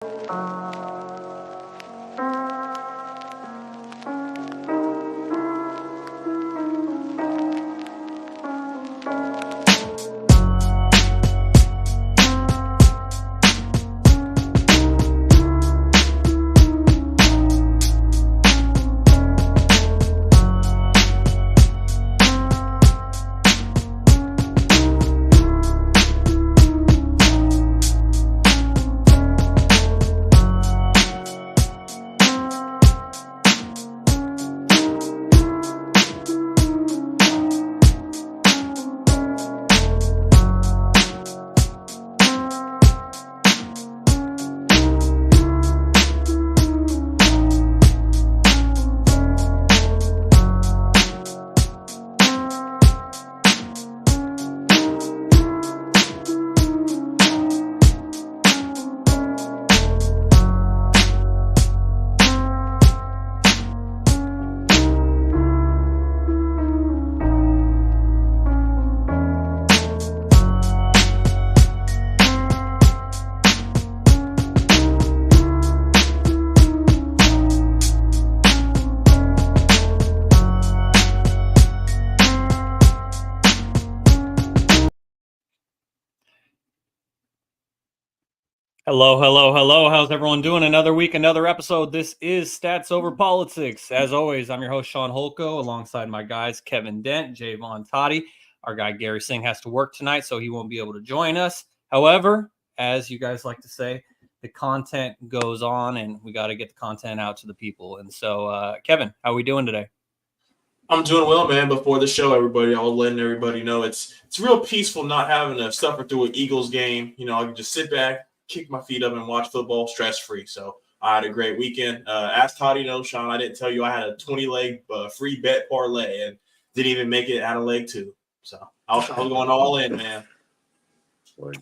Hello, hello, hello. How's everyone doing? Another week, another episode. This is Stats Over Politics. As always, I'm your host, Shaun alongside my guys, Kevin Dent, Jaevon Toddy. Our guy, Garry has to work tonight, so he won't be able to join us. However, as you guys like to say, the content goes on, and we got to get the content out to the people. And so, Kevin, how are we doing today? I'm doing well, man. Before the show, everybody, I was letting everybody know it's real peaceful not having to suffer through an Eagles game. You know, I can just sit back, kick my feet up, and watch football stress-free. So I had a great weekend. As Toddy knows, Shaun, I didn't tell you I had a 20-leg free bet parlay and didn't even make it out of leg two. So I was going all in, man.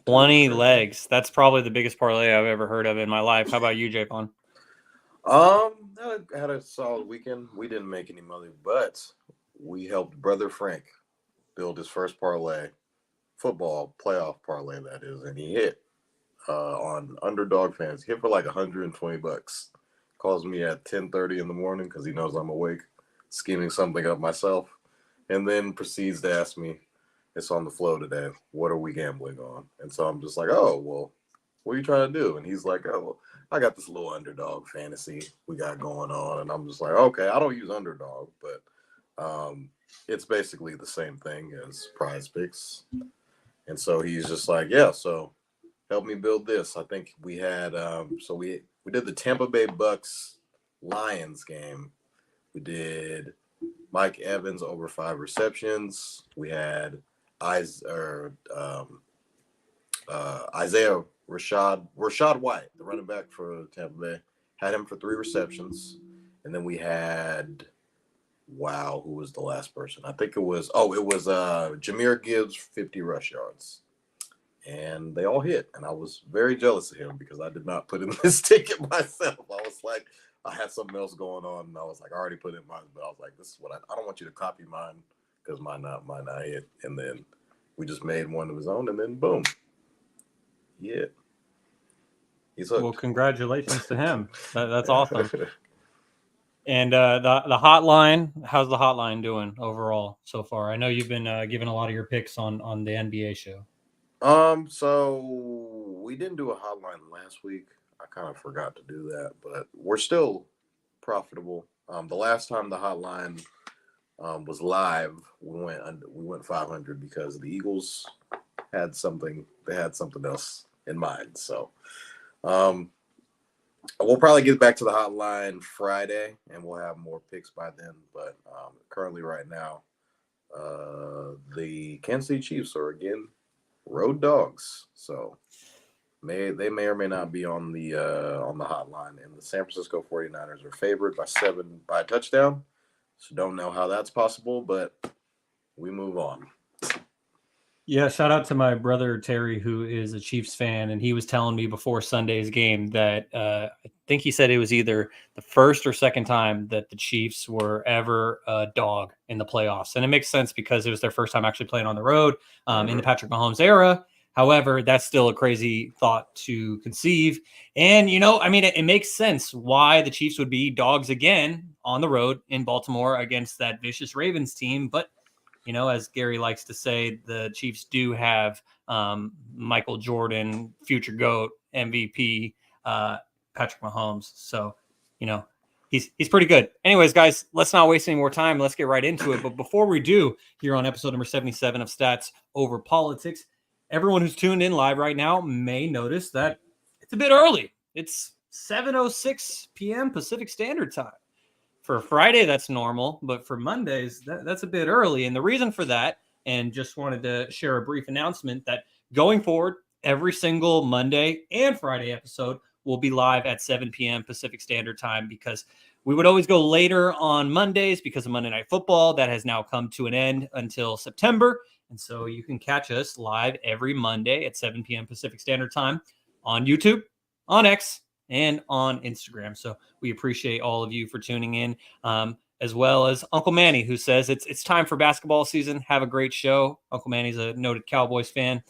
20 legs. That's probably the biggest parlay I've ever heard of in my life. How about you, Jaevon? I had a solid weekend. We didn't make any money, but we helped Brother Frank build his first parlay, football playoff parlay, that is, and he hit on Underdog Fans. He hit for like $120. Calls me at 10:30 in the morning because he knows I'm awake, scheming something up myself, and then proceeds to ask me, it's on the flow today, what are we gambling on? And so I'm just like, oh, well, what are you trying to do? And he's like, oh, I got this little Underdog fantasy we got going on. And I'm just like, okay, I don't use Underdog, but it's basically the same thing as Prize Picks. And so he's just like, yeah, so help me build this. I think we had, we did the Tampa Bay Bucks Lions game. We did Mike Evans over 5 receptions. We had Isaiah Rashad White, the running back for Tampa Bay, had him for 3 receptions. And then we had, who was the last person? I think it was Jahmyr Gibbs, 50 rush yards. And they all hit. And I was very jealous of him because I did not put in this ticket myself. I was like, I had something else going on. And I was like, I already put in mine. But I was like, this is what I don't want you to copy mine because mine not hit. And then we just made one of his own. And then boom. Yeah. He's hooked. Well, congratulations to him. That's awesome. And the hotline, how's the hotline doing overall so far? I know you've been giving a lot of your picks on the NBA show. So we didn't do a hotline last week. I kind of forgot to do that, but we're still profitable. The last time the hotline was live, we went 500 because the Eagles had something. They had something else in mind. So we'll probably get back to the hotline Friday, and we'll have more picks by then. But currently, right now, the Kansas City Chiefs are again road dogs. So they may or may not be on the hotline. And the San Francisco 49ers are favored by a touchdown. So don't know how that's possible, but we move on. Yeah, shout out to my brother Terry, who is a Chiefs fan, and he was telling me before Sunday's game that I think he said it was either the first or second time that the Chiefs were ever a dog in the playoffs. And it makes sense because it was their first time actually playing on the road in the Patrick Mahomes era. However, that's still a crazy thought to conceive. And, it makes sense why the Chiefs would be dogs again on the road in Baltimore against that vicious Ravens team. But, as Garry likes to say, the Chiefs do have Michael Jordan, future GOAT, MVP, Patrick Mahomes. So, he's pretty good. Anyways, guys, let's not waste any more time. Let's get right into it. But before we do, here on episode number 77 of Stats Over Politics, everyone who's tuned in live right now may notice that it's a bit early. It's 7:06 p.m. Pacific Standard Time. For Friday, that's normal, but for Mondays, that's a bit early. And the reason for that, and just wanted to share a brief announcement that going forward, every single Monday and Friday episode will be live at 7 p.m. Pacific Standard Time, because we would always go later on Mondays because of Monday Night Football. That has now come to an end until September. And so you can catch us live every Monday at 7 p.m. Pacific Standard Time on YouTube, on X, and on Instagram. So we appreciate all of you for tuning in, as well as Uncle Manny, who says it's time for basketball season. Have a great show. Uncle Manny's a noted Cowboys fan.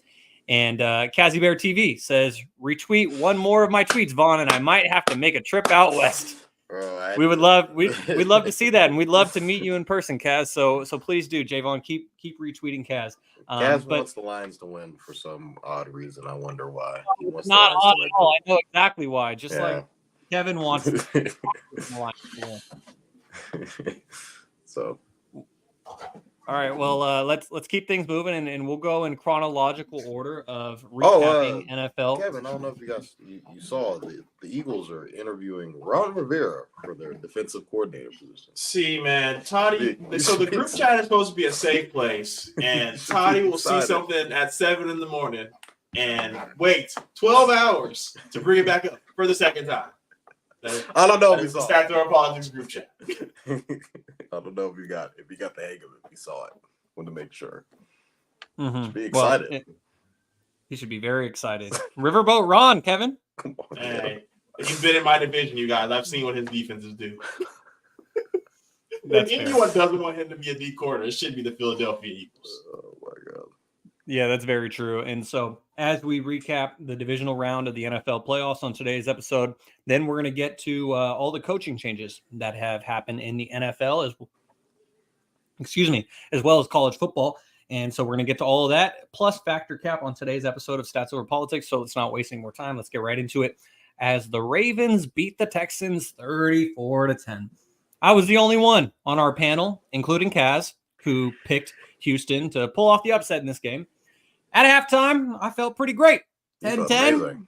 And Kazzy Bear TV says, retweet one more of my tweets, Vaughn, and I might have to make a trip out west. Bro, we'd love to see that, and we'd love to meet you in person, Kaz. So please do, Jaevon, keep retweeting Kaz. Kaz wants the Lions to win for some odd reason. I wonder why. He wants not the Lions odd to at all. I know exactly why. Just Yeah. like Kevin wants the Lions to win. So, all right. Well, let's keep things moving, and we'll go in chronological order of recapping NFL. Kevin, I don't know if you guys you saw the Eagles are interviewing Ron Rivera for their defensive coordinator position. See, man, Toddy. So the group chat is supposed to be a safe place, and Toddy will see something at 7 a.m. and wait 12 hours to bring it back up for the second time. I don't know if you the saw Stats Over Politics group chat. I don't know if you got the hang of it. You saw it. Want to make sure. Mm-hmm. Should be excited. Well, he should be very excited. Riverboat Ron, Kevin. Come on, hey, he's been in my division, you guys. I've seen what his defenses do. If anyone doesn't want him to be a D corner, it should be the Philadelphia Eagles. Oh my God. Yeah, that's very true. And so as we recap the divisional round of the NFL playoffs on today's episode, then we're going to get to all the coaching changes that have happened in the NFL, as well as college football. And so we're going to get to all of that, plus factor cap on today's episode of Stats Over Politics. So let's not waste any more time. Let's get right into it. As the Ravens beat the Texans 34-10. I was the only one on our panel, including Kaz, who picked Houston to pull off the upset in this game. At halftime, I felt pretty great. 10-10.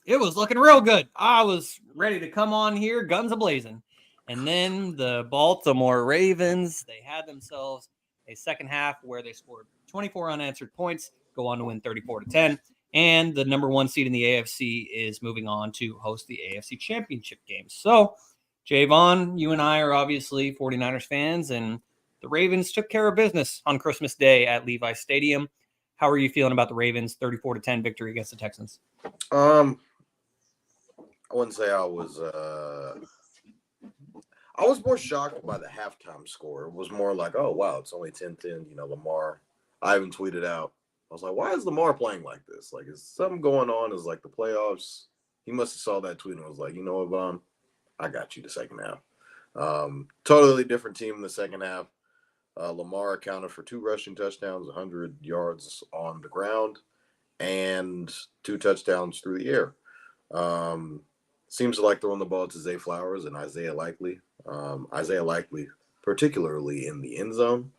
It was looking real good. I was ready to come on here, guns a-blazing. And then the Baltimore Ravens, they had themselves a second half where they scored 24 unanswered points, go on to win 34-10. And the number one seed in the AFC is moving on to host the AFC Championship game. So, Jaevon, you and I are obviously 49ers fans, and the Ravens took care of business on Christmas Day at Levi Stadium. How are you feeling about the Ravens' 34-10 victory against the Texans? I wouldn't say I was more shocked by the halftime score. It was more like, oh, wow, it's only 10-10. Lamar. I even tweeted out. I was like, why is Lamar playing like this? Like, is something going on? Is like the playoffs? He must have saw that tweet and was like, you know what, Vaughn? I got you the second half. Totally different team in the second half. Lamar accounted for 2 rushing touchdowns, 100 yards on the ground, and 2 touchdowns through the air. Seems like throwing the ball to Zay Flowers and Isaiah Likely. Isaiah Likely, particularly in the end zone,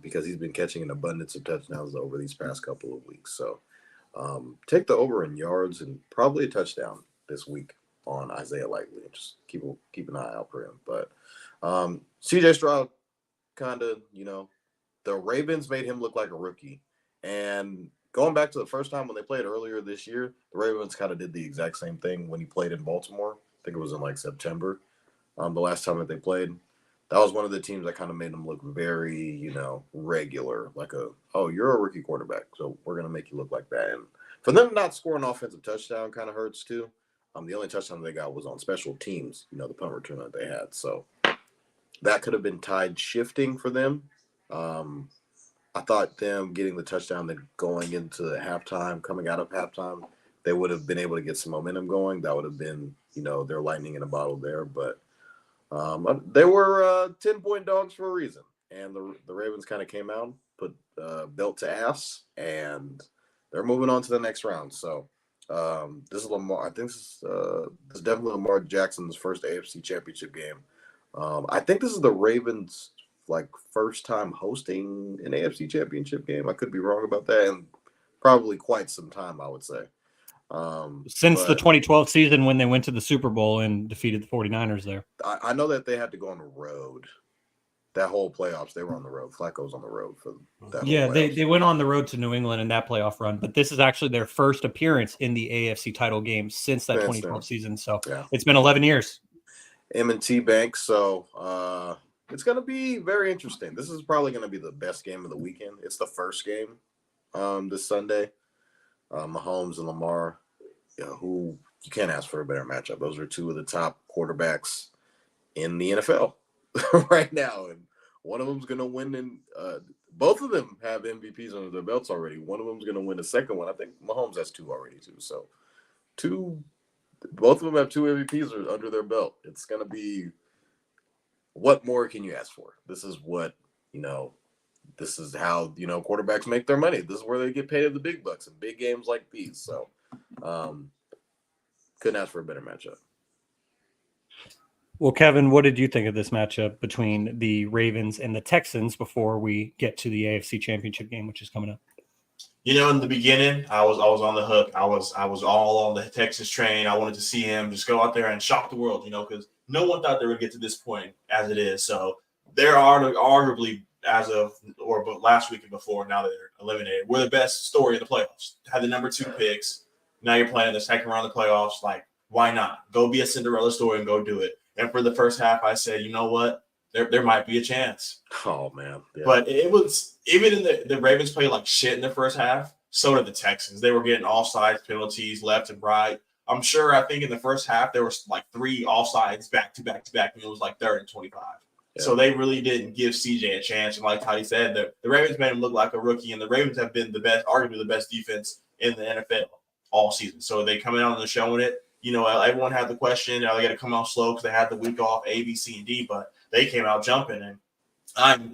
because he's been catching an abundance of touchdowns over these past couple of weeks. So take the over in yards and probably a touchdown this week on Isaiah Likely. Just keep an eye out for him. But CJ Stroud, kind of, the Ravens made him look like a rookie. And going back to the first time when they played earlier this year, the Ravens kind of did the exact same thing when he played in Baltimore. I think it was in like September, the last time that they played. That was one of the teams that kind of made him look very, regular. Like you're a rookie quarterback, so we're going to make you look like that. And for them not scoring an offensive touchdown kind of hurts too. The only touchdown they got was on special teams, the punt return that they had. So that could have been tide shifting for them. I thought them getting the touchdown, then going into halftime, coming out of halftime, they would have been able to get some momentum going. That would have been, their lightning in a bottle there. But they were 10-point dogs for a reason. And the Ravens kind of came out, put belt to ass, and they're moving on to the next round. So this is Lamar. I think this is definitely Lamar Jackson's first AFC Championship game. I think this is the Ravens' first time hosting an AFC Championship game. I could be wrong about that, and probably quite some time, I would say. Since the 2012 season when they went to the Super Bowl and defeated the 49ers there. I know that they had to go on the road. That whole playoffs, they were on the road. Flacco's on the road for that. Yeah, they went on the road to New England in that playoff run, but this is actually their first appearance in the AFC title game since that 2012 season. So It's been 11 years. M&T Bank. So it's going to be very interesting. This is probably going to be the best game of the weekend. It's the first game this Sunday. Mahomes and Lamar, who you can't ask for a better matchup. Those are two of the top quarterbacks in the NFL right now. And one of them's going to win. And both of them have MVPs under their belts already. One of them's going to win the second one. I think Mahomes has two already, too. So both of them have two MVPs under their belt. It's going to be, what more can you ask for? This is what, this is how, quarterbacks make their money. This is where they get paid the big bucks in big games like these. So couldn't ask for a better matchup. Well, Kevin, what did you think of this matchup between the Ravens and the Texans before we get to the AFC Championship game, which is coming up? In the beginning, I was on the hook. I was all on the Texas train. I wanted to see him just go out there and shock the world, because no one thought they would get to this point as it is. So there are arguably, but last week and before, now that they're eliminated, we're the best story in the playoffs. Had the number 2 picks. Now you're playing the second round of the playoffs. Why not? Go be a Cinderella story and go do it. And for the first half, I said, you know what? There might be a chance. Oh, man. Yeah. But it was – even in the Ravens played like shit in the first half, so did the Texans. They were getting offsides penalties left and right. I think in the first half, there was 3 offsides back to back to back, and it was 3rd and 25. Yeah. So they really didn't give CJ a chance. And like Toddy said, the Ravens made him look like a rookie, and the Ravens have been arguably the best defense in the NFL all season. So they come out and they're showing it. Everyone had the question, are they going to come out slow because they had the week off, A, B, C, and D, but they came out jumping. And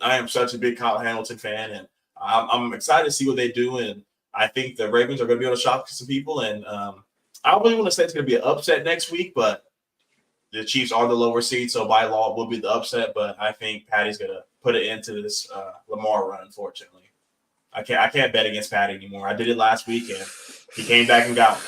I am such a big Kyle Hamilton fan, and I'm excited to see what they do. And I think the Ravens are going to be able to shock some people. And I don't really want to say it's going to be an upset next week, but the Chiefs are the lower seed, so by law it will be the upset. But I think Patty's going to put it into this Lamar run, unfortunately. I can't bet against Patty anymore. I did it last week, and he came back and got me.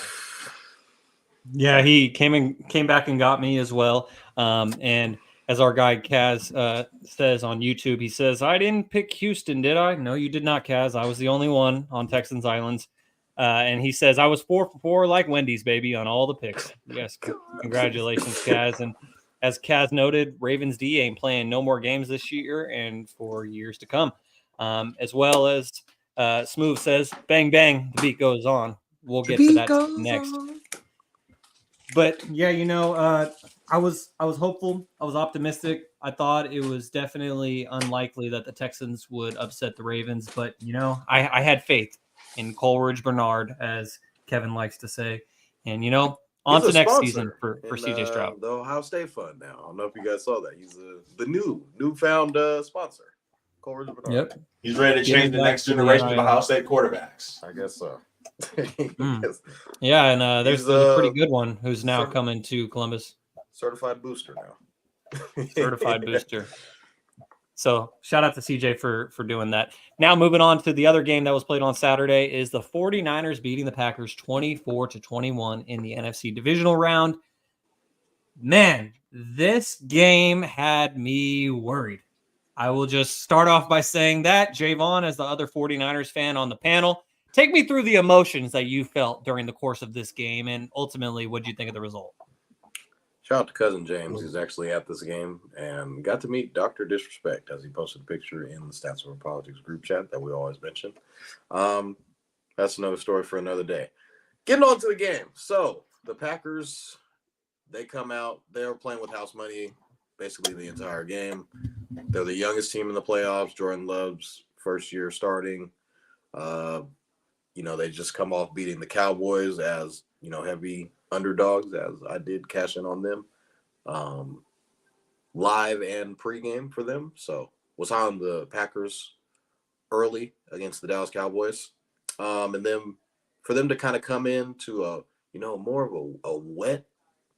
Yeah, he came back and got me as well. And as our guy Kaz says on YouTube, he says, I didn't pick Houston, did I? No, you did not, Kaz. I was the only one on Texans Islands. And he says, I was 4 for 4 like Wendy's, baby, on all the picks. Yes, congratulations, Kaz. And as Kaz noted, Ravens D ain't playing no more games this year and for years to come. As well as Smooth says, bang, bang, the beat goes on. We'll get to that next. But yeah, I was hopeful. I was optimistic. I thought it was definitely unlikely that the Texans would upset the Ravens. But, I had faith in Coleridge Bernard, as Kevin likes to say. And, on to next season for CJ Stroud. The Ohio State Fund now. I don't know if you guys saw that. He's the newfound sponsor, Coleridge Bernard. Yep. He's ready to change the next generation of Ohio State quarterbacks. I guess so. Yeah, and there's a pretty good one who's now coming to Columbus. Certified booster now. Certified booster. So shout out to CJ for doing that. Now moving on to the other game that was played on Saturday is the 49ers beating the Packers 24-21 in the NFC Divisional Round. Man, this game had me worried. I will just start off by saying that. Jaevon, as the other 49ers fan on the panel, take me through the emotions that you felt during the course of this game, and ultimately, what did you think of the result? Shout out to Cousin James. He's actually at this game and got to meet Dr. Disrespect as he posted a picture in the Stats Over Politics group chat that we always mention. That's another story for another day. Getting on to the game. So the Packers, they come out. They're playing with house money basically the entire game. They're the youngest team in the playoffs. Jordan Love's first year starting. They just come off beating the Cowboys as, heavy underdogs, as I did cash in on them. Live and pregame for them. So was on the Packers early against the Dallas Cowboys. And then for them to kind of come into more of a wet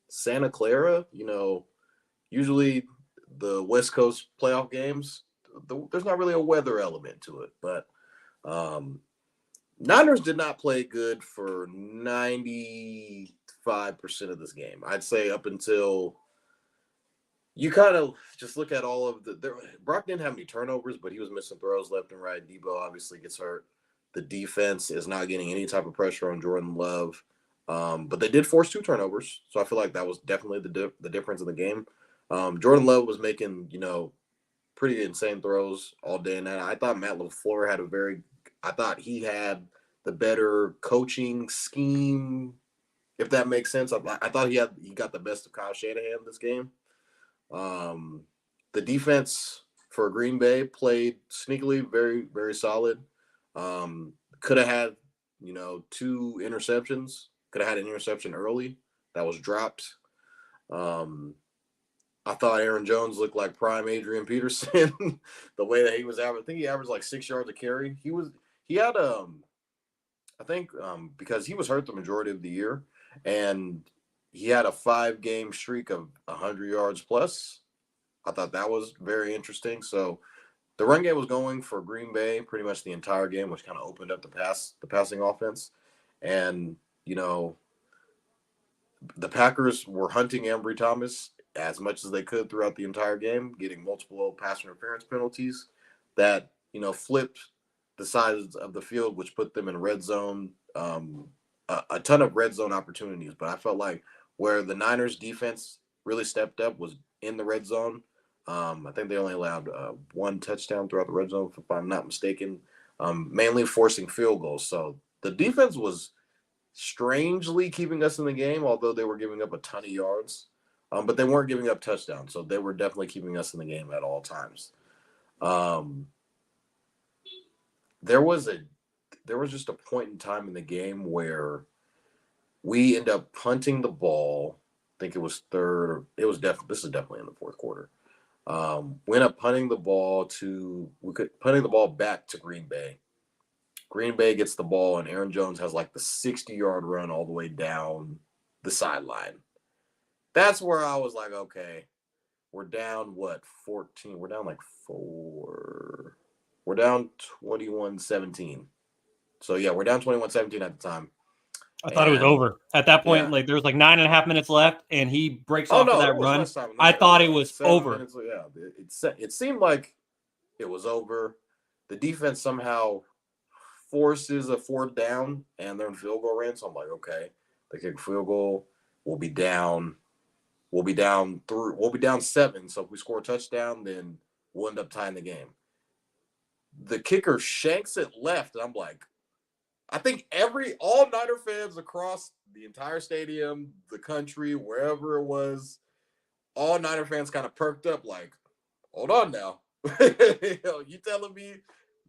Santa Clara, usually the West Coast playoff games, there's not really a weather element to it. But Niners did not play good for 95% of this game. I'd say up until you kind of just look at all of Brock didn't have any turnovers, but he was missing throws left and right. Debo obviously gets hurt. The defense is not getting any type of pressure on Jordan Love. But they did force 2 turnovers. So I feel like that was definitely the difference in the game. Jordan Love was making, pretty insane throws all day and night. I thought Matt LaFleur he had the better coaching scheme, if that makes sense. I thought he got the best of Kyle Shanahan this game. The defense for Green Bay played sneakily, very, very solid. Could have had, 2 interceptions. Could have had an interception early that was dropped. I thought Aaron Jones looked like prime Adrian Peterson, the way that he was averaging. I think he averaged like 6 yards a carry. He had because he was hurt the majority of the year, and he had a 5-game streak of 100 yards plus. I thought that was very interesting. So the run game was going for Green Bay pretty much the entire game, which kind of opened up the passing offense. And, the Packers were hunting Ambry Thomas as much as they could throughout the entire game, getting multiple pass interference penalties that, flipped the sides of the field, which put them in red zone, a ton of red zone opportunities. But I felt like where the Niners defense really stepped up was in the red zone. I think they only allowed 1 touchdown throughout the red zone, if I'm not mistaken, mainly forcing field goals. So the defense was strangely keeping us in the game, although they were giving up a ton of yards. But they weren't giving up touchdowns, so they were definitely keeping us in the game at all times. There was just a point in time in the game where we end up punting the ball. I think it was third. This is definitely in the fourth quarter. We end up punting the ball back to Green Bay. Green Bay gets the ball, and Aaron Jones has like the 60-yard run all the way down the sideline. That's where I was like, okay, we're down 14? We're down like 4. We're down 21-17. So yeah, we're down 21-17 at the time. I thought it was over at that point. Yeah. Like there was like 9.5 minutes left, and he breaks off that run. I thought it was over. Minutes, yeah, it seemed like it was over. The defense somehow forces a 4th down, and they're in field goal range. So I'm like, okay, they kick field goal. We'll be down 7. So if we score a touchdown, then we'll end up tying the game. The kicker shanks it left, and I'm like, I think all Niner fans across the entire stadium, the country, wherever it was, all Niner fans kind of perked up like, hold on now. You telling me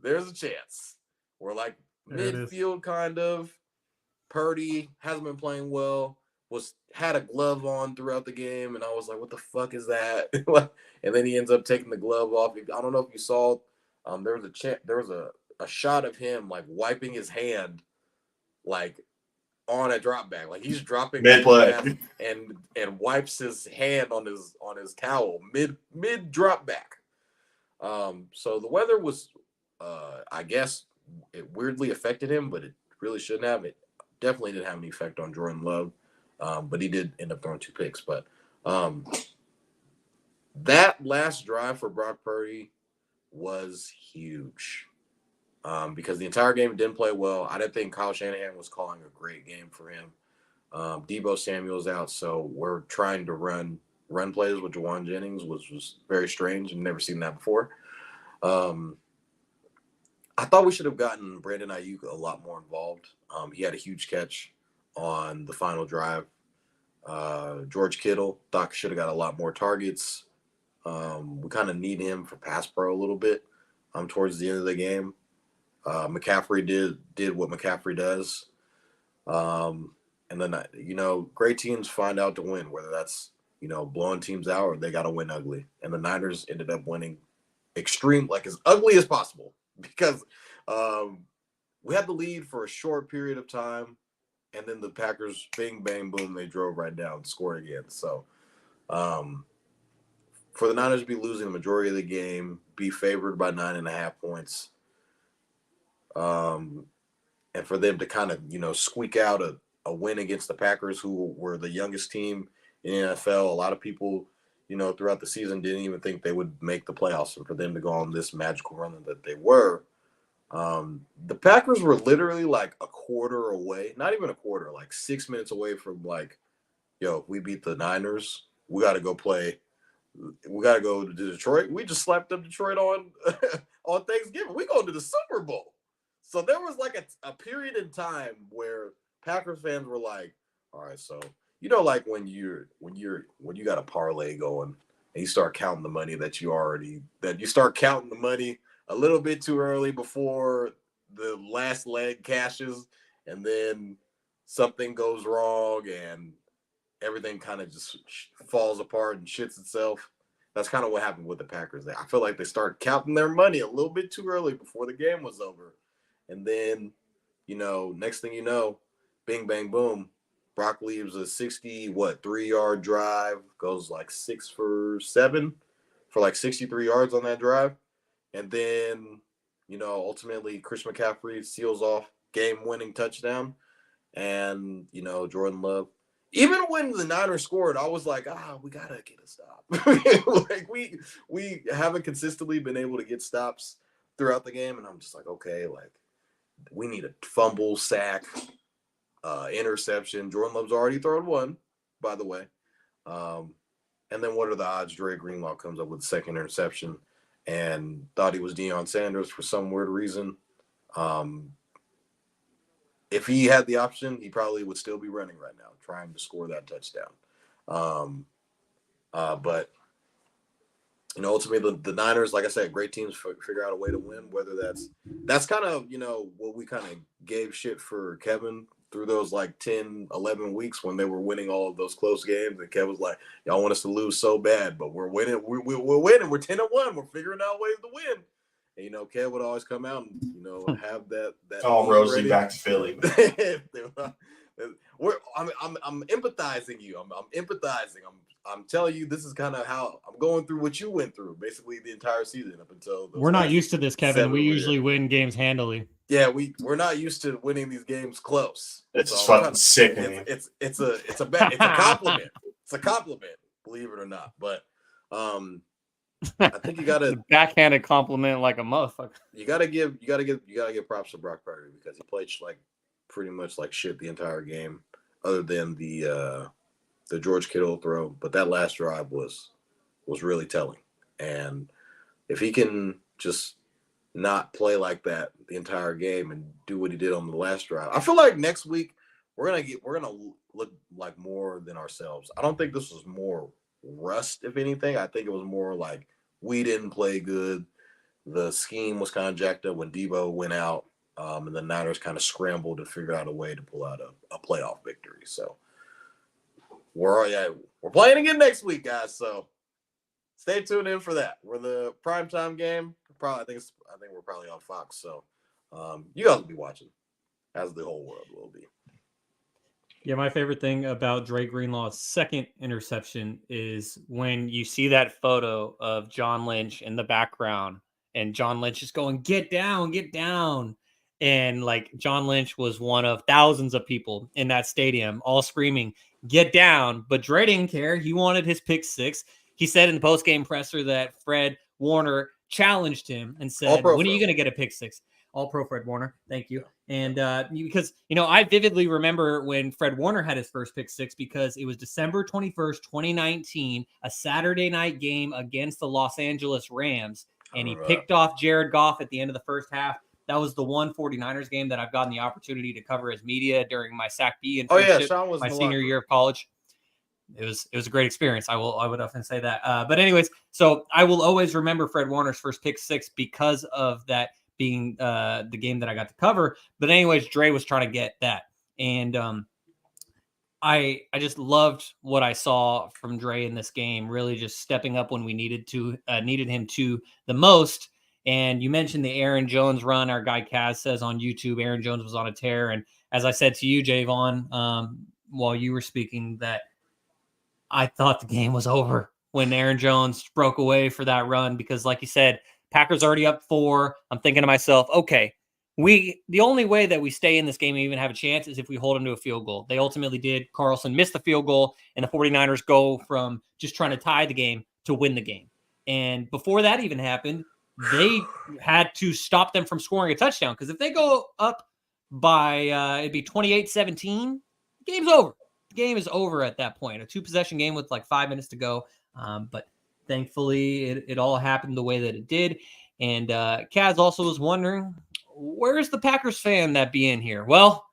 there's a chance? We're like midfield kind of. Purdy hasn't been playing well, had a glove on throughout the game, and I was like, what the fuck is that? And then he ends up taking the glove off. I don't know if you saw, there was a shot of him like wiping his hand like on a drop back. Like he's dropping mid-play and wipes his hand on his towel mid drop back. So the weather was I guess it weirdly affected him, but it really shouldn't have. It definitely didn't have any effect on Jordan Love. But he did end up throwing 2 picks. But that last drive for Brock Purdy was huge because the entire game didn't play well. I didn't think Kyle Shanahan was calling a great game for him. Debo Samuel's out, so we're trying to run plays with Jawan Jennings, which was very strange and never seen that before. I thought we should have gotten Brandon Ayuk a lot more involved. He had a huge catch on the final drive. George Kittle should have got a lot more targets. We kind of need him for pass pro a little bit. towards the end of the game. McCaffrey did what McCaffrey does. And then, great teams find out to win, whether that's, blowing teams out or they got to win ugly. And the Niners ended up winning as ugly as possible because we had the lead for a short period of time. And then the Packers, bing, bang, boom, they drove right down, scored again. So for the Niners to be losing the majority of the game, be favored by 9.5 points, and for them to kind of, squeak out a win against the Packers, who were the youngest team in the NFL. A lot of people, throughout the season didn't even think they would make the playoffs. And for them to go on this magical run that they were, the Packers were literally like a quarter away, not even a quarter, like 6 minutes away from like, if we beat the Niners, we got to go to Detroit. We just slapped up Detroit on on Thanksgiving. We go to the Super Bowl. So there was like a period in time where Packers fans were like, all right, so like when you got a parlay going and you start counting the money that you start counting the money a little bit too early before the last leg cashes, and then something goes wrong and everything kind of just falls apart and shits itself. That's kind of what happened with the Packers. I feel like they started counting their money a little bit too early before the game was over. And then, next thing you know, bing, bang, boom, Brock leaves a 3-yard drive, goes like 6 for 7 for like 63 yards on that drive. And then, ultimately Chris McCaffrey seals off game-winning touchdown. And, Jordan Love. Even when the Niners scored, I was like, we got to get a stop. Like we haven't consistently been able to get stops throughout the game. And I'm just like, okay, like we need a fumble, sack, interception. Jordan Love's already thrown one, by the way. And then what are the odds Dre Greenlaw comes up with the second interception and thought he was Deion Sanders for some weird reason. If he had the option, he probably would still be running right now, trying to score that touchdown. But, ultimately the Niners, like I said, great teams figure out a way to win, whether that's kind of, what we kind of gave shit for Kevin through those like 10, 11 weeks when they were winning all of those close games. And Kevin was like, y'all want us to lose so bad, but we're winning. We're winning. We're 10-1. We're figuring out ways to win. And, Kev would always come out and, have that all rosy back to Philly. I'm empathizing you. I'm empathizing. I'm telling you, this is kind of how I'm going through what you went through basically the entire season up until we're not used to this, Kevin. We usually win games handily. Yeah, we're not used to winning these games close. It's fucking sickening. It's a compliment. It's a compliment, believe it or not. But I think you gotta backhanded compliment like a motherfucker. You gotta give props to Brock Purdy because he played like pretty much like shit the entire game, other than the George Kittle throw. But that last drive was really telling. And if he can just not play like that the entire game and do what he did on the last drive, I feel like next week we're gonna look like more than ourselves. I don't think this was more rust, if anything. I think it was more like we didn't play good. The scheme was kind of jacked up when Debo went out, and the Niners kind of scrambled to figure out a way to pull out a playoff victory. So we're playing again next week, guys. So stay tuned in for that. We're the primetime game. I think we're probably on Fox. So you guys will be watching, as the whole world will be. Yeah, my favorite thing about Dre Greenlaw's second interception is when you see that photo of John Lynch in the background, and John Lynch is going, "Get down, get down." And like John Lynch was one of thousands of people in that stadium all screaming, "Get down." But Dre didn't care. He wanted his pick six. He said in the post-game presser that Fred Warner challenged him and said, "When are you going to get a pick six?" All-Pro Fred Warner. Thank you. And because, I vividly remember when Fred Warner had his first pick six because it was December 21st, 2019, a Saturday night game against the Los Angeles Rams. And he picked off Jared Goff at the end of the first half. That was the one 49ers game that I've gotten the opportunity to cover as media during my SAC B internship, Shaun was my senior year of college. it was a great experience. I would often say that. But anyways, so I will always remember Fred Warner's first pick six because of that being the game that I got to cover. But anyways, Dre was trying to get that, and I just loved what I saw from Dre in this game. Really, just stepping up when we needed him to the most. And you mentioned the Aaron Jones run. Our guy Kaz says on YouTube, Aaron Jones was on a tear. And as I said to you, Jaevon, while you were speaking, that I thought the game was over when Aaron Jones broke away for that run because, like you said, Packers already up 4. I'm thinking to myself, okay, the only way that we stay in this game and even have a chance is if we hold them to a field goal. They ultimately did. Carlson missed the field goal, and the 49ers go from just trying to tie the game to win the game. And before that even happened, they had to stop them from scoring a touchdown because if they go up by it'd be 28-17, the game's over. The game is over at that point. A 2-possession game with like 5 minutes to go. But thankfully, it all happened the way that it did. And Kaz also was wondering, where's the Packers fan that be in here? Well,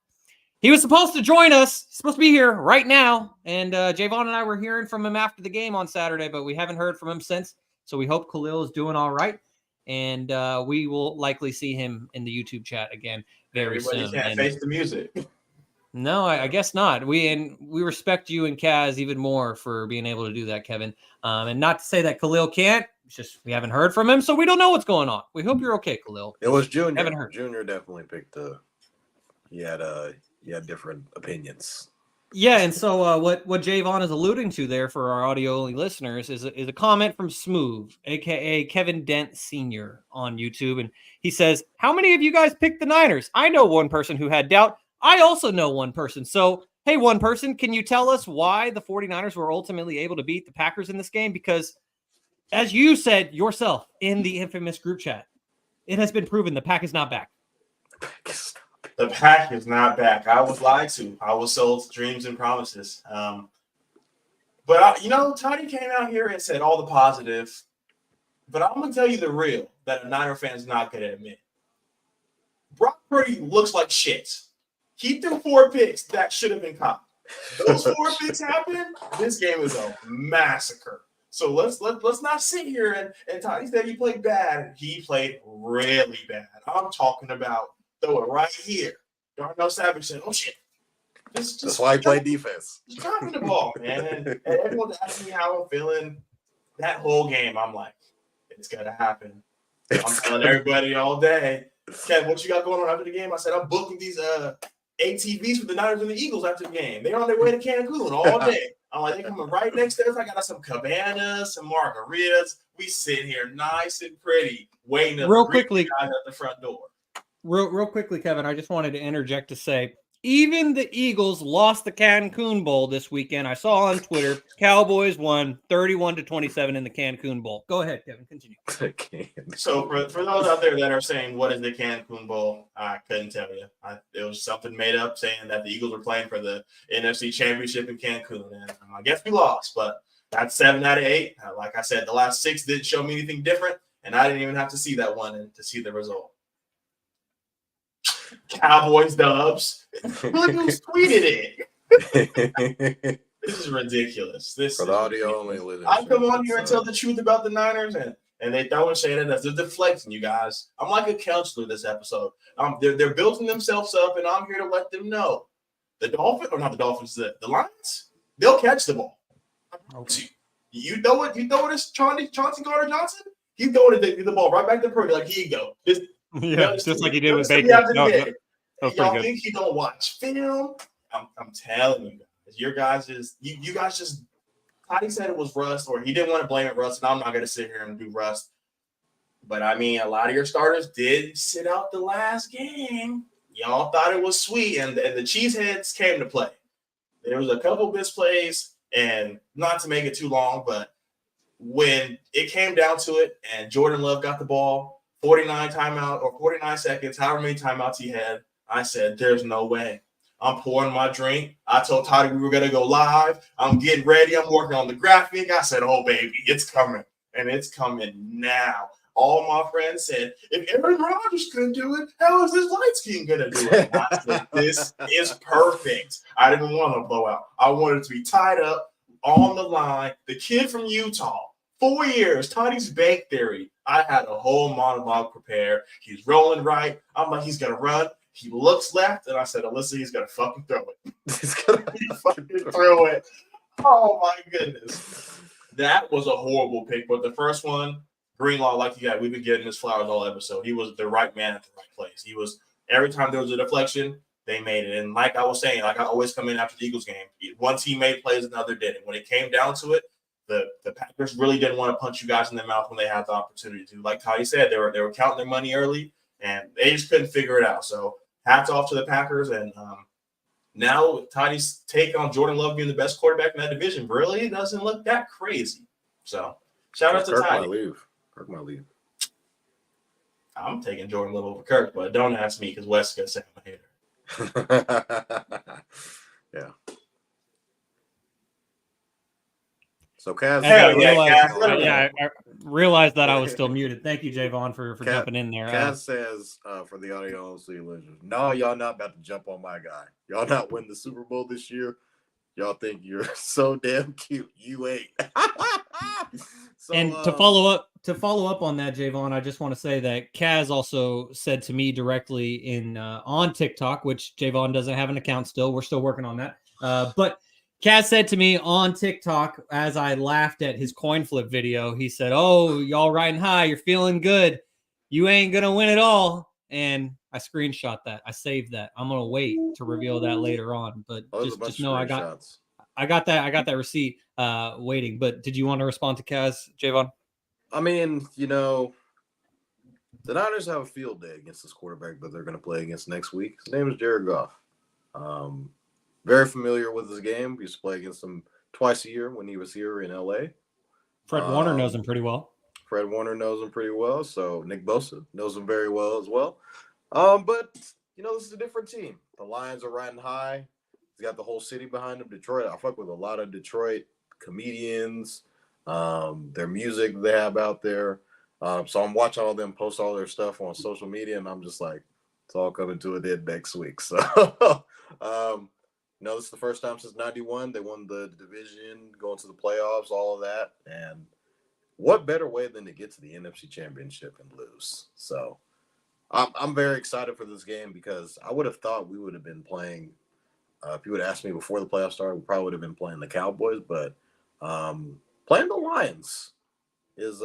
he was supposed to join us. He's supposed to be here right now. And Jaevon and I were hearing from him after the game on Saturday, but we haven't heard from him since. So we hope Khalil is doing all right. And we will likely see him in the YouTube chat again very soon. Everybody can't face the music. No, I guess not. We respect you and Kaz even more for being able to do that, Kevin. And not to say that Khalil can't. It's just we haven't heard from him, so we don't know what's going on. We hope you're okay, Khalil. It was Junior. Haven't heard. Junior definitely picked he had different opinions. Yeah, and so what Jaevon is alluding to there for our audio-only listeners is a comment from Smooth, a.k.a. Kevin Dent Sr. on YouTube, and he says, how many of you guys picked the Niners? I know one person who had doubt. I also know one person. So, hey, one person, can you tell us why the 49ers were ultimately able to beat the Packers in this game? Because as you said yourself in the infamous group chat, it has been proven the Pack is not back. The Pack is not back. I was lied to. I was sold dreams and promises. But Tony came out here and said all the positive. But I'm going to tell you the real that a Niner fan is not going to admit. Brock Purdy looks like shit. He threw 4 picks that should have been caught. Those 4 picks happened. This game is a massacre. So let's not sit here and Tony said he played bad. He played really bad. I'm talking about throw it right here. Darnell Savage said, "Oh shit." That's why he played defense. Just dropping the ball, man. And everyone's asking me how I'm feeling. That whole game, I'm like, it's gonna happen. I'm telling everybody all day. Kev, what you got going on after the game? I said I'm booking these ATVs for the Niners and the Eagles after the game. They're on their way to Cancun all day. I'm like, they're coming right next to us. I got us some cabanas, some margaritas. We sit here nice and pretty, waiting to real quickly guys at the front door. Real quickly, Kevin, I just wanted to interject to say, even the Eagles lost the Cancun Bowl this weekend. I saw on Twitter, Cowboys won 31-27 in the Cancun Bowl. Go ahead, Kevin, continue. So for those out there that are saying, what is the Cancun Bowl? I couldn't tell you. It was something made up saying that the Eagles were playing for the NFC Championship in Cancun. And I guess we lost, but that's 7 out of 8. Like I said, the last 6 didn't show me anything different, and I didn't even have to see that one to see the result. Cowboys dubs. Look who's tweeted it. This is ridiculous. This for the audio only. I come on here and tell the truth about the Niners, and they throw and shade at us. They're deflecting, you guys. I'm like a counselor this episode. They're building themselves up, and I'm here to let them know. The Dolphins, or not the Dolphins, the Lions, they'll catch the ball. Okay. You know what is Chauncey Gardner-Johnson? He's going to the ball right back to Purdy. Like, here you go. Just like he did with Baker. Y'all think you don't watch film? I'm telling you guys. You guys just Toddy said it was rust, or he didn't want to blame it rust, and I'm not gonna sit here and do rust. But I mean, a lot of your starters did sit out the last game. Y'all thought it was sweet, and the cheeseheads came to play. There was a couple misplays, and not to make it too long, but when it came down to it, and Jordan Love got the ball. 49 timeout or 49 seconds, however many timeouts he had, I said, there's no way. I'm pouring my drink. I told Toddy we were going to go live. I'm getting ready. I'm working on the graphic. I said, oh, baby, it's coming. And it's coming now. All my friends said, if Aaron Rodgers couldn't do it, how is this light skin going to do it? I said, this is perfect. I didn't want a blowout. I wanted it to be tied up. on the line. The kid from Utah, 4 years, Toddy's bank theory. I had a whole monologue prepared. He's rolling right. I'm like, he's going to run. He looks left, and I said, Alyssa, he's going to fucking throw it. He's going to fucking throw it. Oh, my goodness. That was a horrible pick, but the first one, Greenlaw, like you got, we've been getting his flowers all episode. He was the right man at the right place. He was, every time there was a deflection, they made it. And like I was saying, like I always come in after the Eagles game, one team made plays, another didn't. When it came down to it, the Packers really didn't want to punch you guys in the mouth when they had the opportunity to. Like Toddy said, they were counting their money early, and they just couldn't figure it out. So hats off to the Packers. And now Toddy's take on Jordan Love being the best quarterback in that division really doesn't look that crazy. So shout out to Toddy. Kirk might leave. I'm taking Jordan Love over Kirk, but don't ask me because Wes is going to say I'm a hater. Yeah. So Kaz, I realized that I was still muted. Thank you, Jaevon, for jumping in there. Kaz says for the audio listeners, no, y'all not about to jump on my guy. Y'all not win the Super Bowl this year. Y'all think you're so damn cute. You ain't. So, and to follow up on that, Jaevon, I just want to say that Kaz also said to me directly in on TikTok, which Jaevon doesn't have an account still. We're still working on that. But Kaz said to me on TikTok as I laughed at his coin flip video, he said, "Oh, y'all riding high. You're feeling good. You ain't going to win it all." And I screenshot that. I saved that. I'm going to wait to reveal that later on. But just know I got that receipt waiting. But did you want to respond to Kaz, Jaevon? I mean, the Niners have a field day against this quarterback that they're going to play against next week. His name is Jared Goff. Very familiar with his game. We used to play against him twice a year when he was here in L.A. Fred Warner knows him pretty well. Fred Warner knows him pretty well. So Nick Bosa knows him very well as well. But, this is a different team. The Lions are riding high. He's got the whole city behind him. Detroit, I fuck with a lot of Detroit comedians, their music they have out there. So I'm watching all of them post all their stuff on social media, and I'm just like, it's all coming to an end next week. So, this is the first time since 91. They won the division, going to the playoffs, all of that. And what better way than to get to the NFC Championship and lose? So I'm very excited for this game because I would have thought we would have been playing if you would have asked me before the playoffs started, we probably would have been playing the Cowboys, but playing the Lions is,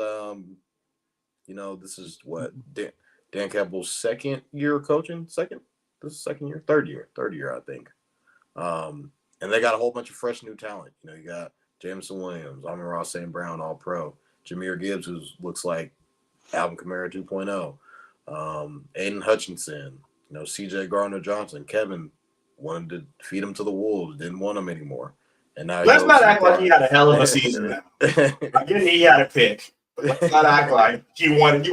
this is what Dan Campbell's second year coaching. Third year, I think. And they got a whole bunch of fresh new talent. You got Jameson Williams, Amon-Ra St. Brown, all pro, Jahmyr Gibbs, who looks like Alvin Kamara 2.0, Aiden Hutchinson, CJ Gardner-Johnson, Kevin wanted to feed him to the wolves, didn't want him anymore. And now let's not act like he had a hell of a season. Again, he had a pick. But let's not act like he wanted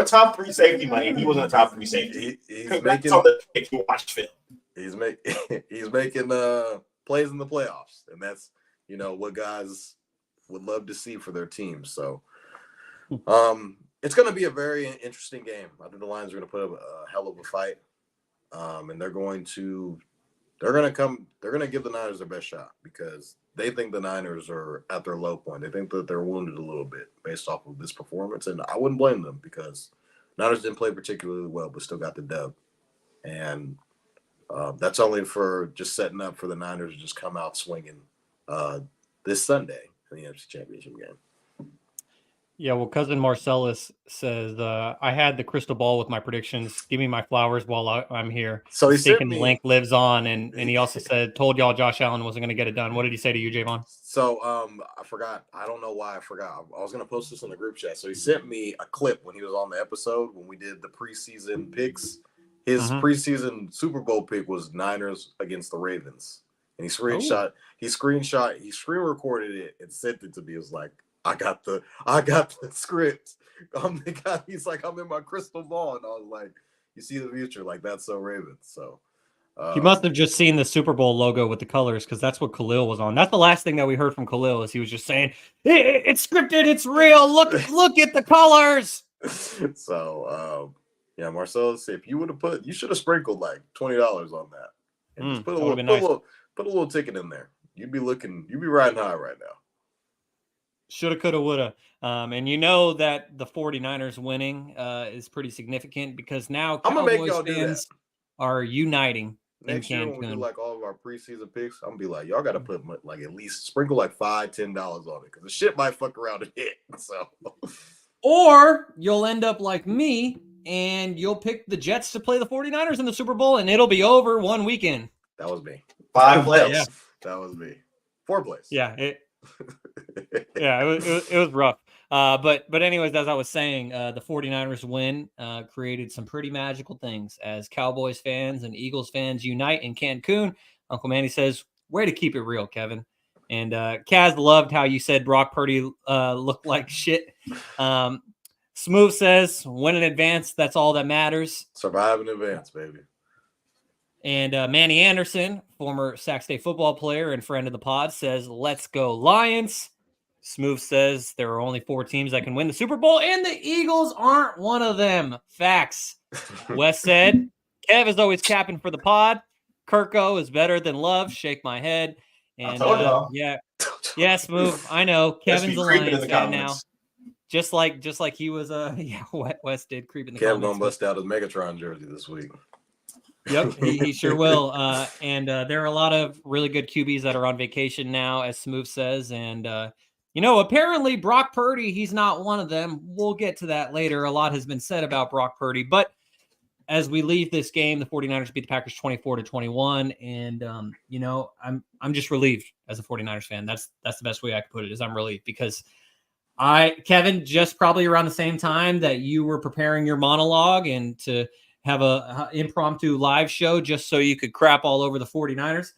top 3 safety money, and he wasn't a top 3 safety. He's making the pick you watch film. He's making plays in the playoffs, and that's what guys would love to see for their teams. So it's going to be a very interesting game. I think the Lions are going to put up a hell of a fight, and they're going to give the Niners their best shot because they think the Niners are at their low point. They think that they're wounded a little bit based off of this performance, and I wouldn't blame them because Niners didn't play particularly well, but still got the dub. And that's only for just setting up for the Niners to just come out swinging this Sunday in the NFC Championship game. Yeah, well, cousin Marcellus says, I had the crystal ball with my predictions. Give me my flowers while I'm here. So he sent me. Link lives on, and he also said, told y'all Josh Allen wasn't going to get it done. What did he say to you, Jaevon? So I forgot. I don't know why I forgot. I was going to post this in the group chat. So he sent me a clip when he was on the episode when we did the preseason picks. His preseason Super Bowl pick was Niners against the Ravens. And he screen recorded it and sent it to me. It was like, I got the script. I'm the guy. He's like, I'm in my crystal ball, and I was like, you see the future, like that's so Ravens. So he must have just seen the Super Bowl logo with the colors because that's what Khalil was on. That's the last thing that we heard from Khalil is he was just saying it's scripted, it's real. Look at the colors. So Marcellus, if you would have you should have sprinkled like $20 on that, and just put a little ticket in there. you'd be riding high right now. Shoulda, coulda, woulda. And you know that the 49ers winning is pretty significant because now I'm gonna make Cowboys y'all do that. fans are uniting Next in year Cancun. when we do like all of our preseason picks, I'm gonna be like, y'all got to put like at least sprinkle like $5-10 on it because the shit might fuck around and hit. So, or you'll end up like me and you'll pick the Jets to play the 49ers in the Super Bowl and it'll be over one weekend. That was me. 5 plays. Yeah. That was me. 4 plays. Yeah. It was rough. But anyways, as I was saying, the 49ers win created some pretty magical things as Cowboys fans and Eagles fans unite in Cancun. Uncle Manny says, way to keep it real, Kevin. And Kaz loved how you said Brock Purdy looked like shit. Smooth says, win in advance, that's all that matters. Survive in advance, baby. And Manny Anderson, former Sac State football player and friend of the pod, says, let's go Lions. Smooth says there are only 4 teams that can win the Super Bowl, and the Eagles aren't one of them. Facts. Wes said, Kev is always capping for the pod. Kirko is better than Love. Shake my head. And yeah, Smooth. I know. Kevin's a Lions fan now. Just like he was Wes did creep in the comments. Kev gonna bust out his Megatron jersey this week. Yep, he sure will. And there are a lot of really good QBs that are on vacation now, as Smooth says. And, apparently Brock Purdy, he's not one of them. We'll get to that later. A lot has been said about Brock Purdy. But as we leave this game, the 49ers beat the Packers 24-21. And, I'm just relieved as a 49ers fan. That's the best way I could put it, is I'm relieved because Kevin, just probably around the same time that you were preparing your monologue and to have a impromptu live show just so you could crap all over the 49ers.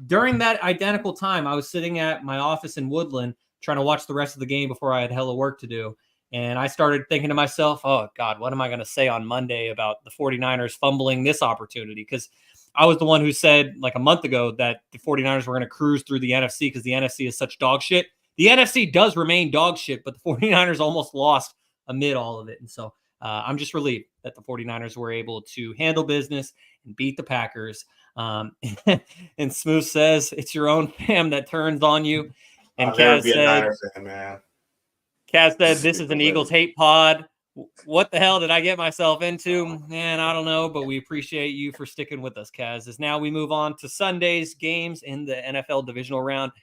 During that identical time, I was sitting at my office in Woodland trying to watch the rest of the game before I had hella work to do. And I started thinking to myself, oh, God, what am I going to say on Monday about the 49ers fumbling this opportunity? Because I was the one who said like a month ago that the 49ers were going to cruise through the NFC because the NFC is such dog shit. The NFC does remain dog shit, but the 49ers almost lost amid all of it. And so I'm just relieved that the 49ers were able to handle business and beat the Packers. And Smooth says, it's your own fam that turns on you. And Kaz said, this is an Eagles hate pod. What the hell did I get myself into? Man, I don't know, but we appreciate you for sticking with us, Kaz. As now we move on to Sunday's games in the NFL Divisional Round.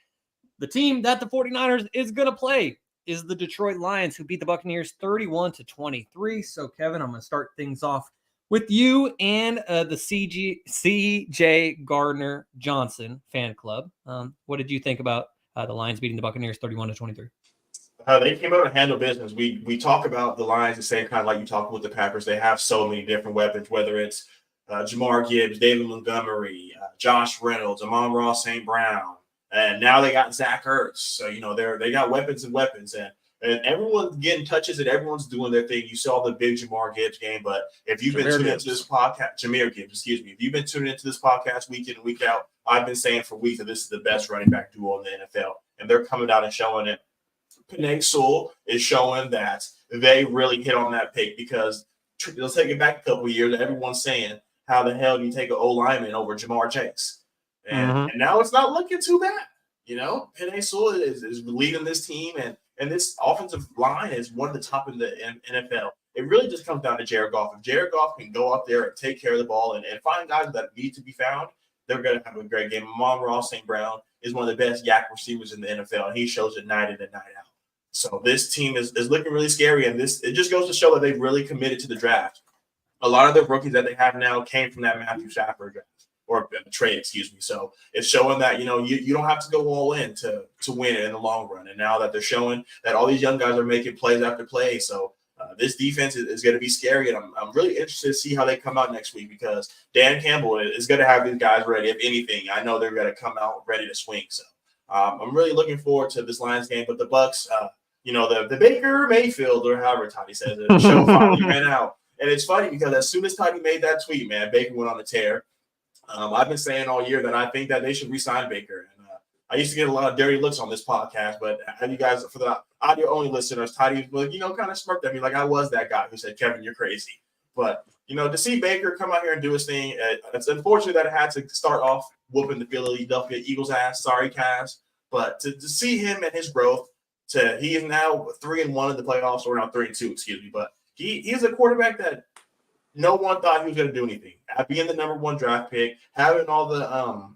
The team that the 49ers is going to play is the Detroit Lions, who beat the Buccaneers 31-23. So, Kevin, I'm going to start things off with you and the CJ Gardner Johnson fan club. What did you think about the Lions beating the Buccaneers 31-23? They came out and handled business. We talk about the Lions the same kind of like you talk with the Packers. They have so many different weapons, whether it's Jamar Gibbs, David Montgomery, Josh Reynolds, Amon-Ra St. Brown. And now they got Zach Ertz. So, they got weapons and everyone's getting touches and everyone's doing their thing. You saw the big Jamar Gibbs game, but if you've been tuning into this podcast, Jahmyr Gibbs, excuse me. If you've been tuning into this podcast week in and week out, I've been saying for weeks that this is the best running back duo in the NFL. And they're coming out and showing it. Penei Sewell is showing that they really hit on that pick because let's take it back a couple of years. Everyone's saying, how the hell do you take an O-lineman over Jamar Chase? And now it's not looking too bad. Penei Sewell is leading this team, and this offensive line is one of the top in the NFL. It really just comes down to Jared Goff. If Jared Goff can go up there and take care of the ball and find guys that need to be found, they're going to have a great game. Amon-Ra St. Brown is one of the best yak receivers in the NFL, and he shows it night in and night out. So this team is looking really scary, and it just goes to show that they've really committed to the draft. A lot of the rookies that they have now came from that Matthew Stafford draft. Or trade, excuse me. So it's showing that, you don't have to go all in to win it in the long run. And now that they're showing that all these young guys are making plays after play. So this defense is going to be scary. And I'm really interested to see how they come out next week because Dan Campbell is going to have these guys ready. If anything, I know they're going to come out ready to swing. So I'm really looking forward to this Lions game. But the Bucs, the Baker Mayfield, or however Toddy says it, the show finally ran out. And it's funny because as soon as Toddy made that tweet, man, Baker went on a tear. I've been saying all year that I think that they should re-sign Baker. And I used to get a lot of dirty looks on this podcast, but have you guys, for the audio-only listeners, Toddy, kind of smirked at me like I was that guy who said, Kevin, you're crazy. But, to see Baker come out here and do his thing, it's unfortunate that it had to start off whooping the Philadelphia Eagles ass. Sorry, Cavs. But to see him and his growth, he is now 3-1 in the playoffs, or now 3-2, excuse me. But he's a quarterback that no one thought he was going to do anything. Being the number 1 draft pick, having all the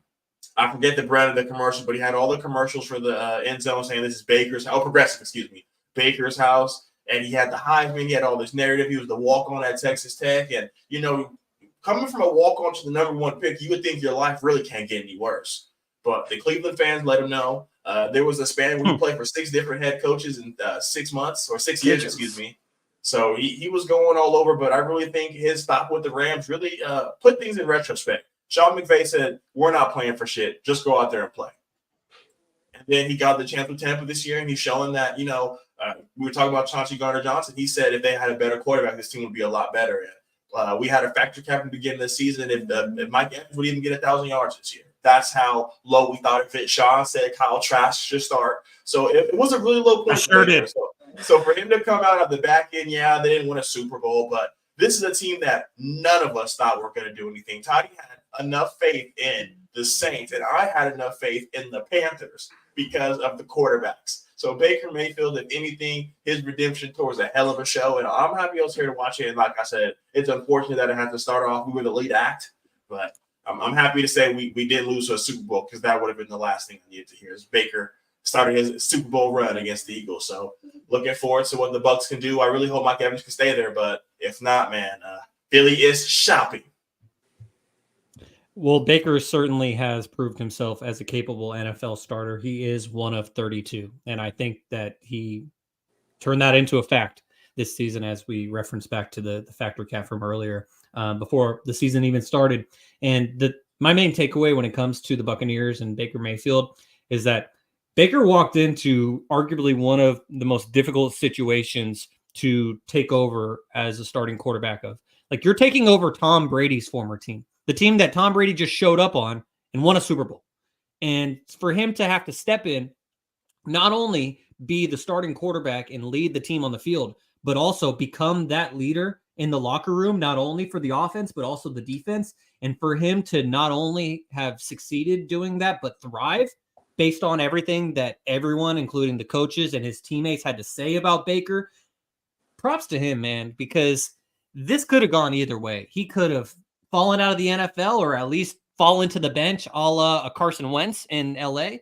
I forget the brand of the commercial, but he had all the commercials for the end zone saying this is Baker's house. And he had the Heisman, he had all this narrative. He was the walk-on at Texas Tech. And, coming from a walk-on to the number 1 pick, you would think your life really can't get any worse. But the Cleveland fans let him know. There was a span where he played for 6 different head coaches in 6 months, or 6 years, excuse me. So he was going all over, but I really think his stop with the Rams really put things in retrospect. Sean McVay said, we're not playing for shit. Just go out there and play. And then he got the chance with Tampa this year, and he's showing that, we were talking about Chauncey Gardner-Johnson. He said if they had a better quarterback, this team would be a lot better. We had a factor cap at the beginning of the season if Mike Evans would even get 1,000 yards this year. That's how low we thought it fit. Shaun said Kyle Trask should start. So it was a really low point. I sure did. So for him to come out of the back end, they didn't win a Super Bowl, but this is a team that none of us thought were going to do anything. Toddy had enough faith in the Saints, and I had enough faith in the Panthers because of the quarterbacks. So Baker Mayfield, if anything, his redemption tour was a hell of a show, and I'm happy I was here to watch it. And like I said, it's unfortunate that it had to start off. We were the lead act, but I'm happy to say we didn't lose to a Super Bowl, because that would have been the last thing I needed to hear is Baker started his Super Bowl run against the Eagles. So looking forward to what the Bucs can do. I really hope Mike Evans can stay there, but if not, man, Philly is shopping. Well, Baker certainly has proved himself as a capable NFL starter. He is one of 32, and I think that he turned that into a fact this season, as we reference back to the factor cap from earlier, before the season even started. And my main takeaway when it comes to the Buccaneers and Baker Mayfield is that Baker walked into arguably one of the most difficult situations to take over as a starting quarterback of. Like, you're taking over Tom Brady's former team, the team that Tom Brady just showed up on and won a Super Bowl. And for him to have to step in, not only be the starting quarterback and lead the team on the field, but also become that leader in the locker room, not only for the offense, but also the defense. And for him to not only have succeeded doing that, but thrive based on everything that everyone, including the coaches and his teammates, had to say about Baker. Props to him, man, because this could have gone either way. He could have fallen out of the NFL, or at least fallen to the bench a la Carson Wentz in LA,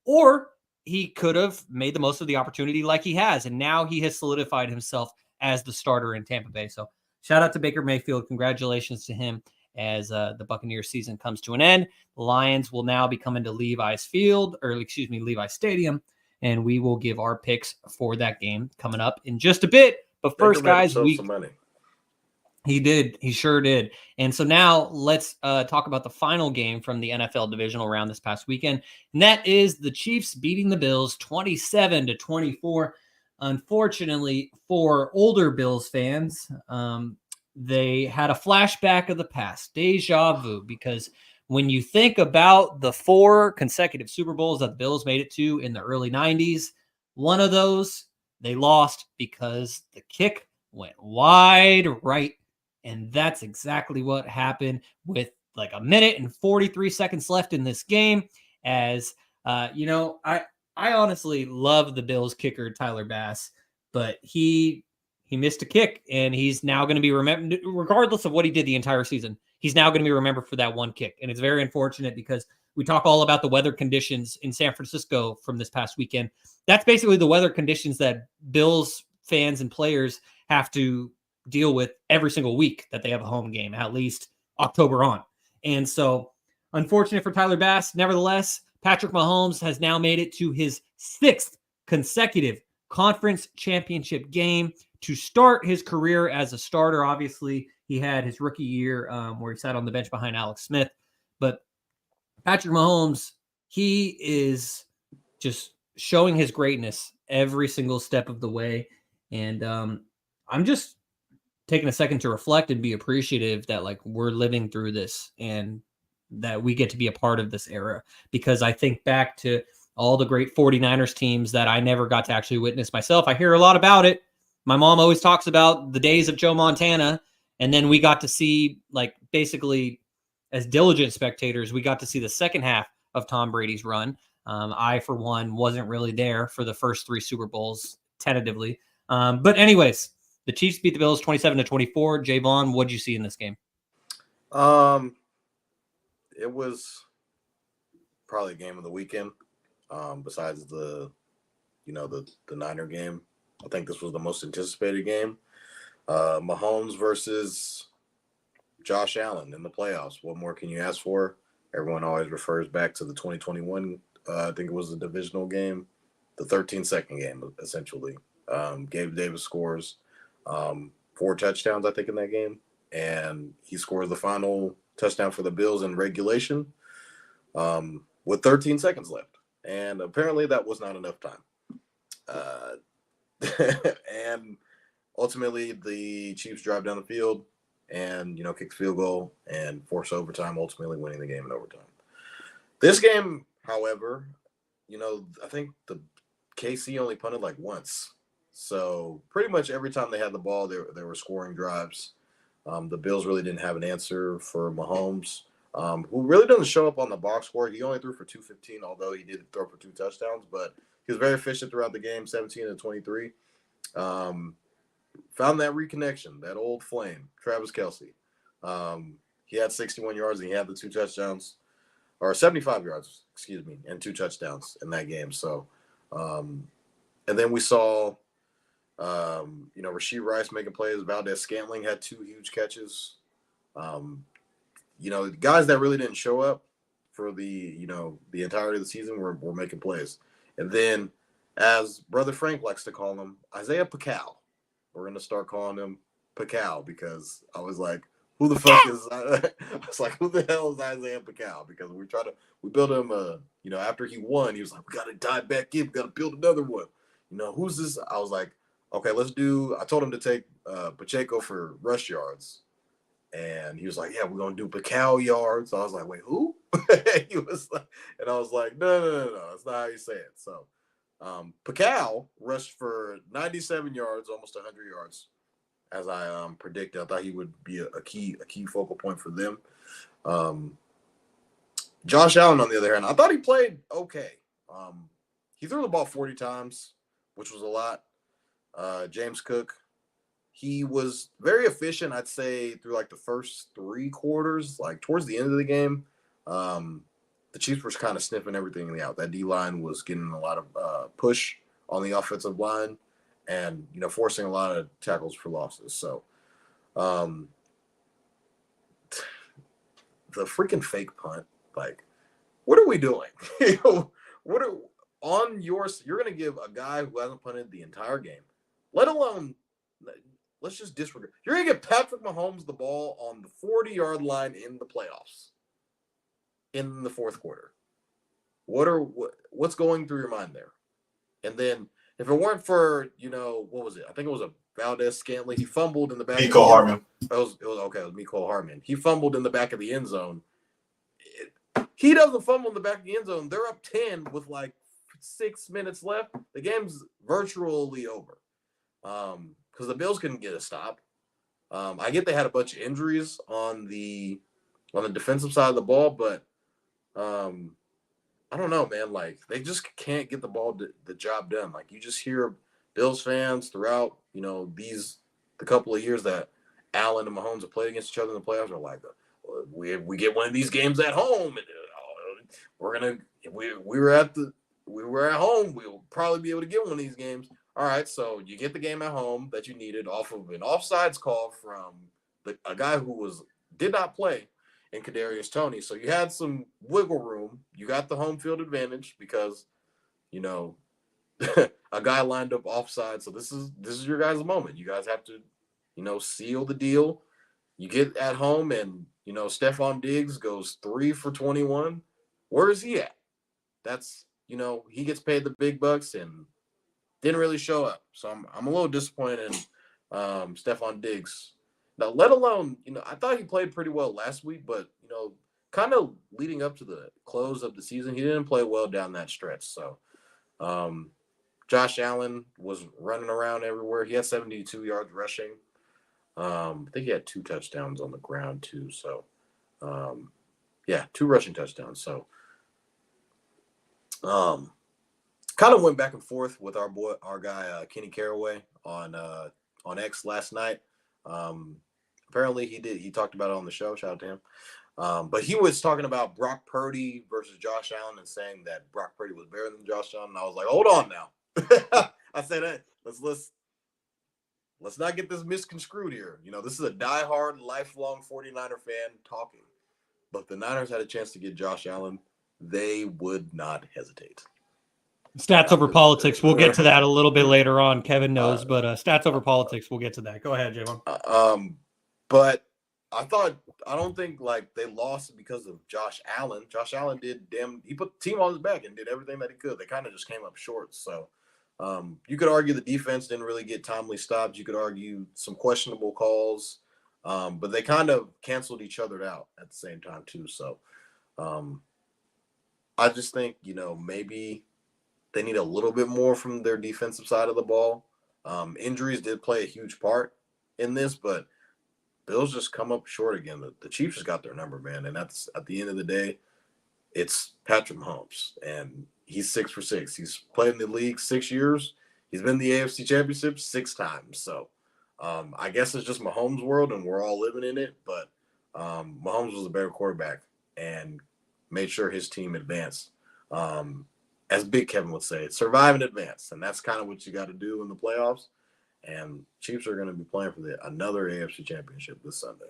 or he could have made the most of the opportunity like he has. And now he has solidified himself as the starter in Tampa Bay. So shout out to Baker Mayfield. Congratulations to him as the Buccaneers season comes to an end. The Lions will now be coming to Levi's Stadium, and we will give our picks for that game coming up in just a bit. But first, guys, he did. He sure did. And so now let's talk about the final game from the NFL Divisional Round this past weekend. And that is the Chiefs beating the Bills 27-24. Unfortunately for older Bills fans, they had a flashback of the past, deja vu, because when you think about the 4 consecutive Super Bowls that the Bills made it to in the early 90s, one of those they lost because the kick went wide right. And that's exactly what happened with like a minute and 43 seconds left in this game. As I honestly love the Bills kicker, Tyler Bass, but he missed a kick, and he's now going to be remembered, regardless of what he did the entire season. He's now going to be remembered for that one kick. And it's very unfortunate because we talk all about the weather conditions in San Francisco from this past weekend. That's basically the weather conditions that Bills fans and players have to deal with every single week that they have a home game, at least October on. And so unfortunate for Tyler Bass. Nevertheless, Patrick Mahomes has now made it to his 6th consecutive conference championship game to start his career as a starter. Obviously, he had his rookie year where he sat on the bench behind Alex Smith. But Patrick Mahomes, he is just showing his greatness every single step of the way. And I'm just taking a second to reflect and be appreciative that like we're living through this and that we get to be a part of this era, because I think back to all the great 49ers teams that I never got to actually witness myself. I hear a lot about it. My mom always talks about the days of Joe Montana And then we got to see, like, basically as diligent spectators, we got to see the second half of Tom Brady's run. I, for one, wasn't really there for the first 3 Super Bowls, tentatively. But anyways, the Chiefs beat the Bills 27-24. Jaevon, what'd you see in this game? It was probably a game of the weekend. Besides the Niner game, I think this was the most anticipated game. Mahomes versus Josh Allen in the playoffs. What more can you ask for? Everyone always refers back to the 2021. I think it was the divisional game, the 13-second game, essentially. Gabe Davis scores 4 touchdowns, I think, in that game, and he scores the final touchdown for the Bills in regulation with 13 seconds left. And apparently that was not enough time. And ultimately the Chiefs drive down the field and, kick the field goal and force overtime, ultimately winning the game in overtime. This game, however, I think the KC only punted like once. So pretty much every time they had the ball, they were scoring drives. The Bills really didn't have an answer for Mahomes, who really doesn't show up on the box score. He only threw for 215, although he did throw for 2 touchdowns. But he was very efficient throughout the game, 17-23. Found that reconnection, that old flame, Travis Kelce. He had 61 yards and he had the 2 touchdowns, or 75 yards, and 2 touchdowns in that game. So, and then we saw, Rashee Rice making plays. Valdez-Scantling had 2 huge catches. Guys that really didn't show up for the entirety of the season were making plays. And then, as Brother Frank likes to call him, Isaiah Pacal. We're going to start calling him Pacal because I was like, who the fuck is – I was like, who the hell is Isaiah Pacal? Because we built him after he won, he was like, we got to dive back in. We got to build another one. Who's this? I was like, okay, I told him to take Pacheco for rush yards. And he was like, yeah, we're going to do Pacal yards. So I was like, wait, who? He was like, and I was like, no. That's not how you say it. So Pacal rushed for 97 yards, almost 100 yards, as I predicted. I thought he would be a key focal point for them. Josh Allen, on the other hand, I thought he played okay. He threw the ball 40 times, which was a lot. James Cook, he was very efficient, I'd say, through like the first 3 quarters. Like towards the end of the game, the Chiefs were kind of sniffing everything out. That D-line was getting a lot of push on the offensive line and, forcing a lot of tackles for losses. So the freaking fake punt, like, what are we doing? You're going to give a guy who hasn't punted the entire game, let alone – let's just disregard. You're going to get Patrick Mahomes the ball on the 40-yard line in the playoffs in the fourth quarter. What's going through your mind there? And then if it weren't for, what was it? I think it was a Valdez-Scantling. He fumbled in the back. Mecole Hardman. It was Mecole Hardman. He fumbled in the back of the end zone. He doesn't fumble in the back of the end zone. They're up 10 with like 6 minutes left. The game's virtually over. Because the Bills couldn't get a stop. I get they had a bunch of injuries on the defensive side of the ball, but I don't know, man. Like, they just can't get the job done. Like, you just hear Bills fans throughout, the couple of years that Allen and Mahomes have played against each other in the playoffs are like, we get one of these games at home, and we were at home, we'll probably be able to get one of these games. All right, so you get the game at home that you needed off of an offsides call from a guy who did not play in Kadarius Toney. So you had some wiggle room. You got the home field advantage because, a guy lined up offside. So this is your guys' moment. You guys have to, seal the deal. You get at home and, Stephon Diggs goes 3 for 21. Where is he at? That's, he gets paid the big bucks and didn't really show up. So I'm a little disappointed in Stephon Diggs. Now, let alone, I thought he played pretty well last week, but, kind of leading up to the close of the season, he didn't play well down that stretch. So Josh Allen was running around everywhere. He had 72 yards rushing. I think he had 2 touchdowns on the ground too. So, 2 rushing touchdowns. So, kind of went back and forth with our guy Kenny Caraway on X last night. Apparently he talked about it on the show. Shout out to him. But he was talking about Brock Purdy versus Josh Allen and saying that Brock Purdy was better than Josh Allen. And I was like, hold on now. I said, hey, let's not get this misconstrued here. This is a diehard, lifelong 49er fan talking. But if the Niners had a chance to get Josh Allen, they would not hesitate. Stats over politics. We'll get to that a little bit later on. Kevin knows, but stats over politics. We'll get to that. Go ahead, Jaevon. But I don't think they lost because of Josh Allen. Josh Allen he put the team on his back and did everything that he could. They kind of just came up short. So you could argue the defense didn't really get timely stops. You could argue some questionable calls, but they kind of canceled each other out at the same time too. So I just think, maybe they need a little bit more from their defensive side of the ball. Injuries did play a huge part in this, but Bills just come up short again. The Chiefs just got their number, man. And that's at the end of the day, it's Patrick Mahomes. And he's 6 for 6. He's played in the league 6 years. He's been in the AFC Championship 6 times. So I guess it's just Mahomes' world, and we're all living in it. But Mahomes was a better quarterback and made sure his team advanced. As Big Kevin would say, survive and advance. And that's kind of what you got to do in the playoffs. And Chiefs are going to be playing for another AFC Championship this Sunday.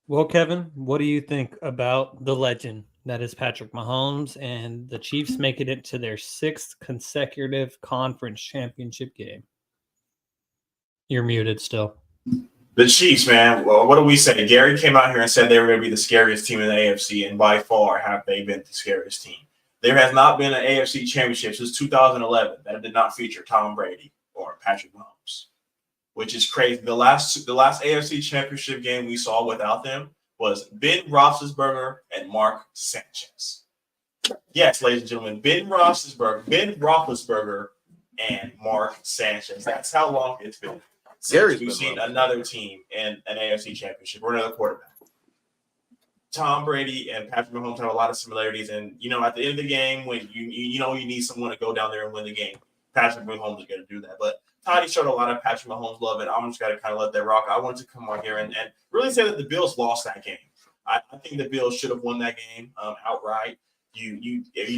Well, Kevin, what do you think about the legend that is Patrick Mahomes and the Chiefs making it to their 6th consecutive conference championship game? You're muted still. The Chiefs, man. Well, what do we say? Garry came out here and said they were going to be the scariest team in the AFC, and by far have they been the scariest team. There has not been an AFC championship since 2011 that did not feature Tom Brady or Patrick Mahomes, which is crazy. The last AFC championship game we saw without them was Ben Roethlisberger and Mark Sanchez. Yes, ladies and gentlemen, Ben Roethlisberger and Mark Sanchez. That's how long it's been since we've seen another team in an AFC championship or another quarterback. Tom Brady and Patrick Mahomes have a lot of similarities, and at the end of the game, when you need someone to go down there and win the game, Patrick Mahomes is going to do that. But Toddy showed a lot of Patrick Mahomes love, and I'm just going to kind of let that rock. I wanted to come on here and really say that the Bills lost that game. I think the Bills should have won that game outright.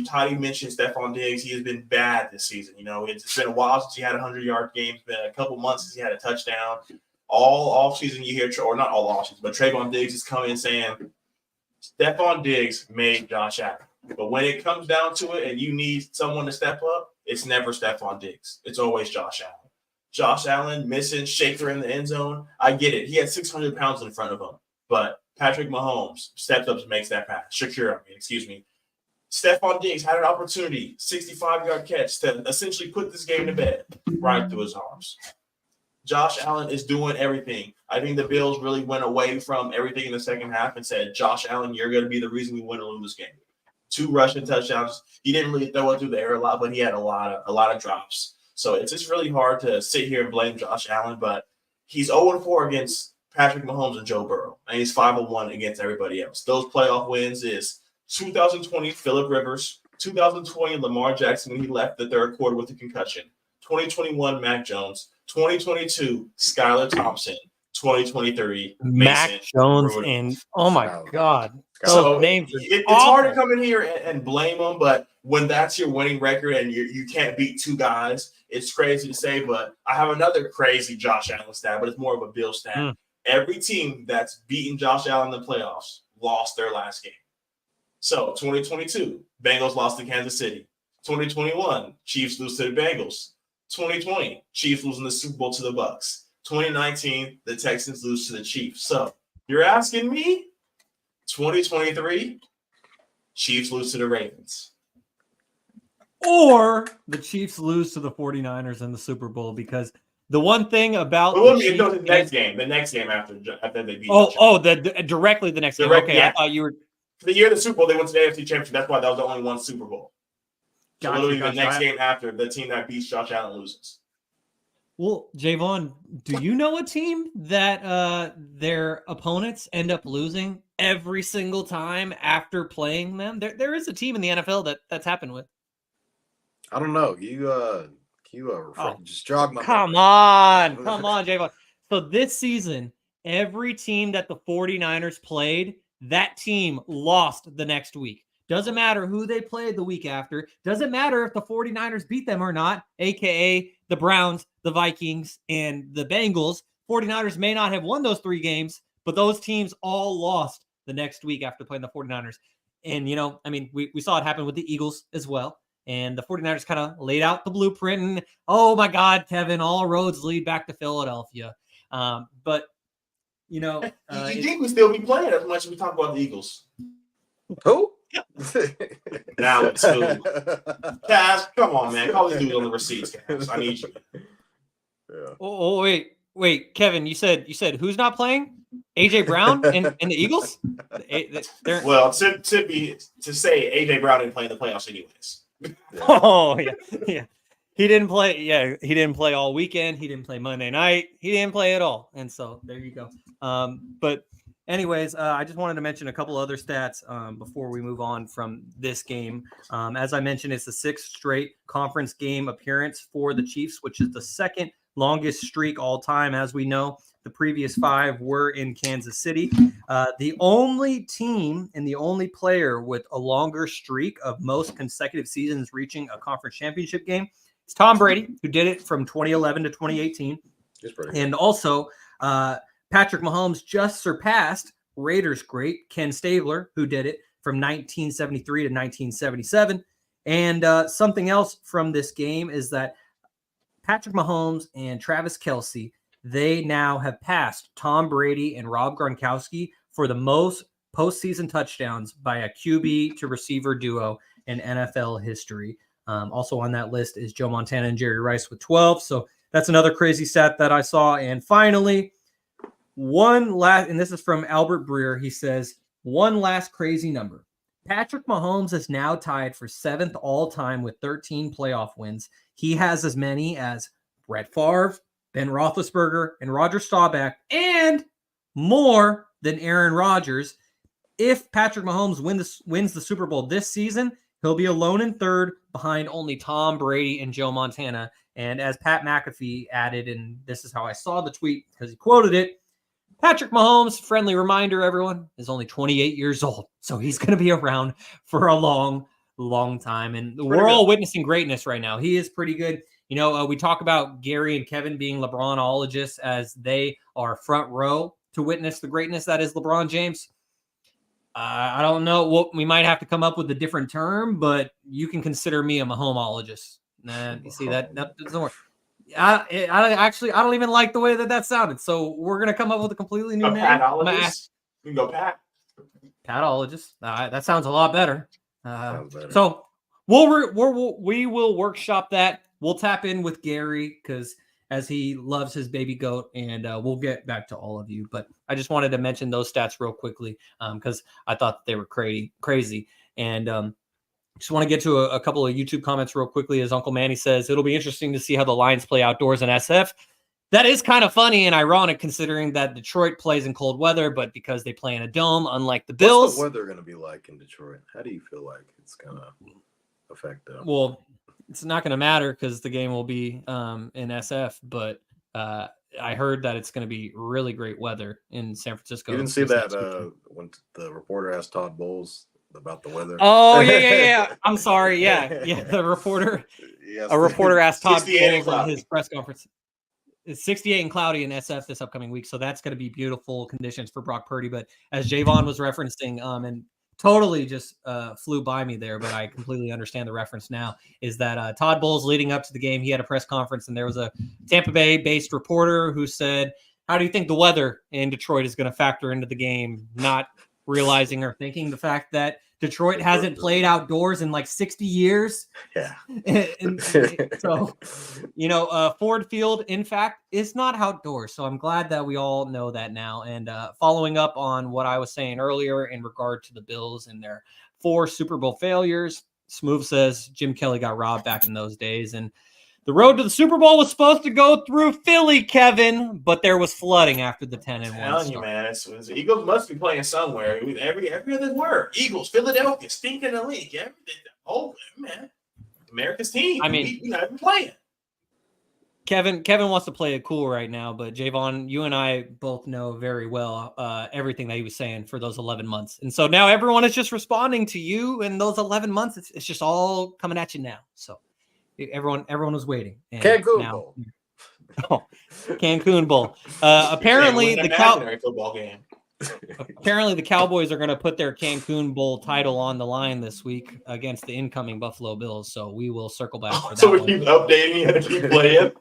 Toddy mentioned Stephon Diggs. He has been bad this season. It's been a while since he had a 100-yard game. It's been a couple months since he had a touchdown. All offseason you hear, or not all offseason, but Trayvon Diggs is coming in saying Stephon Diggs made Josh Allen. But when it comes down to it and you need someone to step up, it's never Stephon Diggs. It's always Josh Allen. Josh Allen missing Shaker in the end zone. I get it. He had 600 pounds in front of him. But Patrick Mahomes steps up and makes that pass. Stephon Diggs had an opportunity, 65-yard catch to essentially put this game to bed right through his arms. Josh Allen is doing everything. I think the Bills really went away from everything in the second half and said, Josh Allen, you're going to be the reason we win or lose this game. 2 rushing touchdowns. He didn't really throw it through the air a lot, but he had a lot of drops. So it's just really hard to sit here and blame Josh Allen, but he's 0-4 against Patrick Mahomes and Joe Burrow, and he's 5-1 against everybody else. Those playoff wins is 2020 Phillip Rivers, 2020 Lamar Jackson when he left the third quarter with a concussion, 2021 Mac Jones, 2022 Skylar Thompson, 2023 Mac Jones, Rudy. And oh my God, so names. It's hard to come in here and blame them, but when that's your winning record and you can't beat 2 guys, it's crazy to say. But I have another crazy Josh Allen stat, but it's more of a Bill stat. Every team that's beaten Josh Allen in the playoffs lost their last game. So 2022, Bengals lost to Kansas City. 2021, Chiefs lose to the Bengals. 2020, Chiefs losing the Super Bowl to the Bucks. 2019, the Texans lose to the Chiefs. So you're asking me, 2023, Chiefs lose to the Ravens. Or the Chiefs lose to the 49ers in the Super Bowl, because the one thing about the next game after they beat directly the next game. Okay, yeah. I thought you were the year of the Super Bowl, they went to the AFC Championship. That's why that was the only one Super Bowl. So literally the next game after the team that beats Josh Allen loses. Well, Jaevon, do you know a team that their opponents end up losing every single time after playing them? There is a team in the NFL that's happened with. I don't know. Oh, Just jog my come memory. on, Jaevon. So this season, every team that the 49ers played, that team lost the next week. Doesn't matter who they played the week after. Doesn't matter if the 49ers beat them or not, aka the Browns, the Vikings, and the Bengals. 49ers may not have won those 3 games, but those teams all lost the next week after playing the 49ers. And, I mean, we saw it happen with the Eagles as well. And the 49ers kind of laid out the blueprint. And, oh, my God, Kevin, all roads lead back to Philadelphia. But, you think we still be playing as much as we talk about the Eagles? Who? Now it's who? Kaz, come on, man. Call these dudes on the receipts, Kaz. I need you. Yeah. Oh, wait, Kevin, you said who's not playing? AJ Brown and the Eagles? Well, to say AJ Brown didn't play in the playoffs anyways. Yeah. Oh, yeah. He didn't play. Yeah, he didn't play all weekend. He didn't play Monday night. He didn't play at all. And so there you go. But anyways, I just wanted to mention a couple other stats before we move on from this game. As I mentioned, it's the 6th straight conference game appearance for the Chiefs, which is the second longest streak all time. As we know, the previous 5 were in Kansas City. The only team and the only player with a longer streak of most consecutive seasons reaching a conference championship game is Tom Brady, who did it from 2011 to 2018. And also, Patrick Mahomes just surpassed Raiders great Ken Stabler, who did it from 1973 to 1977. And something else from this game is that Patrick Mahomes and Travis Kelce, they now have passed Tom Brady and Rob Gronkowski for the most postseason touchdowns by a QB to receiver duo in NFL history. Also on that list is Joe Montana and Jerry Rice with 12. So that's another crazy stat that I saw. And finally, and this is from Albert Breer. He says, one last crazy number. Patrick Mahomes is now tied for 7th all-time with 13 playoff wins. He has as many as Brett Favre, Ben Roethlisberger, and Roger Staubach, and more than Aaron Rodgers. If Patrick Mahomes wins the Super Bowl this season, he'll be alone in 3rd behind only Tom Brady and Joe Montana. And as Pat McAfee added, and this is how I saw the tweet because he quoted it, Patrick Mahomes, friendly reminder, everyone, is only 28 years old. So he's going to be around for a long, long time. And we're all witnessing greatness right now. He is pretty good. We talk about Garry and Kevin being LeBronologists as they are front row to witness the greatness that is LeBron James. I don't know what we might have to come up with a different term, but you can consider me a Mahomologist. Nah, you see that doesn't work. I don't even like the way that sounded. So we're gonna come up with a completely new name. Patologist. You can go Pat. Patologist. That sounds a lot better. So we will workshop that. We'll tap in with Garry because as he loves his baby goat, and we'll get back to all of you. But I just wanted to mention those stats real quickly because I thought they were crazy. And just want to get to a couple of YouTube comments real quickly. As Uncle Manny says, it'll be interesting to see how the Lions play outdoors in SF. That is kind of funny and ironic considering that Detroit plays in cold weather, but because they play in a dome, unlike the Bills. What's the weather going to be like in Detroit? How do you feel like it's going to affect them? Well, it's not going to matter because the game will be in SF, but I heard that it's going to be really great weather in San Francisco. You didn't see that when the reporter asked Todd Bowles about the weather? Oh, yeah. I'm sorry. Yeah. The reporter. Yes. A reporter asked Todd Bowles in his press conference. It's 68 and cloudy in SF this upcoming week, so that's going to be beautiful conditions for Brock Purdy. But as Jaevon was referencing, and totally just flew by me there, but I completely understand the reference now, is that Todd Bowles leading up to the game, he had a press conference, and there was a Tampa Bay-based reporter who said, how do you think the weather in Detroit is going to factor into the game? Not realizing or thinking the fact that Detroit hasn't played outdoors in like 60 years. Yeah. and so, Ford Field, in fact, is not outdoors. So I'm glad that we all know that now. And following up on what I was saying earlier in regard to the Bills and their 4 Super Bowl failures, Smoove says Jim Kelly got robbed back in those days. And The road to the Super Bowl was supposed to go through Philly, Kevin, but there was flooding after the 10-1 I'm telling you, start. man, it's Eagles must be playing somewhere. Every other word, Eagles, Philadelphia, stinking the league. Everything. Oh man, America's team. I mean, we not even playing. Kevin wants to play it cool right now, but Jaevon, you and I both know very well everything that he was saying for those 11 months. And so now everyone is just responding to you in those 11 months. It's just all coming at you now. So everyone was waiting. And Cancun Bowl. Oh, Cancun Bowl. Apparently the imaginary football game. Apparently, the Cowboys are going to put their Cancun Bowl title on the line this week against the incoming Buffalo Bills. So we will circle back for that. So we keep updating and keep playing.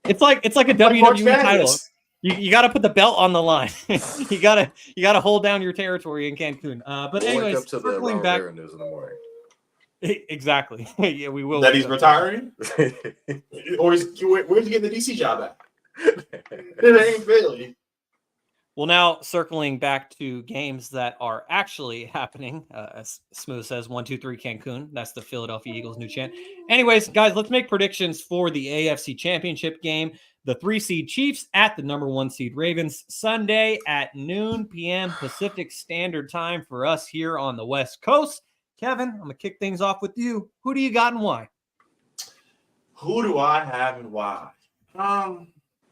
It's like a WWE title. You got to put the belt on the line. you gotta hold down your territory in Cancun. But anyways, wake up to circling back. News in the morning. Exactly. Yeah, we will. That he's retiring, or where's he getting the DC job at? It ain't Philly. Well, now circling back to games that are actually happening, as Smooth says, 1-2-3 Cancun. That's the Philadelphia Eagles' new chant. Anyways, guys, let's make predictions for the AFC Championship game. The 3-seed Chiefs at the number 1-seed Ravens, Sunday at noon p.m. Pacific Standard Time for us here on the West Coast. Kevin, I'm going to kick things off with you. Who do you got and why? Who do I have and why?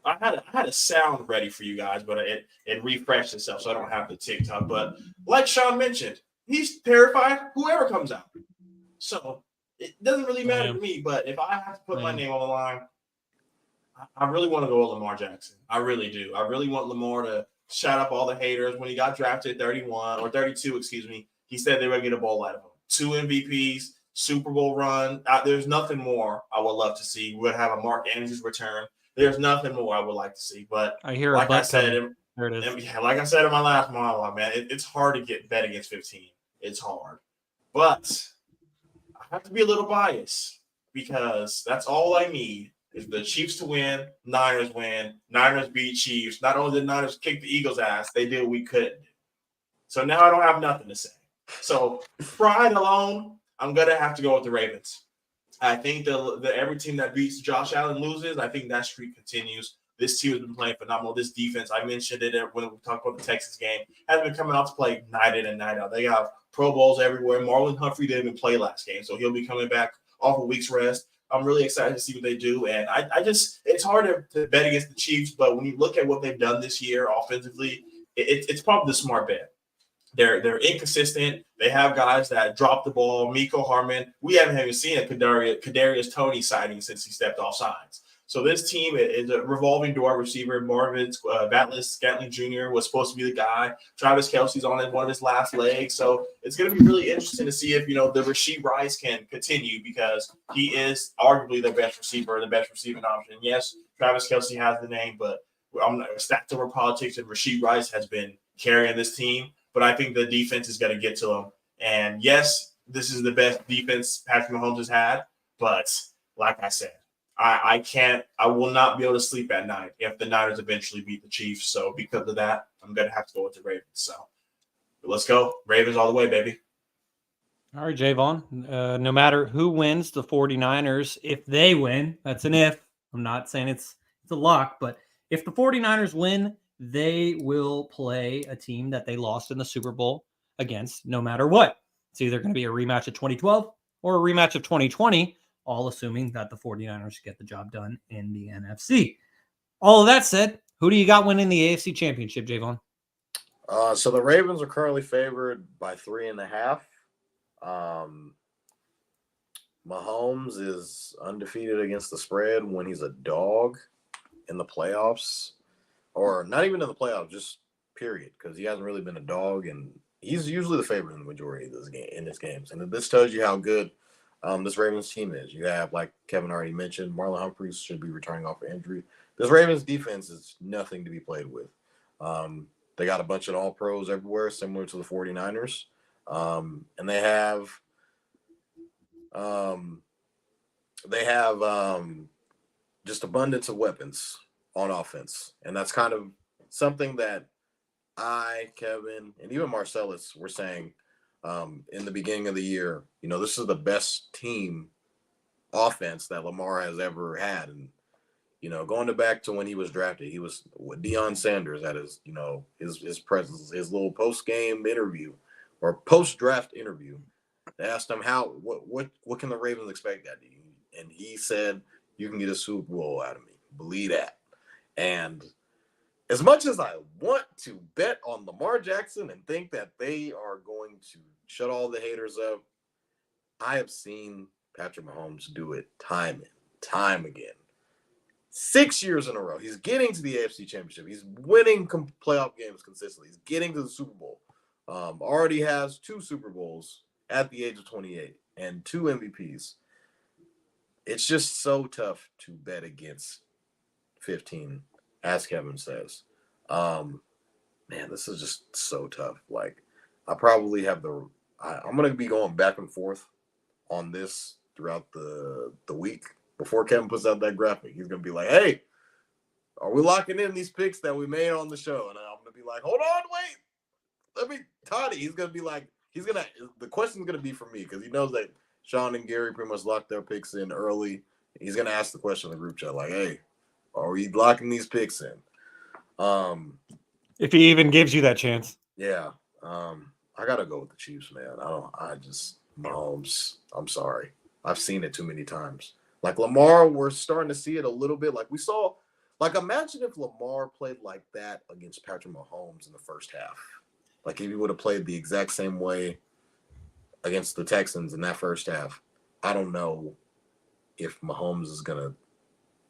I had a sound ready for you guys, but it refreshed itself, so I don't have the TikTok. But like Shaun mentioned, he's terrified whoever comes out. So it doesn't really matter to me. But if I have to put my name on the line, I really want to go with Lamar Jackson. I really do. I really want Lamar to shut up all the haters. When he got drafted at 31 or 32, excuse me, he said they were going to get a bowl out of him. 2 MVPs, Super Bowl run. There's nothing more I would love to see. We'll have a Mark Andrews return. There's nothing more I would like to see. But I hear like I said, there it is. Like I said in my last monologue, man, it's hard to get bet against 15. It's hard. But I have to be a little biased because that's all I need is the Chiefs to win, Niners beat Chiefs. Not only did Niners kick the Eagles' ass, they did what we couldn't do. So now I don't have nothing to say. So pride alone, I'm going to have to go with the Ravens. I think the every team that beats Josh Allen loses. I think that streak continues. This team has been playing phenomenal. This defense, I mentioned it when we talked about the Texas game, has been coming out to play night in and night out. They got Pro Bowls everywhere. Marlon Humphrey didn't even play last game, so he'll be coming back off a week's rest. I'm really excited to see what they do. And I just – it's hard to bet against the Chiefs, but when you look at what they've done this year offensively, it's probably the smart bet. They're inconsistent. They have guys that drop the ball. Miko Harmon. We haven't even seen a Kadarius Toney sighting since he stepped off sides. So this team is a revolving door receiver. Marvin Scantling Jr. was supposed to be the guy. Travis Kelce's on one of his last legs. So it's going to be really interesting to see if, the Rashee Rice can continue because he is arguably the best receiver, the best receiving option. Yes, Travis Kelce has the name, but I'm not stacked over politics, and Rashee Rice has been carrying this team. But I think the defense is going to get to him. And yes, this is the best defense Patrick Mahomes has had. But like I said, I will not be able to sleep at night if the Niners eventually beat the Chiefs. So because of that, I'm going to have to go with the Ravens. So let's go. Ravens all the way, baby. All right, Jaevon. No matter who wins the 49ers, if they win, that's an if. I'm not saying it's a lock, but if the 49ers win, they will play a team that they lost in the Super Bowl against no matter what. It's either going to be a rematch of 2012 or a rematch of 2020, all assuming that the 49ers get the job done in the NFC. All of that said, who do you got winning the AFC Championship, Jaevon? So the Ravens are currently favored by 3.5. Mahomes is undefeated against the spread when he's a dog in the playoffs. Or not even in the playoffs, just period, because he hasn't really been a dog, and he's usually the favorite in the majority of his games. And this tells you how good this Ravens team is. You have, like Kevin already mentioned, Marlon Humphreys should be returning off an injury. This Ravens defense is nothing to be played with. They got a bunch of all-pros everywhere, similar to the 49ers. And they have just abundance of weapons on offense. And that's kind of something that I, Kevin, and even Marcellus were saying in the beginning of the year. This is the best team offense that Lamar has ever had. And, going back to when he was drafted, he was with Deion Sanders at his, his presence, his little post-game interview or post-draft interview. They asked him what can the Ravens expect out of you? And he said, you can get a Super Bowl out of me. Believe that. And as much as I want to bet on Lamar Jackson and think that they are going to shut all the haters up, I have seen Patrick Mahomes do it time and time again. 6 years in a row. He's getting to the AFC Championship. He's winning playoff games consistently. He's getting to the Super Bowl. Already has 2 Super Bowls at the age of 28 and 2 MVPs. It's just so tough to bet against 15, as Kevin says. Man, this is just so tough. Like, I probably have I'm going to be going back and forth on this throughout the week. Before Kevin puts out that graphic, he's going to be like, hey, are we locking in these picks that we made on the show? And I'm going to be like, hold on, wait. Toddy, he's going to be like, the question's going to be for me because he knows that Shaun and Garry pretty much locked their picks in early. He's going to ask the question in the group chat, like, hey, are we locking these picks in? If he even gives you that chance. Yeah. I got to go with the Chiefs, man. Mahomes, I'm sorry. I've seen it too many times. Like Lamar, we're starting to see it a little bit. Like we saw, imagine if Lamar played like that against Patrick Mahomes in the first half. Like if he would have played the exact same way against the Texans in that first half, I don't know if Mahomes is going to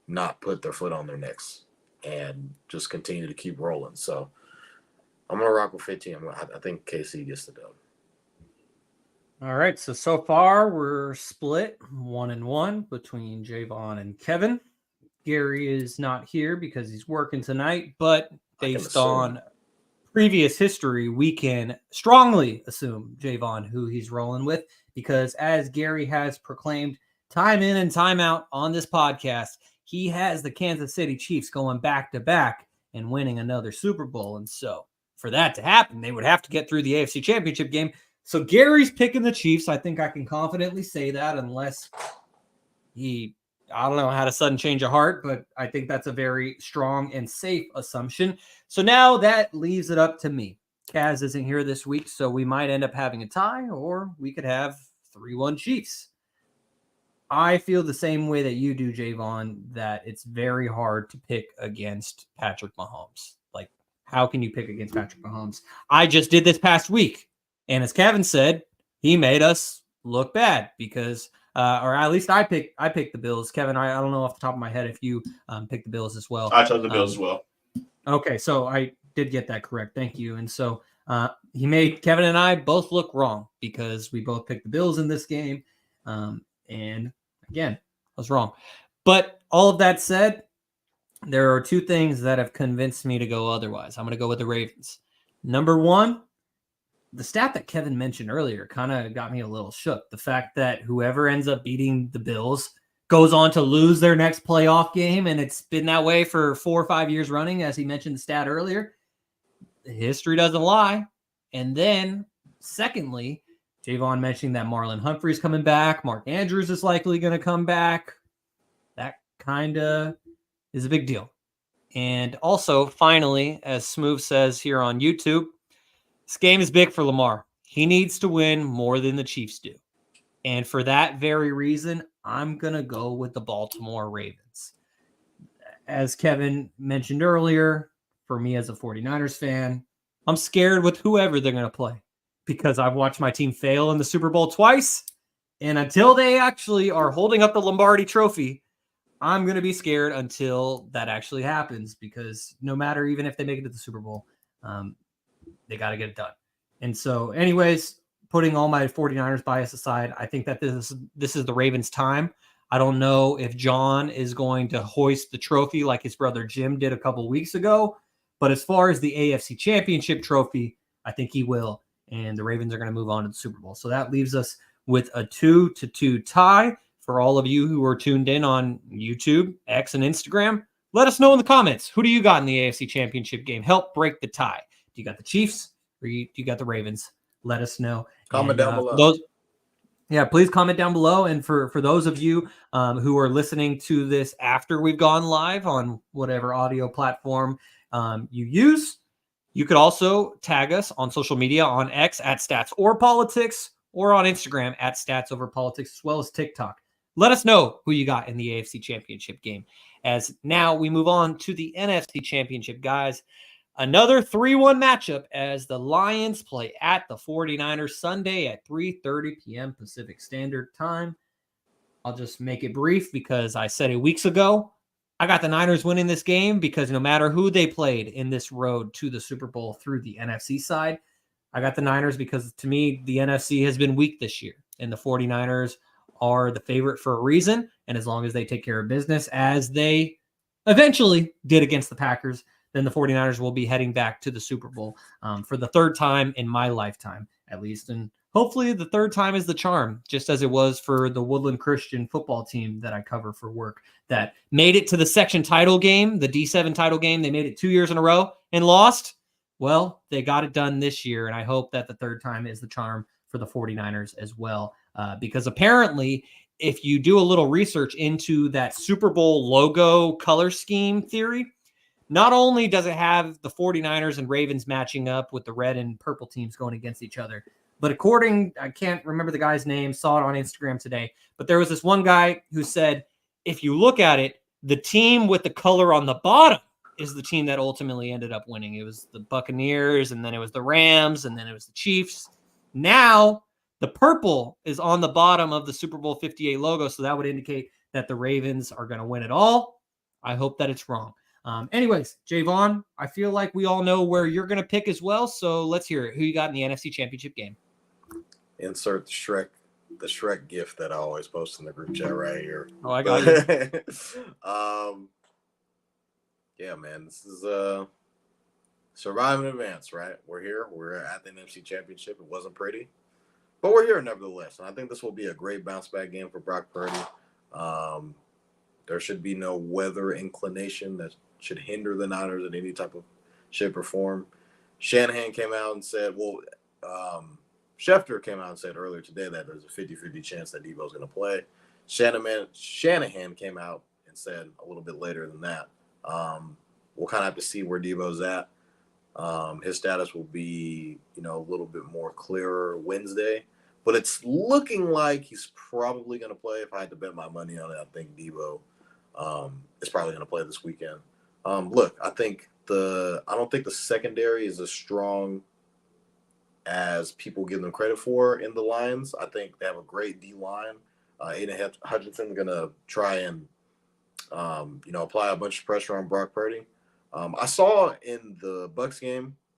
not put their foot on their necks and just continue to keep rolling. So I'm going to rock with 15. I think KC gets the dub. All right, so far we're split 1-1 between Jaevon and Kevin. Garry is not here because he's working tonight, but based on previous history, we can strongly assume Jaevon who he's rolling with because as Garry has proclaimed time in and time out on this podcast, he has the Kansas City Chiefs going back-to-back and winning another Super Bowl. And so for that to happen, they would have to get through the AFC Championship game. So Gary's picking the Chiefs. I think I can confidently say that unless I don't know, had a sudden change of heart, but I think that's a very strong and safe assumption. So now that leaves it up to me. Kaz isn't here this week, so we might end up having a tie or we could have 3-1 Chiefs. I feel the same way that you do, Jaevon, that it's very hard to pick against Patrick Mahomes. Like, how can you pick against Patrick Mahomes? I just did this past week. And as Kevin said, he made us look bad because, or at least I picked the Bills. Kevin, I don't know off the top of my head if you picked the Bills as well. I chose the Bills as well. Okay, so I did get that correct. Thank you. And so he made Kevin and I both look wrong because we both picked the Bills in this game. And again, I was wrong. But all of that said, there are 2 things that have convinced me to go otherwise. I'm going to go with the Ravens. Number 1, the stat that Kevin mentioned earlier kind of got me a little shook. The fact that whoever ends up beating the Bills goes on to lose their next playoff game, and it's been that way for 4 or 5 years running, as he mentioned the stat earlier. History doesn't lie. And then, secondly, Jaevon mentioning that Marlon Humphrey's coming back. Mark Andrews is likely going to come back. That kind of is a big deal. And also, finally, as Smooth says here on YouTube, this game is big for Lamar. He needs to win more than the Chiefs do. And for that very reason, I'm going to go with the Baltimore Ravens. As Kevin mentioned earlier, for me as a 49ers fan, I'm scared with whoever they're going to play because I've watched my team fail in the Super Bowl twice. And until they actually are holding up the Lombardi trophy, I'm going to be scared until that actually happens because no matter even if they make it to the Super Bowl, they got to get it done. And so anyways, putting all my 49ers bias aside, I think that this is the Ravens' time. I don't know if John is going to hoist the trophy like his brother Jim did a couple weeks ago. But as far as the AFC Championship trophy, I think he will. And the Ravens are going to move on to the Super Bowl. So that leaves us with a 2-2 tie. For all of you who are tuned in on YouTube, X, and Instagram, let us know in the comments. Who do you got in the AFC Championship game? Help break the tie. Do you got the Chiefs or do you got the Ravens? Let us know. Comment down below. Yeah, please comment down below. And for those of you who are listening to this after we've gone live on whatever audio platform you use, you could also tag us on social media on X at Stats or Politics, or on Instagram at Stats Over Politics, as well as TikTok. Let us know who you got in the AFC Championship game. As now we move on to the NFC Championship, guys. Another 3-1 matchup as the Lions play at the 49ers Sunday at 3:30 p.m. Pacific Standard Time. I'll just make it brief because I said it weeks ago. I got the Niners winning this game because no matter who they played in this road to the Super Bowl through the NFC side, I got the Niners because to me, the NFC has been weak this year, and the 49ers are the favorite for a reason. And as long as they take care of business, as they eventually did against the Packers, then the 49ers will be heading back to the Super Bowl for the third time in my lifetime, at least. And hopefully the third time is the charm, just as it was for the Woodland Christian football team that I cover for work that made it to the section title game, the D7 title game. They made it 2 years in a row and lost. Well, they got it done this year, and I hope that the third time is the charm for the 49ers as well, because apparently if you do a little research into that Super Bowl logo color scheme theory, not only does it have the 49ers and Ravens matching up with the red and purple teams going against each other, but I can't remember the guy's name, saw it on Instagram today, but there was this one guy who said, if you look at it, the team with the color on the bottom is the team that ultimately ended up winning. It was the Buccaneers, and then it was the Rams, and then it was the Chiefs. Now, the purple is on the bottom of the Super Bowl 58 logo, so that would indicate that the Ravens are going to win it all. I hope that it's wrong. Anyways, Jaevon, I feel like we all know where you're going to pick as well, so let's hear it. Who you got in the NFC Championship game? Insert the Shrek gift that I always post in the group chat right here. Oh, I got you. Yeah, man, this is survive in advance, right? We're here. We're at the NFC Championship. It wasn't pretty, but we're here nevertheless. And I think this will be a great bounce back game for Brock Purdy. There should be no weather inclination that should hinder the Niners in any type of shape or form. Shanahan came out and said, Schefter came out and said earlier today that there's a 50-50 chance that Debo's going to play. Shanahan came out and said a little bit later than that. We'll kind of have to see where Debo's at. His status will be, a little bit more clearer Wednesday. But it's looking like he's probably going to play. If I had to bet my money on it, I think Debo is probably going to play this weekend. Look, I don't think the secondary is as strong as people give them credit for in the Lions. I think they have a great D-line. Aiden Hutchinson's going to try and, apply a bunch of pressure on Brock Purdy. I saw in the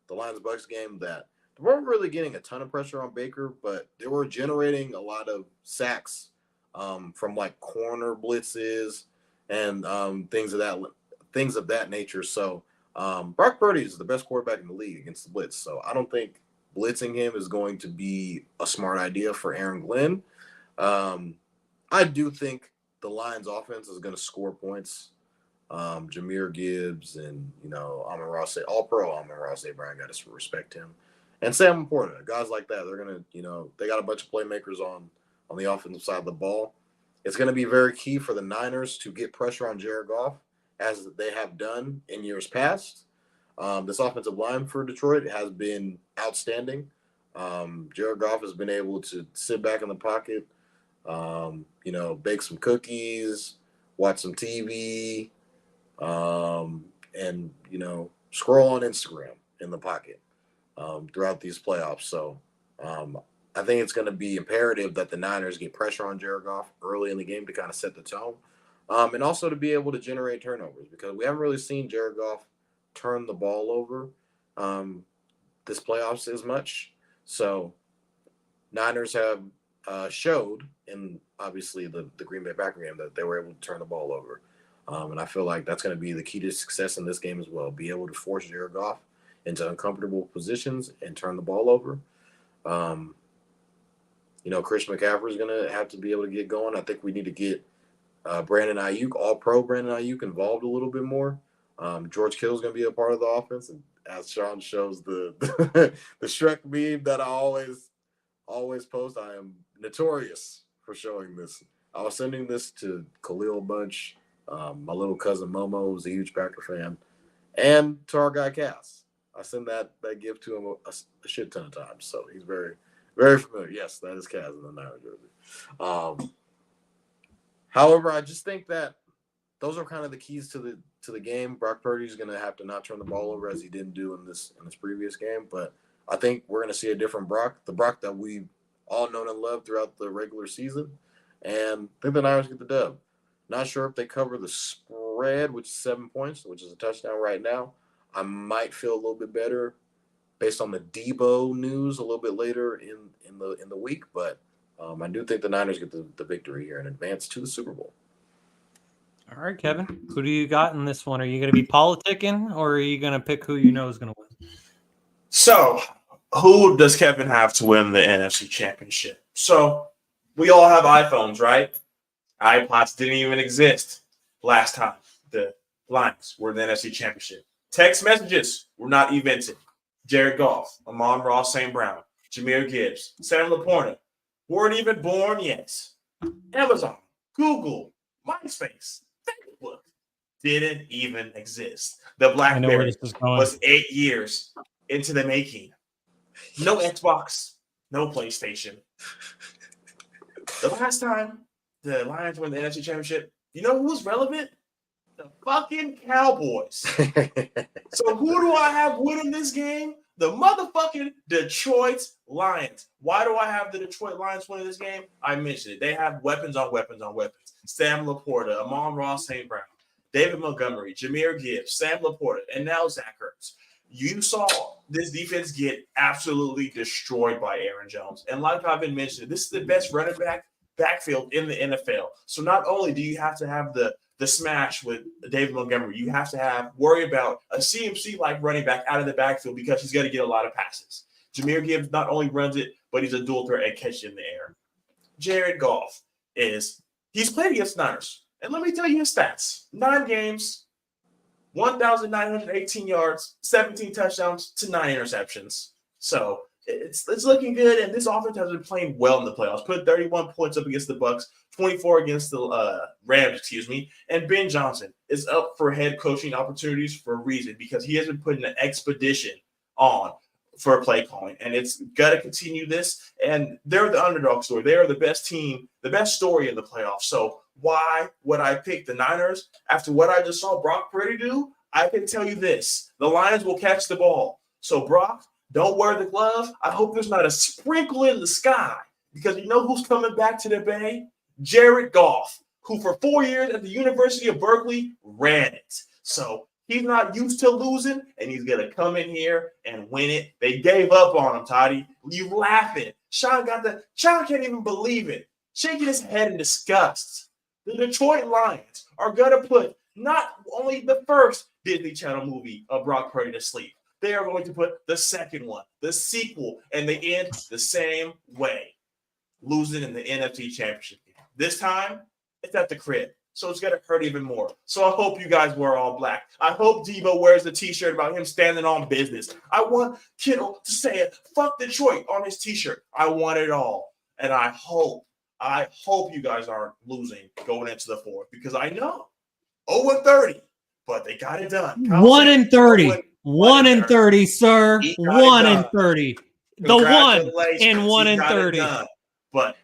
Lions-Bucks game, that they weren't really getting a ton of pressure on Baker, but they were generating a lot of sacks from like corner blitzes and things of that nature. So Brock Purdy is the best quarterback in the league against the blitz. So I don't think blitzing him is going to be a smart idea for Aaron Glenn. I do think the Lions offense is going to score points. Jahmyr Gibbs and, Amon-Ra All-Pro Amon-Ra St. Brown, got to respect him. And Sam Laporta, guys like that, they're going to, they got a bunch of playmakers on the offensive side of the ball. It's going to be very key for the Niners to get pressure on Jared Goff, as they have done in years past. This offensive line for Detroit has been outstanding. Jared Goff has been able to sit back in the pocket, bake some cookies, watch some TV, and, scroll on Instagram in the pocket throughout these playoffs. So I think it's going to be imperative that the Niners get pressure on Jared Goff early in the game to kind of set the tone, and also to be able to generate turnovers, because we haven't really seen Jared Goff turn the ball over this playoffs as much. So Niners have showed in obviously the Green Bay Packer game that they were able to turn the ball over. And I feel like that's going to be the key to success in this game as well. Be able to force Jared Goff into uncomfortable positions and turn the ball over. Christian McCaffrey is going to have to be able to get going. I think we need to get Brandon Ayuk, all-pro Brandon Ayuk, involved a little bit more. George Kittle is going to be a part of the offense. And as Shaun shows the Shrek meme that I always post, I am notorious for showing this. I was sending this to Khalil Bunch, my little cousin Momo, who's a huge Packer fan, and to our guy Cass. I send that gift to him a shit ton of times, so he's very, very familiar. Yes, that is Cass in the Niners jersey. However, I just think that those are kind of the keys to the game. Brock Purdy's going to have to not turn the ball over as he didn't do in this previous game, but I think we're going to see a different Brock, the Brock that we all known and loved throughout the regular season, and I think the Niners get the dub. Not sure if they cover the spread, which is 7 points, which is a touchdown right now. I might feel a little bit better based on the Debo news a little bit later in the week, but I do think the Niners get the victory here and advance to the Super Bowl. All right, Kevin, who do you got in this one? Are you going to be politicking, or are you going to pick who you know is going to win? So, who does Kevin have to win the NFC Championship? So, we all have iPhones, right? iPods didn't even exist last time the Lions were in the NFC Championship. Text messages were not invented. Jared Goff, Amon-Ra St. Brown, Jahmyr Gibbs, Sam Laporta weren't even born yet. Amazon, Google, MySpace, Facebook didn't even exist. The BlackBerry was 8 years into the making. No Xbox, no PlayStation. The last time the Lions won the NFC Championship, you know who was relevant? The fucking Cowboys. So who do I have winning this game? The motherfucking Detroit Lions. Why do I have the Detroit Lions winning this game? I mentioned it. They have weapons on weapons on weapons. Sam Laporta, Amon-Ra St. Brown, David Montgomery, Jahmyr Gibbs, Sam Laporta, and now Zach Ertz. You saw this defense get absolutely destroyed by Aaron Jones. And like I've been mentioning, this is the best running backfield in the NFL. So not only do you have to have the smash with David Montgomery, you have to worry about a CMC-like running back out of the backfield because he's going to get a lot of passes. Jahmyr Gibbs not only runs it, but he's a dual threat at catching in the air. Jared Goff he's played against Niners. And let me tell you his stats. 9 games, 1,918 yards, 17 touchdowns to 9 interceptions. So it's looking good, and this offense has been playing well in the playoffs. Put 31 points up against the Bucs, 24 against the Rams, and Ben Johnson is up for head coaching opportunities for a reason because he has been putting an expedition on for play calling, and it's got to continue this, and they're the underdog story. They are the best team, the best story in the playoffs. So why would I pick the Niners? After what I just saw Brock Purdy do, I can tell you this. The Lions will catch the ball. So Brock, don't wear the glove. I hope there's not a sprinkle in the sky because you know who's coming back to the Bay? Jared Goff, who for 4 years at the University of Berkeley ran it. So he's not used to losing, and he's going to come in here and win it. They gave up on him, Toddy. You laughing. Shaun can't even believe it. Shaking his head in disgust. The Detroit Lions are going to put not only the first Disney Channel movie of Brock Purdy to sleep, they are going to put the second one, the sequel, and they end the same way, losing in the NFC Championship game. This time, it's at the crib, so it's going to hurt even more. So I hope you guys wear all black. I hope Debo wears the T-shirt about him standing on business. I want Kittle to say it, fuck Detroit, on his T-shirt. I want it all, and I hope you guys aren't losing going into the fourth because I know 0-30, but they got it done. 1-30. 1-30, sir. 1-30. The 1 and 1-30. But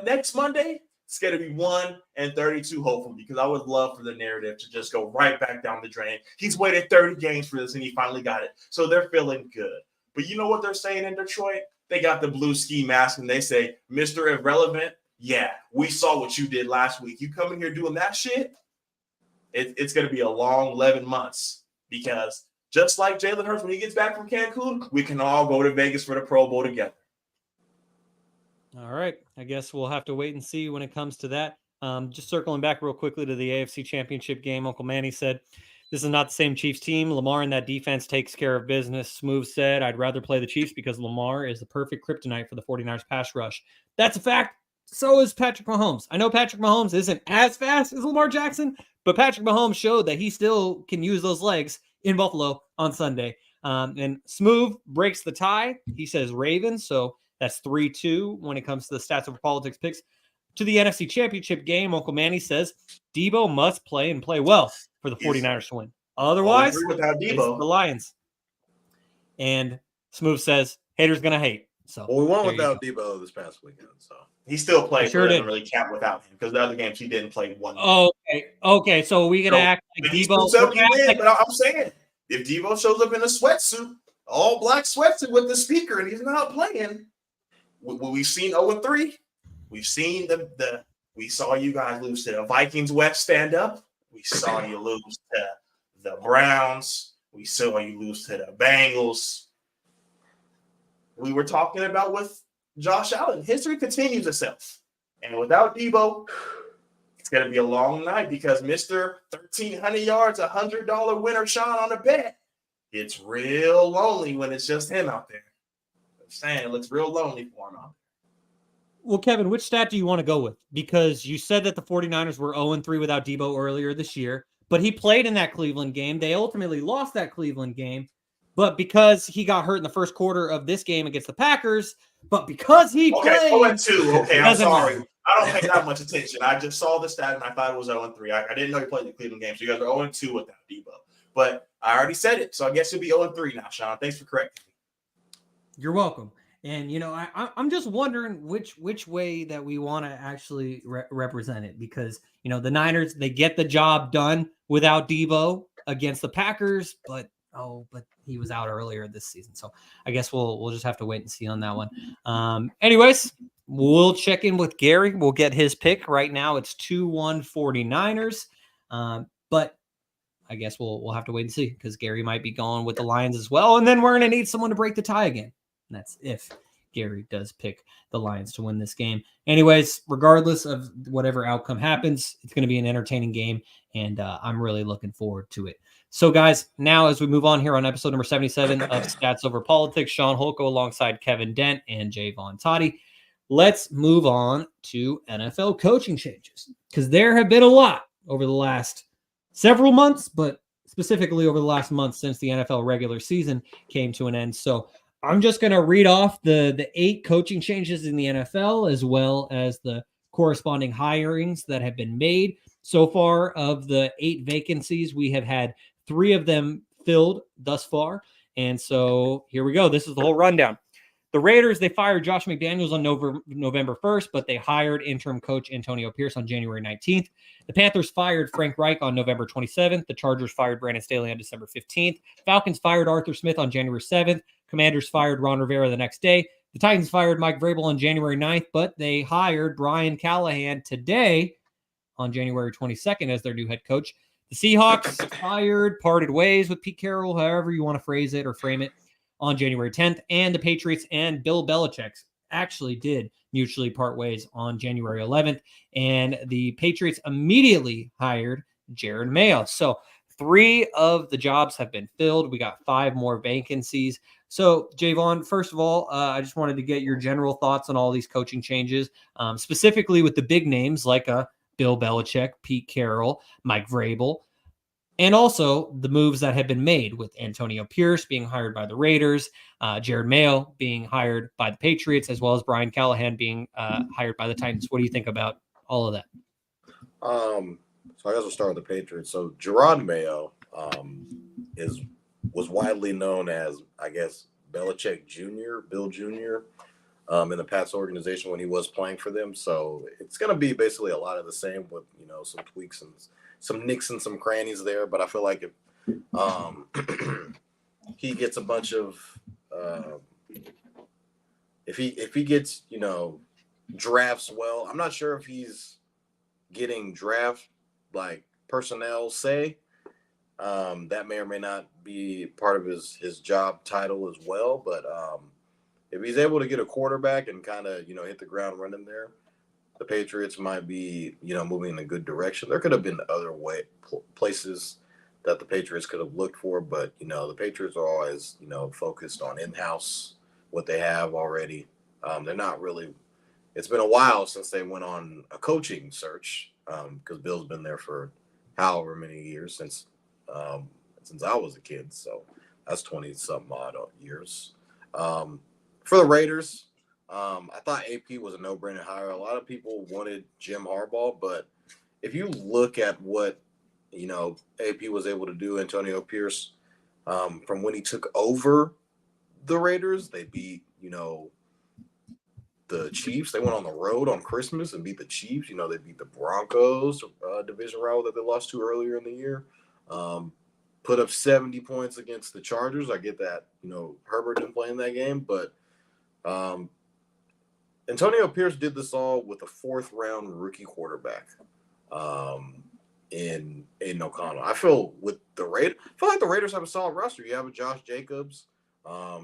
next Monday, it's going to be 1-32, hopefully, because I would love for the narrative to just go right back down the drain. He's waited 30 games for this, and he finally got it. So they're feeling good. But you know what they're saying in Detroit? They got the blue ski mask, and they say, Mr. Irrelevant, yeah, we saw what you did last week. You come in here doing that shit, it's going to be a long 11 months because just like Jalen Hurts, when he gets back from Cancun, we can all go to Vegas for the Pro Bowl together. All right. I guess we'll have to wait and see when it comes to that. Just circling back real quickly to the AFC Championship game, Uncle Manny said, this is not the same Chiefs team. Lamar and that defense takes care of business. Smooth said, I'd rather play the Chiefs because Lamar is the perfect kryptonite for the 49ers pass rush. That's a fact. So is Patrick Mahomes. I know Patrick Mahomes isn't as fast as Lamar Jackson, but Patrick Mahomes showed that he still can use those legs in Buffalo on Sunday. And Smooth breaks the tie. He says Ravens. So That's 3-2 when it comes to the Stats Over Politics picks. To the NFC Championship game, Uncle Manny says Debo must play and play well for the 49ers to win. Otherwise, without it's Debo. the Lions. And Smooth says haters going to hate. So Well, we won without Debo this past weekend, so he still played. Sure but it did. doesn't really count without him because the other games he didn't play one. Okay. So we gonna act like Debo. But I'm saying if Debo shows up in a sweatsuit, all black sweatsuit with the speaker, and he's not playing, we've seen 0-3. We've seen we saw you guys lose to the Vikings West stand up. We saw you lose to the Browns. We saw you lose to the Bengals. We were talking about with Josh Allen. History continues itself. And without Debo, it's going to be a long night because Mr. 1,300 yards, $100 winner Shaun on a bet. It's real lonely when it's just him out there. I'm saying it looks real lonely for him out there. Well, Kevin, which stat do you want to go with? Because you said that the 49ers were 0-3 without Debo earlier this year, but he played in that Cleveland game. They ultimately lost that Cleveland game, but because he got hurt in the first quarter of this game against the Packers, but because he played... 0-2. Okay, I'm sorry. Matter. I don't pay that much attention. I just saw the stat and I thought it was 0-3. I didn't know he played the Cleveland game, so you guys are 0-2 without Debo. But I already said it, so I guess you'll be 0-3 now, Shaun. Thanks for correcting me. You're welcome. And, I'm just wondering which way that we want to actually represent it because, the Niners, they get the job done without Debo against the Packers, but he was out earlier this season. So I guess we'll just have to wait and see on that one. Anyways, we'll check in with Garry. We'll get his pick. Right now it's 2-1 49ers. But I guess we'll have to wait and see because Garry might be going with the Lions as well. And then we're going to need someone to break the tie again. And that's if Garry does pick the Lions to win this game. Anyways, regardless of whatever outcome happens, it's going to be an entertaining game, and I'm really looking forward to it. So, guys, now as we move on here on episode number 77 of Stats Over Politics, Shaun Holko alongside Kevin Dent and Jaevon Toddy, let's move on to NFL coaching changes because there have been a lot over the last several months, but specifically over the last month since the NFL regular season came to an end. So I'm just going to read off the 8 coaching changes in the NFL as well as the corresponding hirings that have been made. So far, of the 8 vacancies, we have had 3 of them filled thus far. And so here we go. This is the whole rundown. The Raiders, they fired Josh McDaniels on November 1st, but they hired interim coach Antonio Pierce on January 19th. The Panthers fired Frank Reich on November 27th. The Chargers fired Brandon Staley on December 15th. Falcons fired Arthur Smith on January 7th. Commanders fired Ron Rivera the next day. The Titans fired Mike Vrabel on January 9th, but they hired Brian Callahan today on January 22nd as their new head coach. The Seahawks parted ways with Pete Carroll, however you want to phrase it or frame it, on January 10th. And the Patriots and Bill Belichick actually did mutually part ways on January 11th. And the Patriots immediately hired Jared Mayo. So 3 of the jobs have been filled. We got 5 more vacancies. So, Jaevon, first of all, I just wanted to get your general thoughts on all these coaching changes, specifically with the big names like Bill Belichick, Pete Carroll, Mike Vrabel, and also the moves that have been made with Antonio Pierce being hired by the Raiders, Jared Mayo being hired by the Patriots, as well as Brian Callahan being hired by the Titans. What do you think about all of that? So I guess we'll start with the Patriots. So Jerod Mayo was widely known as, I guess, Belichick Jr., Bill Jr., in the Pats organization when he was playing for them. So it's going to be basically a lot of the same with, some tweaks and some nicks and some crannies there. But I feel like if he gets a bunch of if he gets, drafts well, I'm not sure if he's getting draft like personnel say. That may or may not be part of his job title as well. But if he's able to get a quarterback and kind of, hit the ground running there, the Patriots might be, moving in a good direction. There could have been other places that the Patriots could have looked for, but, the Patriots are always, focused on in-house, what they have already. They're not really – it's been a while since they went on a coaching search because Bill's been there for however many years since I was a kid. So that's 20-something odd years. For the Raiders, I thought AP was a no-brainer hire. A lot of people wanted Jim Harbaugh, but if you look at what AP was able to do, Antonio Pierce, from when he took over the Raiders, they beat the Chiefs. They went on the road on Christmas and beat the Chiefs. They beat the Broncos, division rival that they lost to earlier in the year. Put up 70 points against the Chargers. I get that, Herbert didn't play in that game, but Antonio Pierce did this all with a 4th-round rookie quarterback in Aiden O'Connell. I feel like the Raiders have a solid roster. You have a Josh Jacobs, a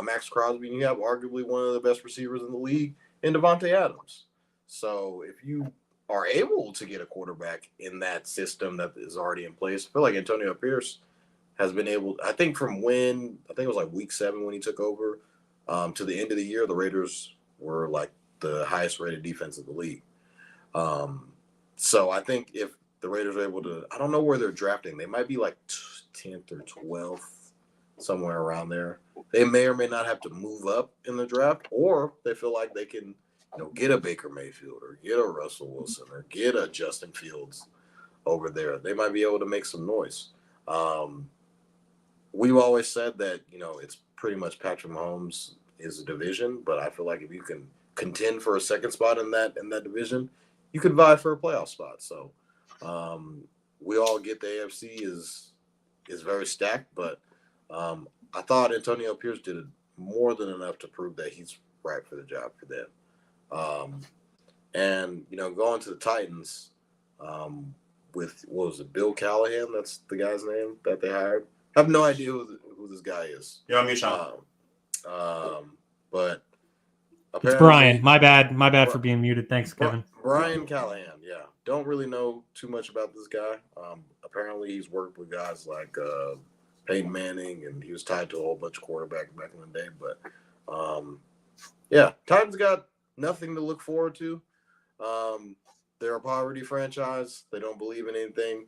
Max Crosby, and you have arguably one of the best receivers in the league in Devontae Adams. So if you are able to get a quarterback in that system that is already in place, I feel like Antonio Pierce has been able, I think it was like week 7 when he took over, to the end of the year, the Raiders were like the highest rated defense in the league. So I think if the Raiders are able to, I don't know where they're drafting. They might be like 10th or 12th, somewhere around there. They may or may not have to move up in the draft, or they feel like they can, get a Baker Mayfield or get a Russell Wilson or get a Justin Fields over there. They might be able to make some noise. We've always said that, it's pretty much Patrick Mahomes is a division, but I feel like if you can contend for a second spot in that division, you could vie for a playoff spot. So we all get the AFC is very stacked, but I thought Antonio Pierce did more than enough to prove that he's right for the job for them. And going to the Titans with, what was it, Bill Callahan? That's the guy's name that they hired. I have no idea who this guy is. Yeah, I'm Shaun. But it's Brian. My bad for being muted. Thanks, Kevin. Brian Callahan. Yeah, don't really know too much about this guy. Apparently, he's worked with guys like Peyton Manning, and he was tied to a whole bunch of quarterbacks back in the day. But Titans got nothing to look forward to. They're a poverty franchise. They don't believe in anything.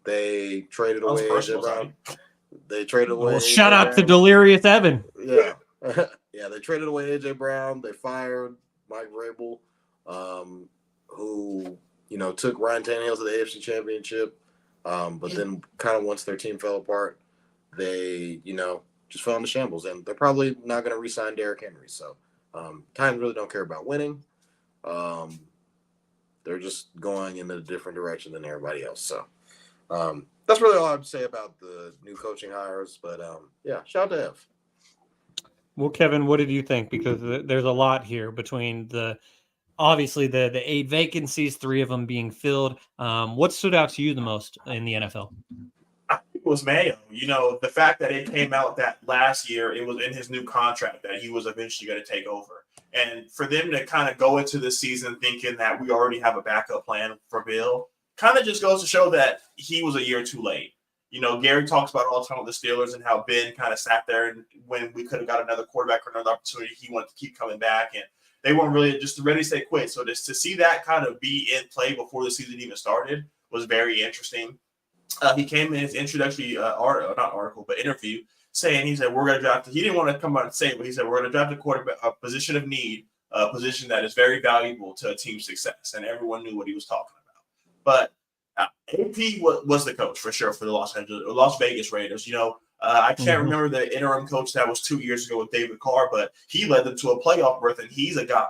They traded away AJ Brown. They traded away. Well, shout out to Delirious Evan. Yeah. Yeah, they traded away AJ Brown. They fired Mike Vrabel, who, took Ryan Tannehill to the AFC Championship. But then kind of once their team fell apart, they, just fell into shambles. And they're probably not going to re-sign Derrick Henry. So Titans really don't care about winning. They're just going in a different direction than everybody else. So that's really all I have to say about the new coaching hires. But, shout out to Ev. Well, Kevin, what did you think? Because there's a lot here between obviously the 8 vacancies, 3 of them being filled. What stood out to you the most in the NFL? I think it was Mayo. The fact that it came out that last year, it was in his new contract that he was eventually going to take over. And for them to kind of go into the season thinking that we already have a backup plan for Bill kind of just goes to show that he was a year too late. Garry talks about all the time with the Steelers and how Ben kind of sat there, and when we could have got another quarterback or another opportunity, he wanted to keep coming back, and they weren't really just ready to say quit. So just to see that kind of be in play before the season even started was very interesting. He came in his introductory interview saying, he said, we're going to draft. He didn't want to come out and say it, but he said, we're going to draft a quarterback, a position of need, a position that is very valuable to a team's success. And everyone knew what he was talking about. But AP was the coach for sure for the Las Vegas Raiders. I can't remember the interim coach that was 2 years ago with David Carr, but he led them to a playoff berth, and he's a guy.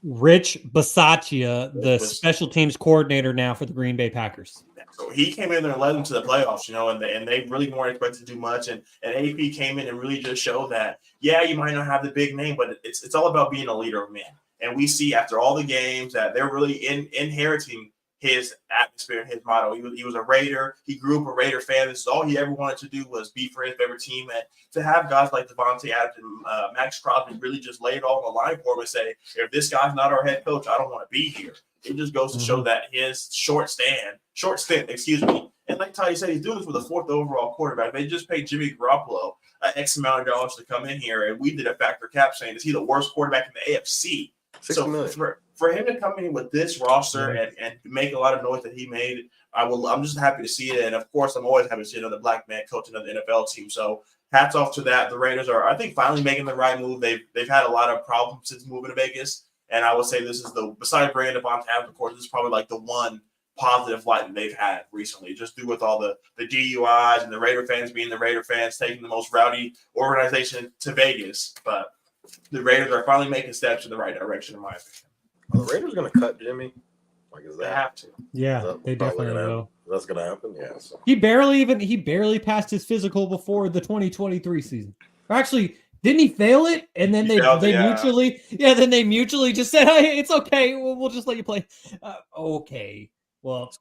Rich Bisaccia, the special teams coordinator now for the Green Bay Packers. So he came in there and led them to the playoffs, and they really weren't expected to do much. And AP came in and really just showed that, you might not have the big name, but it's all about being a leader of men. And we see after all the games that they're really inheriting his atmosphere and his motto. He was a Raider. He grew up a Raider fan. This is all he ever wanted to do was be for his favorite team. And to have guys like Devontae Adams and Max Crosby really just lay it all on the line for him and say, if this guy's not our head coach, I don't want to be here. It just goes to show that his short stint, and like Toddy said, he's doing this with a 4th overall quarterback. They just paid Jimmy Garoppolo X amount of dollars to come in here, and we did a factor cap saying, is he the worst quarterback in the AFC? So for him to come in with this roster and make a lot of noise that he made, I'm just happy to see it. And of course, I'm always happy to see another black man coaching another NFL team. So hats off to that. The Raiders are, I think, finally making the right move. They've had a lot of problems since moving to Vegas, and I would say this is besides bringing Devontae Adams, of course, this is probably like the one positive light that they've had recently, just due with all the DUIs and the Raider fans being the Raider fans, taking the most rowdy organization to Vegas. But the Raiders are finally making steps in the right direction, in my opinion. Are the Raiders going to cut Jimmy? Like, is They that? have to. Yeah, they definitely will. That's going to happen. Yeah. So. He barely passed his physical before the 2023 season. Or actually, didn't he fail it? And then they mutually just said, "Hey, it's okay. We'll just let you play." Okay. Well,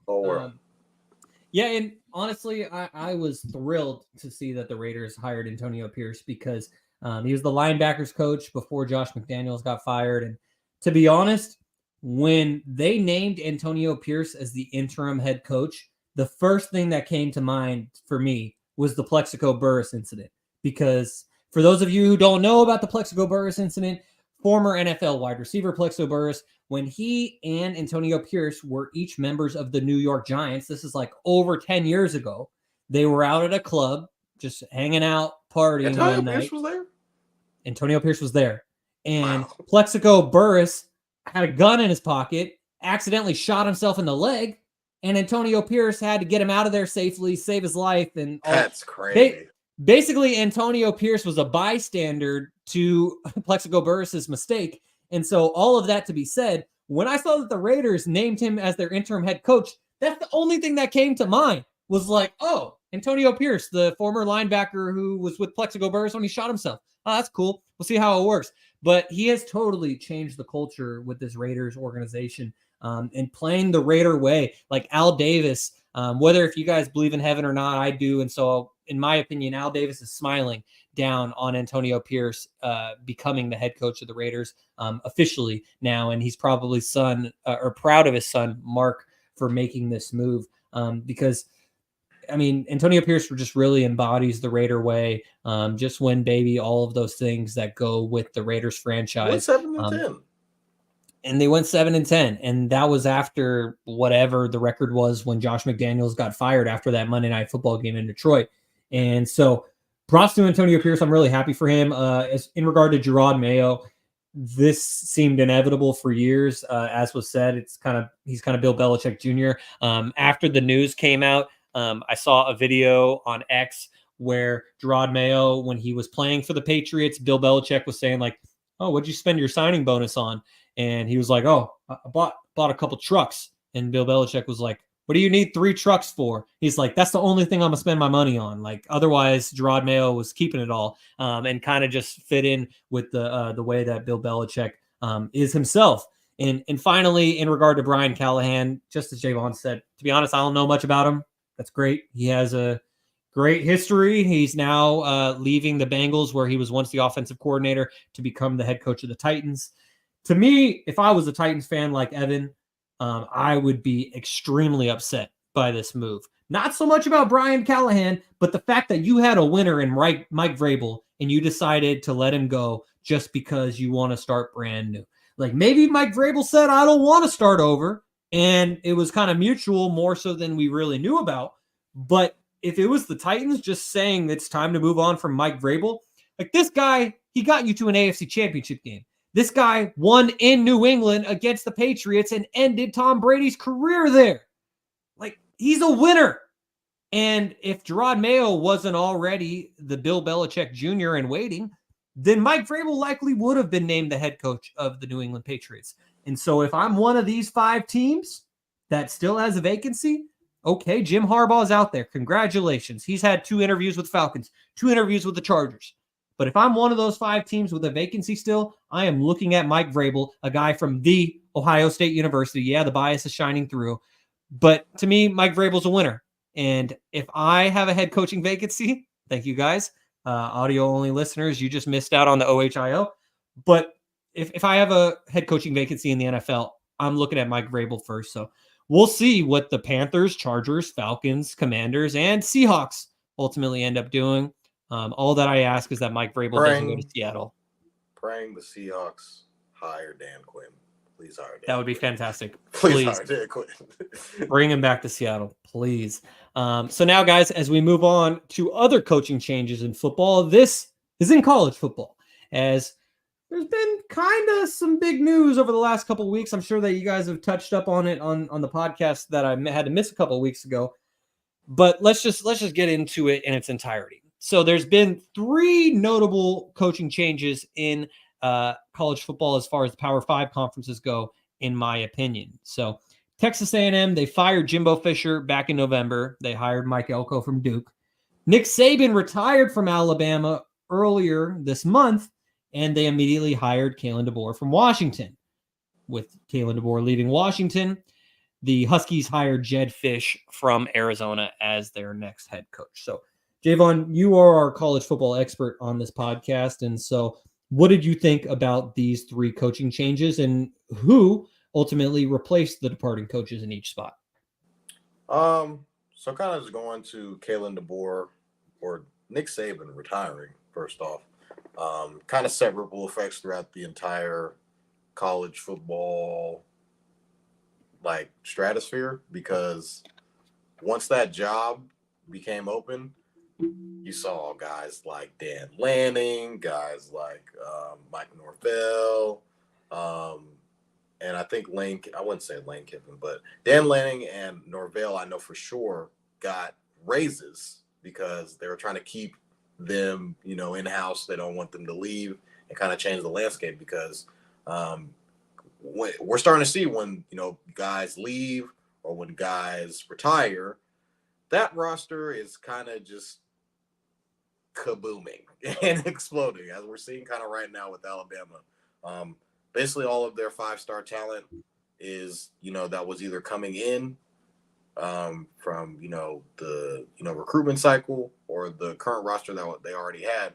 yeah, and honestly, I was thrilled to see that the Raiders hired Antonio Pierce because he was the linebackers coach before Josh McDaniels got fired. And to be honest, when they named Antonio Pierce as the interim head coach, the first thing that came to mind for me was the Plexico Burress incident. Because for those of you who don't know about the Plexico Burress incident, former NFL wide receiver Plexico Burress, when he and Antonio Pierce were each members of the New York Giants, this is like over 10 years ago, they were out at a club, just hanging out, partying one night. Pierce was there? Antonio Pierce was there. And Plexico Burress had a gun in his pocket, accidentally shot himself in the leg, and Antonio Pierce had to get him out of there safely, save his life. And that's crazy. Basically, Antonio Pierce was a bystander to Plexico Burress's mistake. And so all of that to be said, when I saw that the Raiders named him as their interim head coach, that's the only thing that came to mind was like, oh, Antonio Pierce, the former linebacker who was with Plexico Burress when he shot himself. Oh, that's cool. We'll see how it works. But he has totally changed the culture with this Raiders organization and playing the Raider way. Like Al Davis, whether if you guys believe in heaven or not, I do. And so in my opinion, Al Davis is smiling down on Antonio Pierce becoming the head coach of the Raiders officially now. And he's probably proud of his son, Mark, for making this move because I mean, Antonio Pierce just really embodies the Raider way. Just win, baby, all of those things that go with the Raiders franchise. 7-10. And they went 7-10. And that was after whatever the record was when Josh McDaniels got fired after that Monday Night Football game in Detroit. And so props to Antonio Pierce. I'm really happy for him. In regard to Gerard Mayo, this seemed inevitable for years. As was said, he's kind of Bill Belichick Jr. After the news came out, I saw a video on X where Gerard Mayo, when he was playing for the Patriots, Bill Belichick was saying like, "Oh, what'd you spend your signing bonus on?" And he was like, "Oh, I bought a couple trucks." And Bill Belichick was like, "What do you need 3 trucks for?" He's like, "That's the only thing I'm gonna spend my money on." Like otherwise, Gerard Mayo was keeping it all and kind of just fit in with the way that Bill Belichick is himself. And finally, in regard to Brian Callahan, just as Jaevon said, to be honest, I don't know much about him. That's great. He has a great history. He's now leaving the Bengals, where he was once the offensive coordinator, to become the head coach of the Titans. To me, if I was a Titans fan like Evan, I would be extremely upset by this move. Not so much about Brian Callahan, but the fact that you had a winner in Mike Vrabel and you decided to let him go just because you want to start brand new. Like maybe Mike Vrabel said, "I don't want to start over." And it was kind of mutual, more so than we really knew about. But if it was the Titans just saying it's time to move on from Mike Vrabel, like this guy, he got you to an AFC Championship game. This guy won in New England against the Patriots and ended Tom Brady's career there. Like he's a winner. And if Gerard Mayo wasn't already the Bill Belichick Jr. in waiting, then Mike Vrabel likely would have been named the head coach of the New England Patriots. And so if I'm one of these 5 teams that still has a vacancy, okay, Jim Harbaugh's out there. Congratulations. He's had 2 interviews with Falcons, 2 interviews with the Chargers. But if I'm one of those 5 teams with a vacancy still, I am looking at Mike Vrabel, a guy from the Ohio State University. Yeah, the bias is shining through. But to me, Mike Vrabel's a winner. And if I have a head coaching vacancy, thank you guys, audio-only listeners, you just missed out on the OHIO. But if I have a head coaching vacancy in the NFL, I'm looking at Mike Vrabel first. So we'll see what the Panthers, Chargers, Falcons, Commanders, and Seahawks ultimately end up doing. All that I ask is that Mike Vrabel doesn't go to Seattle. Praying the Seahawks hire Dan Quinn. Please hire Dan. That would be fantastic. Please hire Dan Quinn. Bring him back to Seattle, please. So now, guys, as we move on to other coaching changes in football, this is in college football, as there's been kind of some big news over the last couple of weeks. I'm sure that you guys have touched up on it on the podcast that I had to miss a couple of weeks ago. But let's just get into it in its entirety. So there's been 3 notable coaching changes in college football as far as the Power 5 conferences go, in my opinion. So Texas A&M, they fired Jimbo Fisher back in November. They hired Mike Elko from Duke. Nick Saban retired from Alabama earlier this month, and they immediately hired Kalen DeBoer from Washington. With Kalen DeBoer leaving Washington, the Huskies hired Jed Fish from Arizona as their next head coach. So, Jaevon, you are our college football expert on this podcast. And so what did you think about these 3 coaching changes, and who ultimately replaced the departing coaches in each spot? So kind of just going to Kalen DeBoer or Nick Saban retiring, first off, kind of set ripple effects throughout the entire college football stratosphere, because once that job became open, you saw guys like Dan Lanning, guys like Mike Norvell, and I think I wouldn't say Lane Kiffin, but Dan Lanning and Norvell, I know for sure, got raises because they were trying to keep them, in-house. They don't want them to leave and kind of change the landscape, because we're starting to see when, guys leave or when guys retire, that roster is kind of just kabooming and exploding, as we're seeing kind of right now with Alabama. Basically all of their 5-star talent is, that was either coming in from, the, recruitment cycle, or the current roster that they already had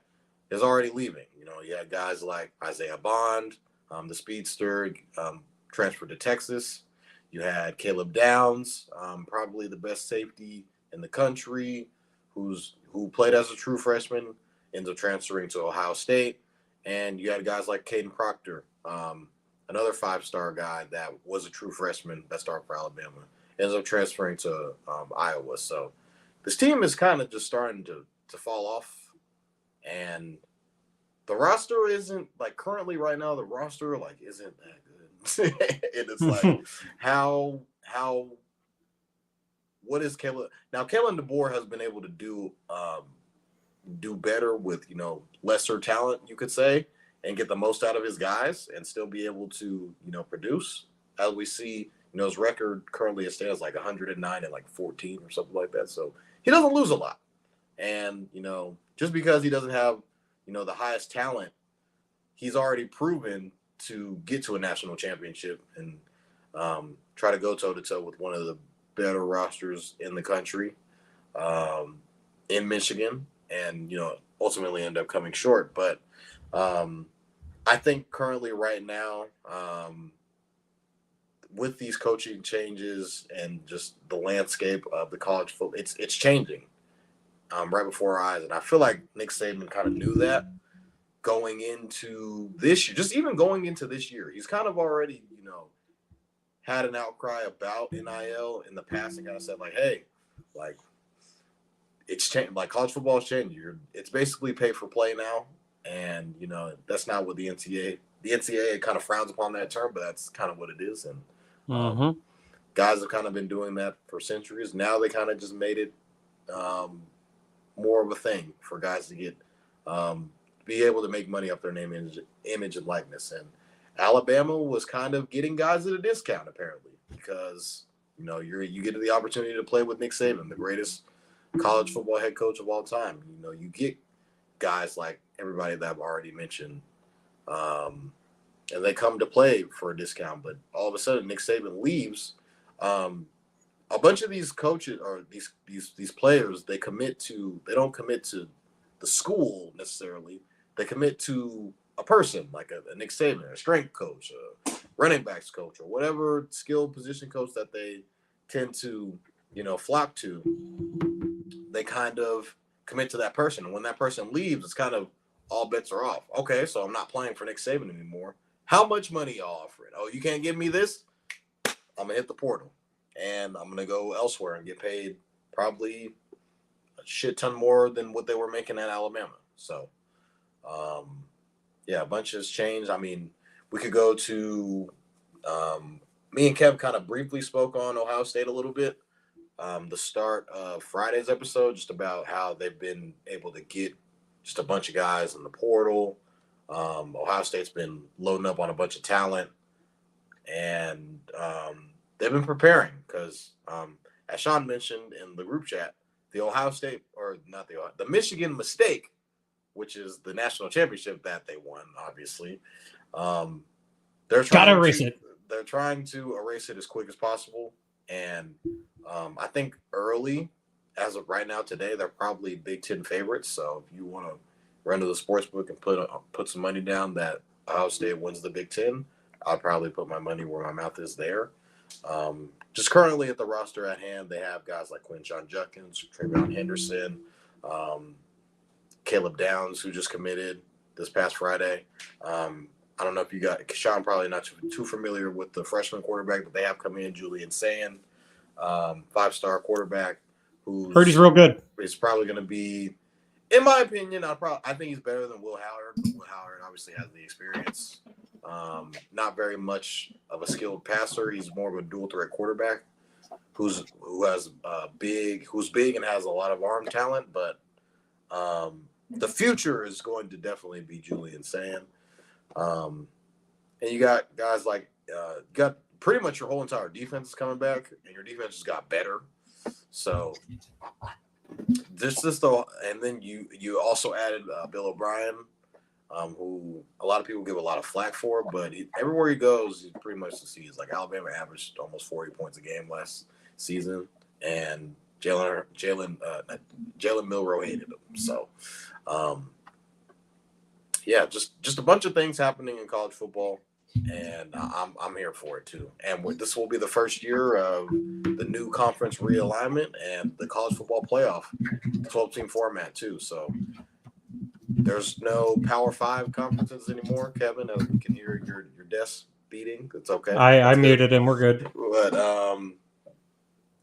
is already leaving. You had guys like Isaiah Bond, the speedster, transferred to Texas. You had Caleb Downs, probably the best safety in the country, who played as a true freshman, ends up transferring to Ohio State. And you had guys like Caden Proctor, another 5-star guy that was a true freshman that started for Alabama, ends up transferring to Iowa. So this team is kind of just starting to fall off, and the roster isn't currently right now. The roster isn't that good, and it's what is Kalen? Now Kalen DeBoer has been able to do better with lesser talent, you could say, and get the most out of his guys and still be able to produce. As we see, his record currently stands 109 and 14 or something like that. So he doesn't lose a lot, and just because he doesn't have the highest talent, he's already proven to get to a national championship and try to go toe-to-toe with one of the better rosters in the country, in Michigan, and ultimately end up coming short. But I think currently right now, with these coaching changes and just the landscape of the college football, it's changing right before our eyes. And I feel like Nick Saban kind of knew that going into this year, just even going into this year. He's kind of already, had an outcry about NIL in the past and kind of said hey, it's changed. College football is changing. It's basically pay for play now. And, that's not what the NCAA kind of frowns upon that term, but that's kind of what it is. And guys have kind of been doing that for centuries. Now they kind of just made it more of a thing for guys to get be able to make money off their name, image and likeness. And Alabama was kind of getting guys at a discount, apparently, because you get the opportunity to play with Nick Saban, the greatest college football head coach of all time. You get guys like everybody that I've already mentioned, and they come to play for a discount. But all of a sudden, Nick Saban leaves. A bunch of these coaches or these players, they don't commit to the school necessarily. They commit to a person, like a Nick Saban, a strength coach, a running backs coach, or whatever skill position coach that they tend to, flock to. They kind of commit to that person. And when that person leaves, it's kind of all bets are off. Okay, so I'm not playing for Nick Saban anymore. how much money y'all offering? Oh, you can't give me this? I'm going to hit the portal. And I'm going to go elsewhere and get paid probably a shit ton more than what they were making at Alabama. So, yeah, a bunch has changed. I mean, we could go to me and Kev kind of briefly spoke on Ohio State a little bit. The start of Friday's episode, just about how they've been able to get just a bunch of guys in the portal. Ohio State's been loading up on a bunch of talent, and they've been preparing because, as Shaun mentioned in the group chat, the Ohio State, or not the Michigan mistake, which is the national championship that they won, obviously. They're trying to erase it as quick as possible. And I think early, as of right now today, they're probably Big Ten favorites. So if you want to run to the sports book and put some money down that Ohio State wins the Big Ten, I'll probably put my money where my mouth is there. Just currently at the roster at hand, they have guys like Quinshon Judkins, Travion Henderson, Caleb Downs, who just committed this past Friday. I don't know if you got Shaun, probably not too familiar with the freshman quarterback that they have coming in, Julian Sand, 5-star quarterback. Heard he's real good. He's probably going to be, in my opinion, I think he's better than Will Howard. Will Howard obviously has the experience. Not very much of a skilled passer. He's more of a dual threat quarterback who's big and has a lot of arm talent. But the future is going to definitely be Julian Sand. And you got guys like got pretty much your whole entire defense is coming back, and your defense just got better. So and then you also added Bill O'Brien, who a lot of people give a lot of flack for, but everywhere he goes, he pretty much succeeds. Like Alabama averaged almost 40 points a game last season, and Jalen Milroe hated him. So. Yeah, just a bunch of things happening in college football, and I'm here for it too. And this will be the first year of the new conference realignment and the college football playoff, 12-team format too. So there's no Power 5 conferences anymore. Kevin, I can hear your desk beating. It's okay. I muted him. We're good. But I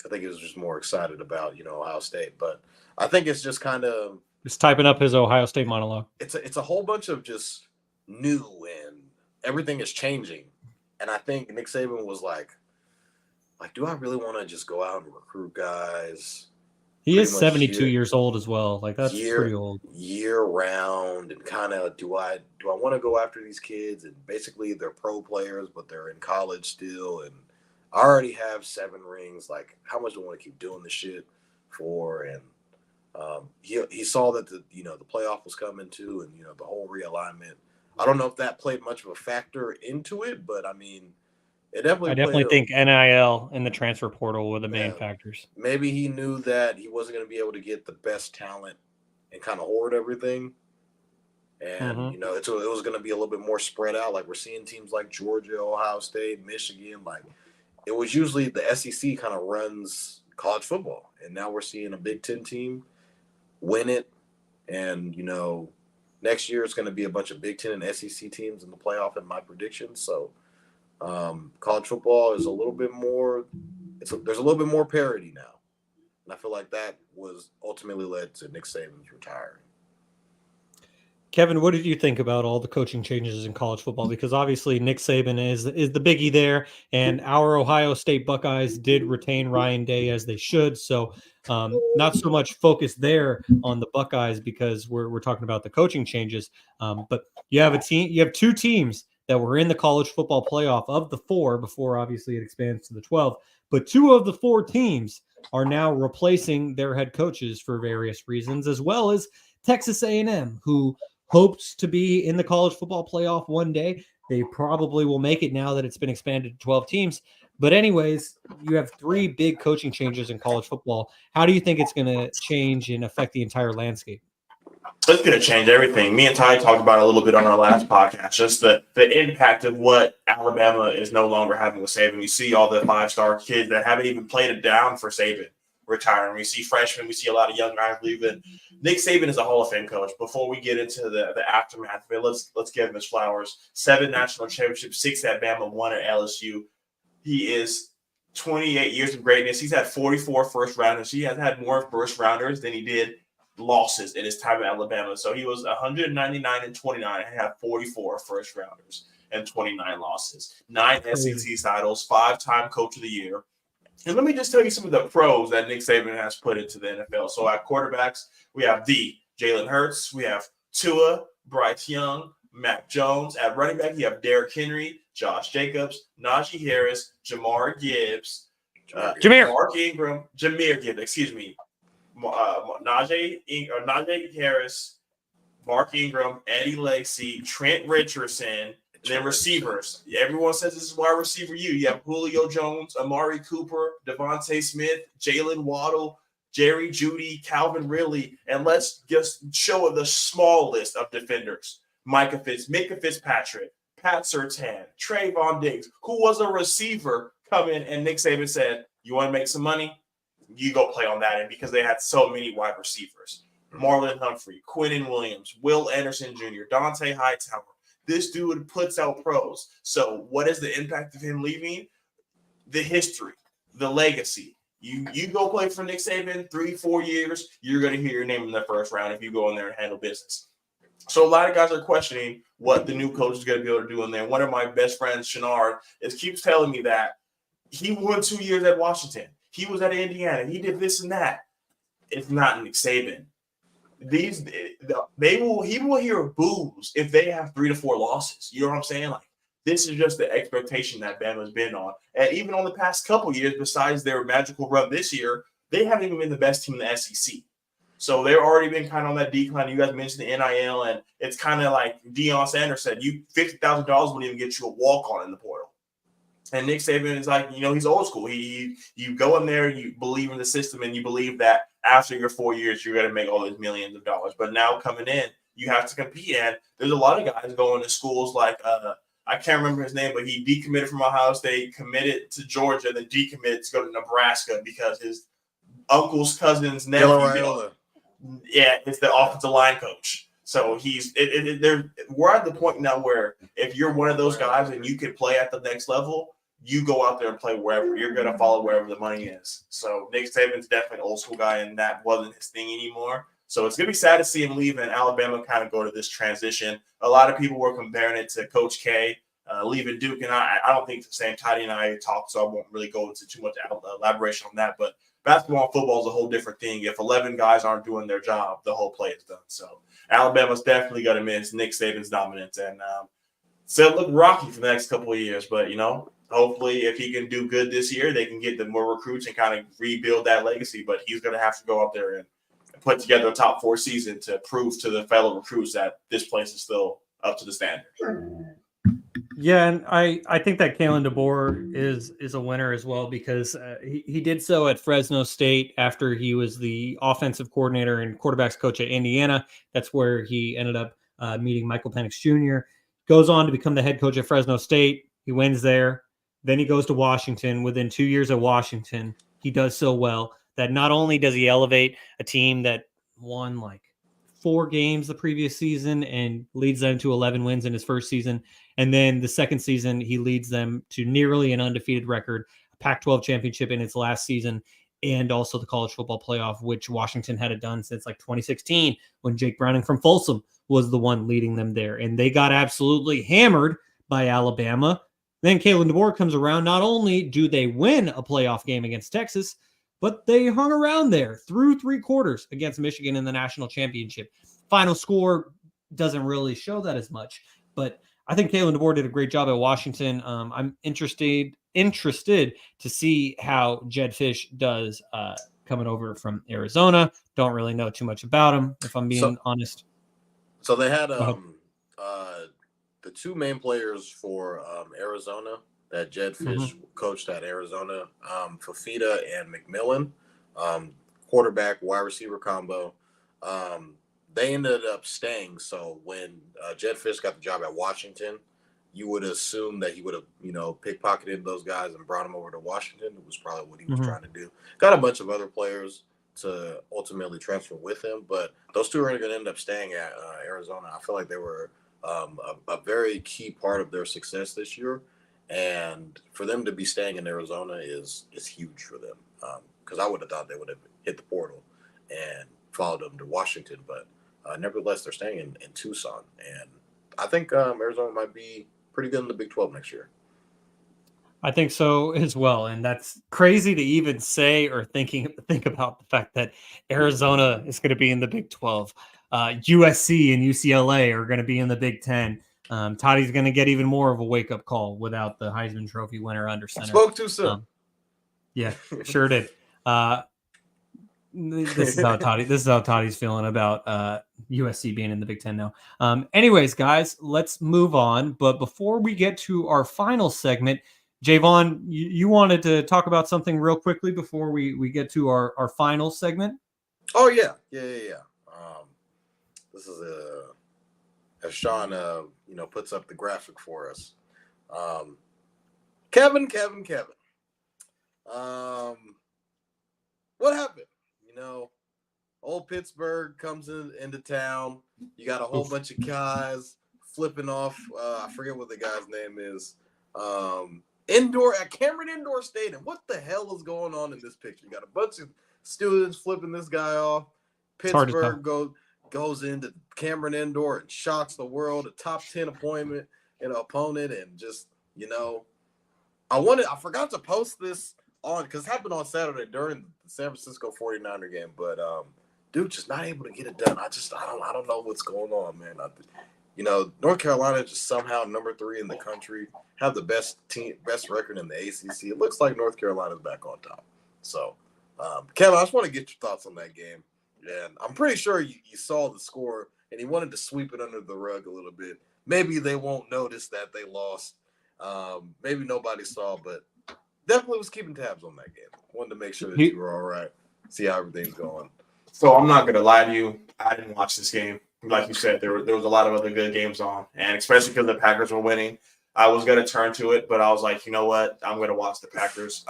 think he was just more excited about Ohio State. But I think it's just kind of. He's typing up his Ohio State monologue. It's a whole bunch of just new, and everything is changing. And I think Nick Saban was like, do I really want to just go out and recruit guys? He is 72 years old as well. Like that's pretty old. Year round, and kind of do I want to go after these kids? And basically they're pro players, but they're in college still. And I already have 7 rings. Like, how much do I want to keep doing this shit for? And he saw that the playoff was coming too, and the whole realignment. I don't know if that played much of a factor into it, but I mean, it definitely. I definitely think NIL and the transfer portal were the main factors. Maybe he knew that he wasn't going to be able to get the best talent and kind of hoard everything, and it was going to be a little bit more spread out. Like we're seeing teams like Georgia, Ohio State, Michigan. Like it was usually the SEC kind of runs college football, and now we're seeing a Big Ten team win it, and next year it's going to be a bunch of Big Ten and SEC teams in the playoff in my prediction. So college football is a little bit more there's a little bit more parity now, and I feel like that was ultimately led to Nick Saban's retiring. Kevin, what did you think about all the coaching changes in college football? Because obviously Nick Saban is the biggie there, and our Ohio State Buckeyes did retain Ryan Day as they should. So not so much focus there on the Buckeyes because we're talking about the coaching changes. But you have 2 teams that were in the college football playoff of the 4 before obviously it expands to the 12. But 2 of the 4 teams are now replacing their head coaches for various reasons, as well as Texas A&M, who hopes to be in the college football playoff one day. They probably will make it now that it's been expanded to 12 teams. But anyways, you have 3 big coaching changes in college football. How do you think it's going to change and affect the entire landscape? It's going to change everything. Me and Ty talked about it a little bit on our last podcast, just the impact of what Alabama is no longer having with Saban. You see all the 5-star kids that haven't even played it down for Saban retiring. We see freshmen. We see a lot of young guys leaving. Nick Saban is a Hall of Fame coach. Before we get into the aftermath of it, let's give him his flowers. 7 national championships, 6 at Bama, 1 at LSU. He is 28 years of greatness. He's had 44 first rounders. He has had more first rounders than he did losses in his time at Alabama. So he was 199 and 29 and had 44 first rounders and 29 losses, 9 SEC titles, 5-time coach of the year. And let me just tell you some of the pros that Nick Saban has put into the NFL. So at quarterbacks, we have Jalen Hurts, we have Tua, Bryce Young, Mac Jones. At running back, you have Derrick Henry, Josh Jacobs, Najee Harris, Jamar Gibbs, Jameer Gibbs, excuse me, Najee Harris, Mark Ingram, Eddie Lacy, Trent Richardson, and then receivers. Everyone says this is wide receiver you. You have Julio Jones, Amari Cooper, Devontae Smith, Jalen Waddle, Jerry Jeudy, Calvin Ridley, and let's just show the small list of defenders. Micah Fitzpatrick, Pat Surtain, Trayvon Diggs, who was a receiver, come in, and Nick Saban said, you want to make some money? You go play on that end, because they had so many wide receivers. Marlon Humphrey, Quinnen Williams, Will Anderson Jr., Dante Hightower. This dude puts out pros. So what is the impact of him leaving? The history, the legacy. You go play for Nick Saban 3-4 years, you're going to hear your name in the first round if you go in there and handle business. So a lot of guys are questioning what the new coach is going to be able to do in there. One of my best friends, Shaun, keeps telling me that he won 2 years at Washington. He was at Indiana. He did this and that. It's not Nick Saban. He will hear boos if they have 3 to 4 losses. You know what I'm saying? Like, this is just the expectation that Bama's been on. And even on the past couple years, besides their magical run this year, they haven't even been the best team in the SEC. So they've already been kind of on that decline. You guys mentioned the NIL, and it's kind of like Deion Sanders said, $50,000 wouldn't even get you a walk-on in the portal. And Nick Saban is like, he's old school. You go in there, you believe in the system, and you believe that after your 4 years, you're going to make all these millions of dollars. But now coming in, you have to compete. And there's a lot of guys going to schools like I can't remember his name, but he decommitted from Ohio State, committed to Georgia, then decommitted to go to Nebraska because his uncle's cousin's nephew. It's the offensive line coach. So we're at the point now where if you're one of those guys and you can play at the next level, you go out there and play wherever. You're going to follow wherever the money is. So Nick Saban's definitely an old school guy, and that wasn't his thing anymore. So it's going to be sad to see him leave and Alabama kind of go to this transition. A lot of people were comparing it to Coach K leaving Duke, and I don't think the same. Toddy and I talked, so I won't really go into too much elaboration on that. But basketball and football is a whole different thing. If 11 guys aren't doing their job, the whole play is done. So Alabama's definitely going to miss Nick Saban's dominance, and so it looked rocky for the next couple of years. But, hopefully if he can do good this year, they can get the more recruits and kind of rebuild that legacy. But he's going to have to go up there and put together a top 4 season to prove to the fellow recruits that this place is still up to the standard. Yeah, and I think that Kalen DeBoer is a winner as well, because he did so at Fresno State after he was the offensive coordinator and quarterbacks coach at Indiana. That's where he ended up meeting Michael Penix Jr. Goes on to become the head coach at Fresno State. He wins there. Then he goes to Washington. Within 2 years at Washington, he does so well that not only does he elevate a team that won like 4 games the previous season and leads them to 11 wins in his first season, and then the second season he leads them to nearly an undefeated record, a Pac-12 championship in its last season, and also the college football playoff, which Washington hadn't done since like 2016 when Jake Browning from Folsom was the one leading them there. And they got absolutely hammered by Alabama. Then Kalen DeBoer comes around. Not only do they win a playoff game against Texas, but they hung around there through 3 quarters against Michigan in the national championship. Final score doesn't really show that as much, but I think Kalen DeBoer did a great job at Washington. I'm interested to see how Jed Fish does coming over from Arizona. Don't really know too much about him, if I'm being honest. So they had the 2 main players for Arizona that Jed Fish coached at Arizona, Fafita and McMillan, quarterback, wide receiver combo. They ended up staying. So when Jed Fish got the job at Washington, you would assume that he would have, pickpocketed those guys and brought them over to Washington. It was probably what he was trying to do. Got a bunch of other players to ultimately transfer with him, but those two are going to end up staying at Arizona. I feel like they were a very key part of their success this year, and for them to be staying in Arizona is huge for them, because I would have thought they would have hit the portal and followed them to Washington, but nevertheless, they're staying in Tucson, and I think Arizona might be pretty good in the Big 12 next year. I think so as well, and that's crazy to even say or think about the fact that Arizona is going to be in the Big 12. USC and UCLA are going to be in the Big 10. Toddy's going to get even more of a wake-up call without the Heisman Trophy winner under center. Spoke too soon. Yeah, sure did. This is how Toddy's feeling about USC being in the Big 10 now. Anyways, guys, let's move on. But before we get to our final segment, Jaevon, you wanted to talk about something real quickly before we get to our final segment? Oh, yeah. This is as Shaun, puts up the graphic for us. Kevin. What happened? Old Pittsburgh comes into town. You got a whole bunch of guys flipping off. I forget what the guy's name is. Indoor at Cameron Indoor Stadium. What the hell is going on in this picture? You got a bunch of students flipping this guy off. Pittsburgh goes into Cameron Indoor and shocks the world. A top 10 opponent, and just I forgot to post this on because it happened on Saturday during the San Francisco 49er game, but dude just not able to get it done. I don't know what's going on, man. North Carolina just somehow number 3 in the country, have the best record in the ACC. It looks like North Carolina's back on top. So, Kevin, I just want to get your thoughts on that game. And I'm pretty sure you saw the score, and he wanted to sweep it under the rug a little bit. Maybe they won't notice that they lost. Maybe nobody saw, but definitely was keeping tabs on that game. Wanted to make sure that you were all right, see how everything's going. So I'm not going to lie to you. I didn't watch this game. Like you said, there was a lot of other good games on, and especially because the Packers were winning, I was going to turn to it, but I was like, you know what? I'm going to watch the Packers.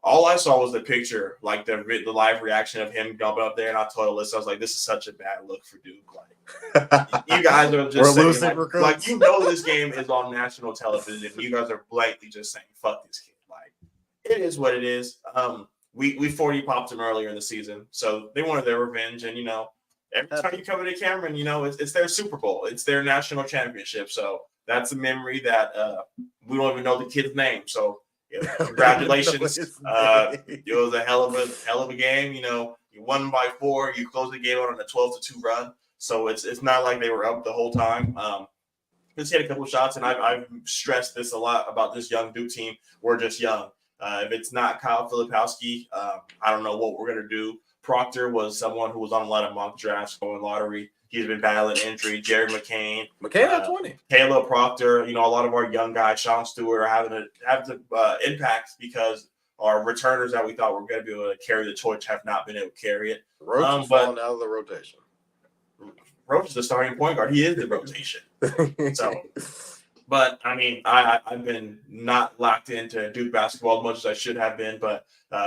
All I saw was the picture, like the live reaction of him jumping up there, and I told Alyssa, I was like, this is such a bad look for Duke. Like, you guys are just saying, like this game is on national television. You guys are blatantly just saying, fuck this kid. Like, it is what it is. We 40 popped them earlier in the season, so they wanted their revenge, and every time you come into Cameron, it's their Super Bowl. It's their national championship. So that's a memory that we don't even know the kid's name. So congratulations. It was a hell of a game. You won by 4. You closed the game out on a 12-2 run. So it's not like they were up the whole time. Just hit a couple of shots, and I've stressed this a lot about this young Duke team. We're just young. If it's not Kyle Filipowski, I don't know what we're going to do. Proctor was someone who was on a lot of mock drafts, going lottery. He's been battling injury. Jared McCain at 20. Caleb Proctor. A lot of our young guys, Shaun Stewart, are having impact because our returners that we thought were going to be able to carry the torch have not been able to carry it. Roach is falling out of the rotation. Roach is the starting point guard. He is the rotation. So, but I've been not locked into Duke basketball as much as I should have been, but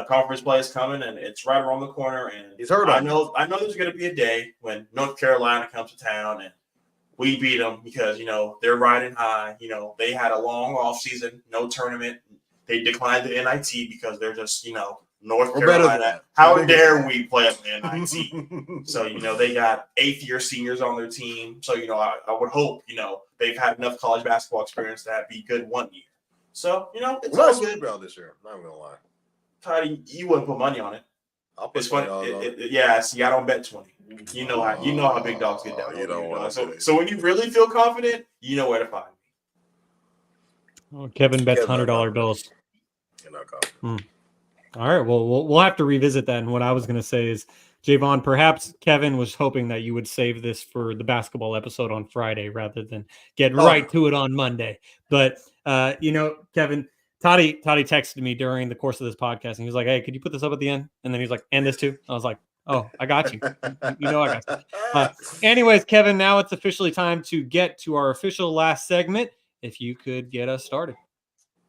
conference play is coming, and it's right around the corner. And he's heard. I know there's going to be a day when North Carolina comes to town and we beat them because they're riding high. They had a long off season, no tournament. They declined the NIT because they're just North Carolina. How dare we play them in the NIT? So they got 8th-year seniors on their team. So I would hope they've had enough college basketball experience to be good one year. So it's all good. This year. Not gonna lie. Toddy, you wouldn't put money on it. I'll put it's funny. Yeah, see, I don't bet 20. You know how big dogs get down. So when you really feel confident, you know where to find me. Oh, Kevin bets $100 bills. You're not confident. All right. Well, we'll have to revisit that. And what I was going to say is, Jaevon, perhaps Kevin was hoping that you would save this for the basketball episode on Friday rather than get right to it on Monday. But Kevin, Toddy texted me during the course of this podcast, and he was like, "Hey, could you put this up at the end?" And then he was like, "And this too." I was like, "Oh, I got you. I got you." Anyways, Kevin, now it's officially time to get to our official last segment. if you could get us started.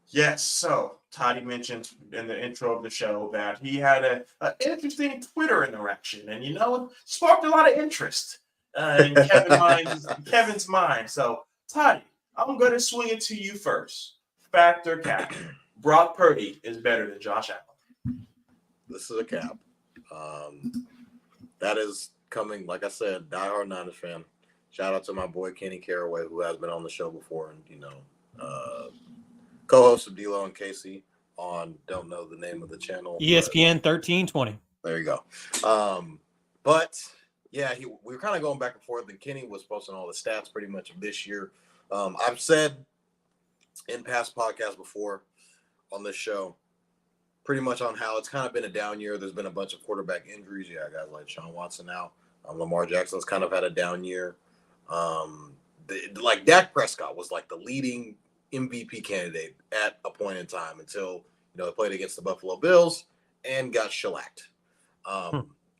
Yes. So Toddy mentioned in the intro of the show that he had an interesting Twitter interaction, and sparked a lot of interest in Kevin's mind. So Toddy, I'm going to swing it to you first. Fact or cap? Brock Purdy is better than Josh Allen. This is a cap. That is coming, like I said, diehard Niners fan. Shout out to my boy Kenny Caraway, who has been on the show before, and co-host of D-Lo and Casey on, don't know the name of the channel. ESPN 1320. There you go. But yeah, we were kind of going back and forth, and Kenny was posting all the stats pretty much of this year. I've said in past podcasts before on this show, pretty much on how it's kind of been a down year. There's been a bunch of quarterback injuries. Yeah, guys like Shaun Watson out. Lamar Jackson's kind of had a down year. Like Dak Prescott was like the leading MVP candidate at a point in time until he played against the Buffalo Bills and got shellacked.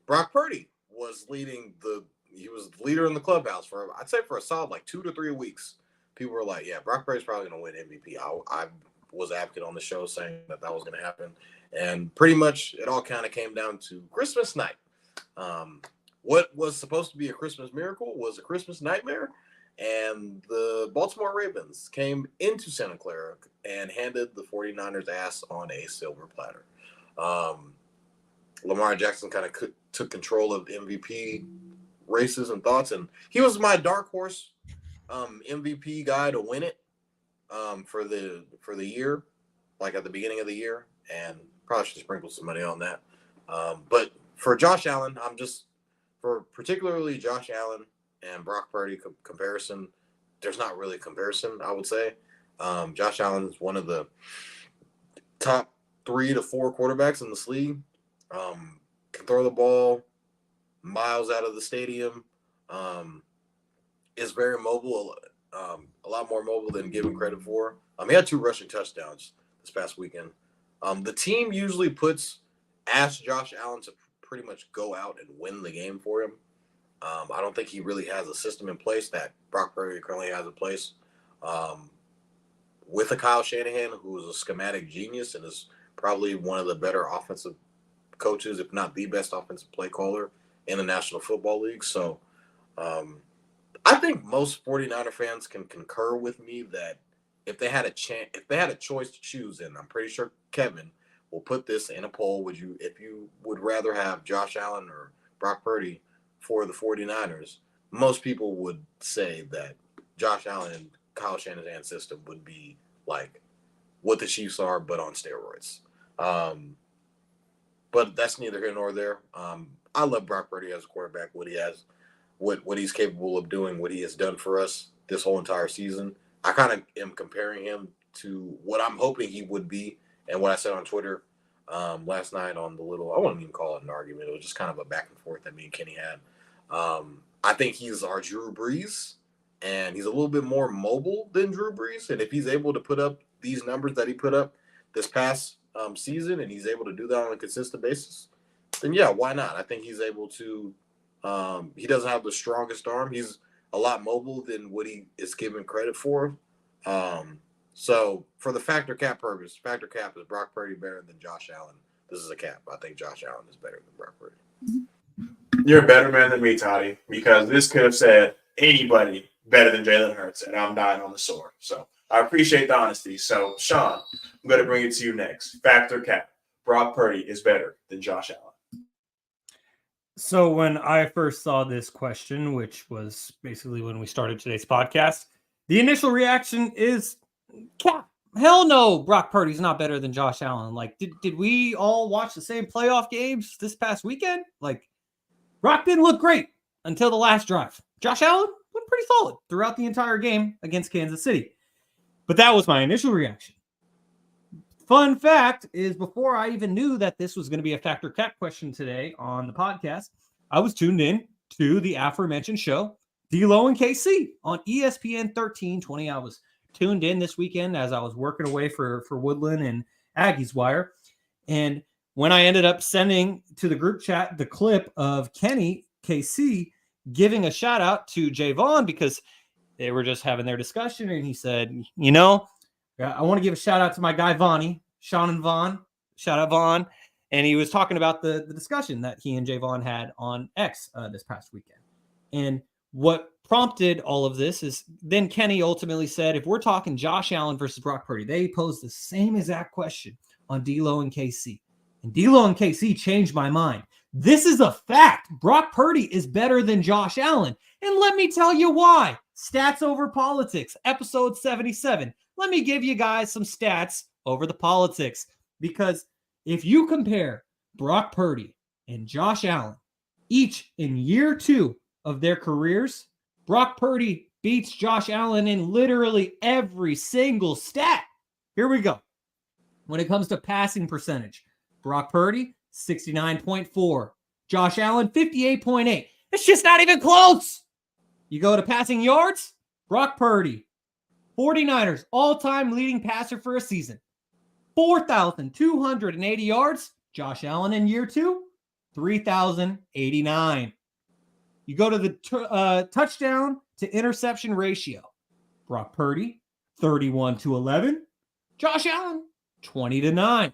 Brock Purdy was he was the leader in the clubhouse for a solid like 2 to 3 weeks. People were like, yeah, Brock Purdy's probably going to win MVP. I was advocate on the show saying that was going to happen, and pretty much it all kind of came down to Christmas night. What was supposed to be a Christmas miracle was a Christmas nightmare. And the Baltimore Ravens came into Santa Clara and handed the 49ers ass on a silver platter. Lamar Jackson kind of took control of MVP races and thoughts, and he was my dark horse MVP guy to win it for the year, like at the beginning of the year, and probably should sprinkle some money on that. But for Josh Allen, particularly Josh Allen and Brock Purdy comparison, there's not really a comparison, I would say. Josh Allen is one of the top 3 to 4 quarterbacks in this league. Can throw the ball miles out of the stadium. Is very mobile, a lot more mobile than given credit for. He had 2 rushing touchdowns this past weekend. The team usually asks Josh Allen to pretty much go out and win the game for him. I don't think he really has a system in place that Brock Purdy currently has in place. With a Kyle Shanahan, who is a schematic genius and is probably one of the better offensive coaches, if not the best offensive play caller in the National Football League. So I think most 49er fans can concur with me that if they had a choice to choose, and I'm pretty sure Kevin will put this in a poll, if you would rather have Josh Allen or Brock Purdy for the 49ers, most people would say that Josh Allen and Kyle Shanahan's system would be like what the Chiefs are, but on steroids. But that's neither here nor there. I love Brock Purdy as a quarterback, what he's capable of doing, what he has done for us this whole entire season. I kind of am comparing him to what I'm hoping he would be, and what I said on Twitter last night on the little, I wouldn't even call it an argument. It was just kind of a back and forth that me and Kenny had. I think he's our Drew Brees, and he's a little bit more mobile than Drew Brees. And if he's able to put up these numbers that he put up this past season, and he's able to do that on a consistent basis, then yeah, why not? I think he's able to. He doesn't have the strongest arm. He's a lot mobile than what he is given credit for. So for the factor cap is Brock Purdy better than Josh Allen? This is a cap. I think Josh Allen is better than Brock Purdy. You're a better man than me, Toddy, because this could have said anybody better than Jalen Hurts, and I'm dying on the sword. So I appreciate the honesty. So, Shaun, I'm going to bring it to you next. Factor cap. Brock Purdy is better than Josh Allen. So when I first saw this question, which was basically when we started today's podcast, the initial reaction is cap. Hell no, Brock Purdy's not better than Josh Allen. Like, did we all watch the same playoff games this past weekend? Like, Brock didn't look great until the last drive. Josh Allen looked pretty solid throughout the entire game against Kansas City. But that was my initial reaction. Fun fact is, before I even knew that this was going to be a factor cap question today on the podcast, I was tuned in to the aforementioned show, D-Lo and KC on ESPN 1320. I was tuned in this weekend as I was working away for Woodland and Aggie's Wire. And when I ended up sending to the group chat the clip of Kenny KC giving a shout out to Jaevon, because they were just having their discussion, and he said, you know, I want to give a shout out to my guy Vonnie, Shaun and Vaughn. Shout out Vaughn. And he was talking about the discussion that he and Jaevon had on X this past weekend. And what prompted all of this is then Kenny ultimately said, if we're talking Josh Allen versus Brock Purdy, they posed the same exact question on D-Lo and KC. And D-Lo and KC changed my mind. This is a fact. Brock Purdy is better than Josh Allen. And let me tell you why. Stats over politics, episode 77. Let me give you guys some stats over the politics. Because if you compare Brock Purdy and Josh Allen, each in year 2 of their careers, Brock Purdy beats Josh Allen in literally every single stat. Here we go. When it comes to passing percentage, Brock Purdy, 69.4. Josh Allen, 58.8. It's just not even close. You go to passing yards, Brock Purdy, 49ers, all-time leading passer for a season. 4,280 yards. Josh Allen in year 2, 3,089. You go to the touchdown to interception ratio. Brock Purdy, 31-11. Josh Allen, 20-9.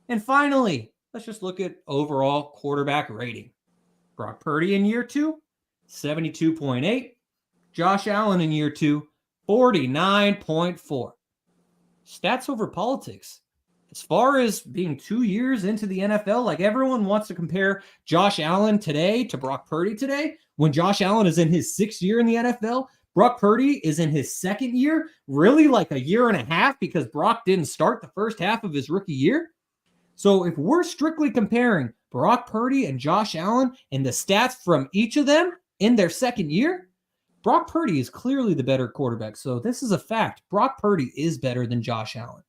And finally, let's just look at overall quarterback rating. Brock Purdy in year 2, 72.8. Josh Allen in year 2, 49.4. Stats over politics. As far as being 2 years into the NFL, like everyone wants to compare Josh Allen today to Brock Purdy today, when Josh Allen is in his 6th year in the NFL, Brock Purdy is in his 2nd year, really like a year and a half because Brock didn't start the first half of his rookie year. So if we're strictly comparing Brock Purdy and Josh Allen and the stats from each of them in their 2nd year, Brock Purdy is clearly the better quarterback. So this is a fact. Brock Purdy is better than Josh Allen.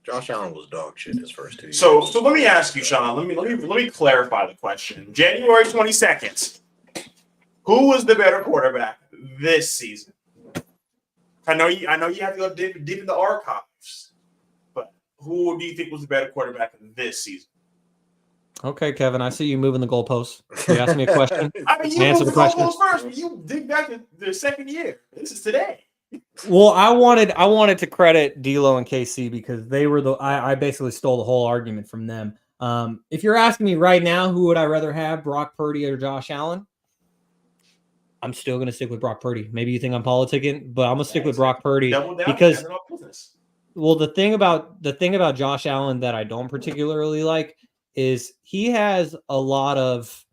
Josh Allen was dog shit his first 2 years. So let me ask you, Shaun. Let me clarify the question. January 22nd. Who was the better quarterback this season? I know you have to go deep in the archives, but who do you think was the better quarterback this season? Okay, Kevin, I see you moving the goalposts. You asked me a question. I mean, you Answer moved the the question. goalposts first, but you dig back to the 2nd year. This is today. Well, I wanted to credit D-Lo and KC because they were I basically stole the whole argument from them. If you're asking me right now, who would I rather have, Brock Purdy or Josh Allen? I'm still going to stick with Brock Purdy. Maybe you think I'm politicking, but I'm going to stick with Brock Purdy because, well, the thing about Josh Allen that I don't particularly like is he has a lot of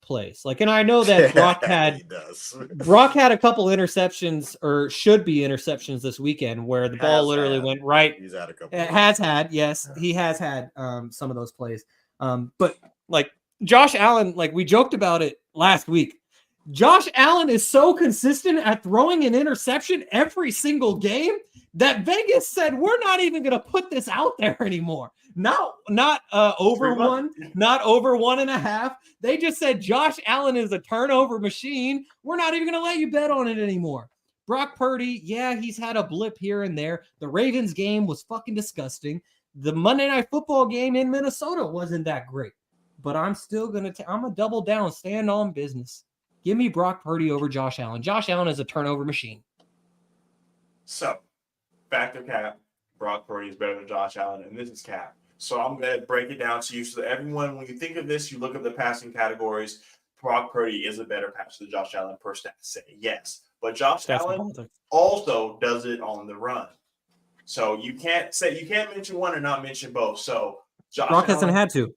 plays. Like, and I know that Brock had a couple interceptions or should be interceptions this weekend where the ball literally went right. He's had a couple. It has had, yes, he has had some of those plays. But like Josh Allen, like we joked about it last week. Josh Allen is so consistent at throwing an interception every single game that Vegas said we're not even going to put this out there anymore. Not over one, not over 1.5. They just said Josh Allen is a turnover machine. We're not even going to let you bet on it anymore. Brock Purdy, yeah, he's had a blip here and there. The Ravens game was fucking disgusting. The Monday Night Football game in Minnesota wasn't that great. But I'm still going to I'm going to double down, stand on business. Give me Brock Purdy over Josh Allen. Josh Allen is a turnover machine. So, fact of cap, Brock Purdy is better than Josh Allen, and this is cap. So I'm going to break it down to you so that everyone, when you think of this, you look at the passing categories. Brock Purdy is a better passer than Josh Allen per stat. Say yes. But Josh Allen also does it on the run. So you can't mention one and not mention both. So Josh Brock hasn't had to.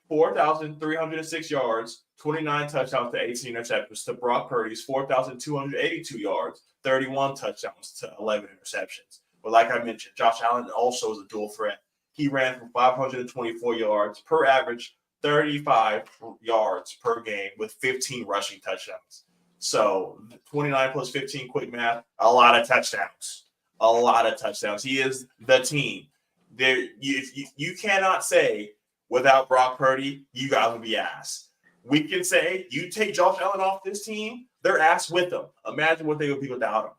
4,306 yards, 29 touchdowns to 18 interceptions to Brock Purdy's 4,282 yards, 31 touchdowns to 11 interceptions. But like I mentioned, Josh Allen also is a dual threat. He ran for 524 yards per average, 35 yards per game with 15 rushing touchdowns. So 29 plus 15, quick math, a lot of touchdowns. A lot of touchdowns. He is the team. You cannot say without Brock Purdy, you guys will be ass. We can say you take Josh Allen off this team, they're ass with him. Imagine what they would be without him.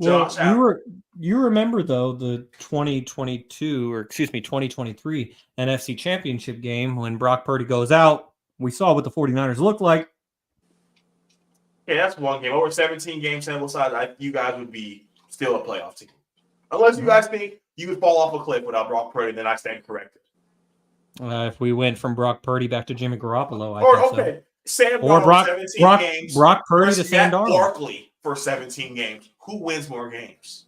Well, you remember though the 2023 NFC Championship game when Brock Purdy goes out. We saw what the 49ers looked like. Okay, that's one game. Over 17 game sample size, you guys would be still a playoff team. Unless you guys think you could fall off a cliff without Brock Purdy, then I stand corrected. If we went from Brock Purdy back to Jimmy Garoppolo, I think so. Sam Or Darnold 17 games. Brock Purdy to Sam Matt Darnold. Barkley for 17 games. Who wins more games?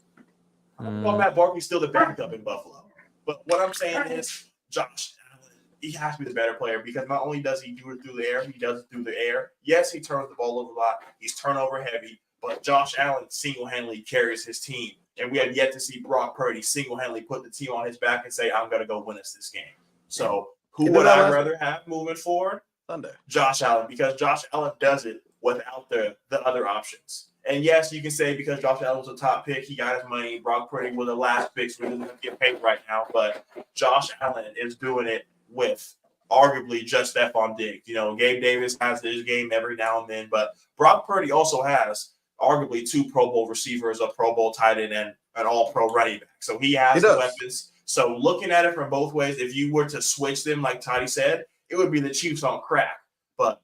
Well, Matt Barkley's still the backup in Buffalo. But what I'm saying is, Josh Allen, he has to be the better player because not only does he do it through the air, he does it through the air. Yes, he turns the ball over a lot. He's turnover heavy, but Josh Allen single-handedly carries his team. And we have yet to see Brock Purdy single-handedly put the team on his back and say, I'm going to go win us this game. So who would I rather have moving forward? Sunday. Josh Allen, because Josh Allen does it without the other options. And yes, you can say because Josh Allen was a top pick, he got his money. Brock Purdy was the last pick, so he doesn't get paid right now. But Josh Allen is doing it with arguably just Stephon Diggs. You know, Gabe Davis has his game every now and then, but Brock Purdy also has arguably 2 Pro Bowl receivers, a Pro Bowl tight end, and an All-Pro running back. So he has the weapons. So looking at it from both ways, if you were to switch them, like Toddy said, it would be the Chiefs on crack. But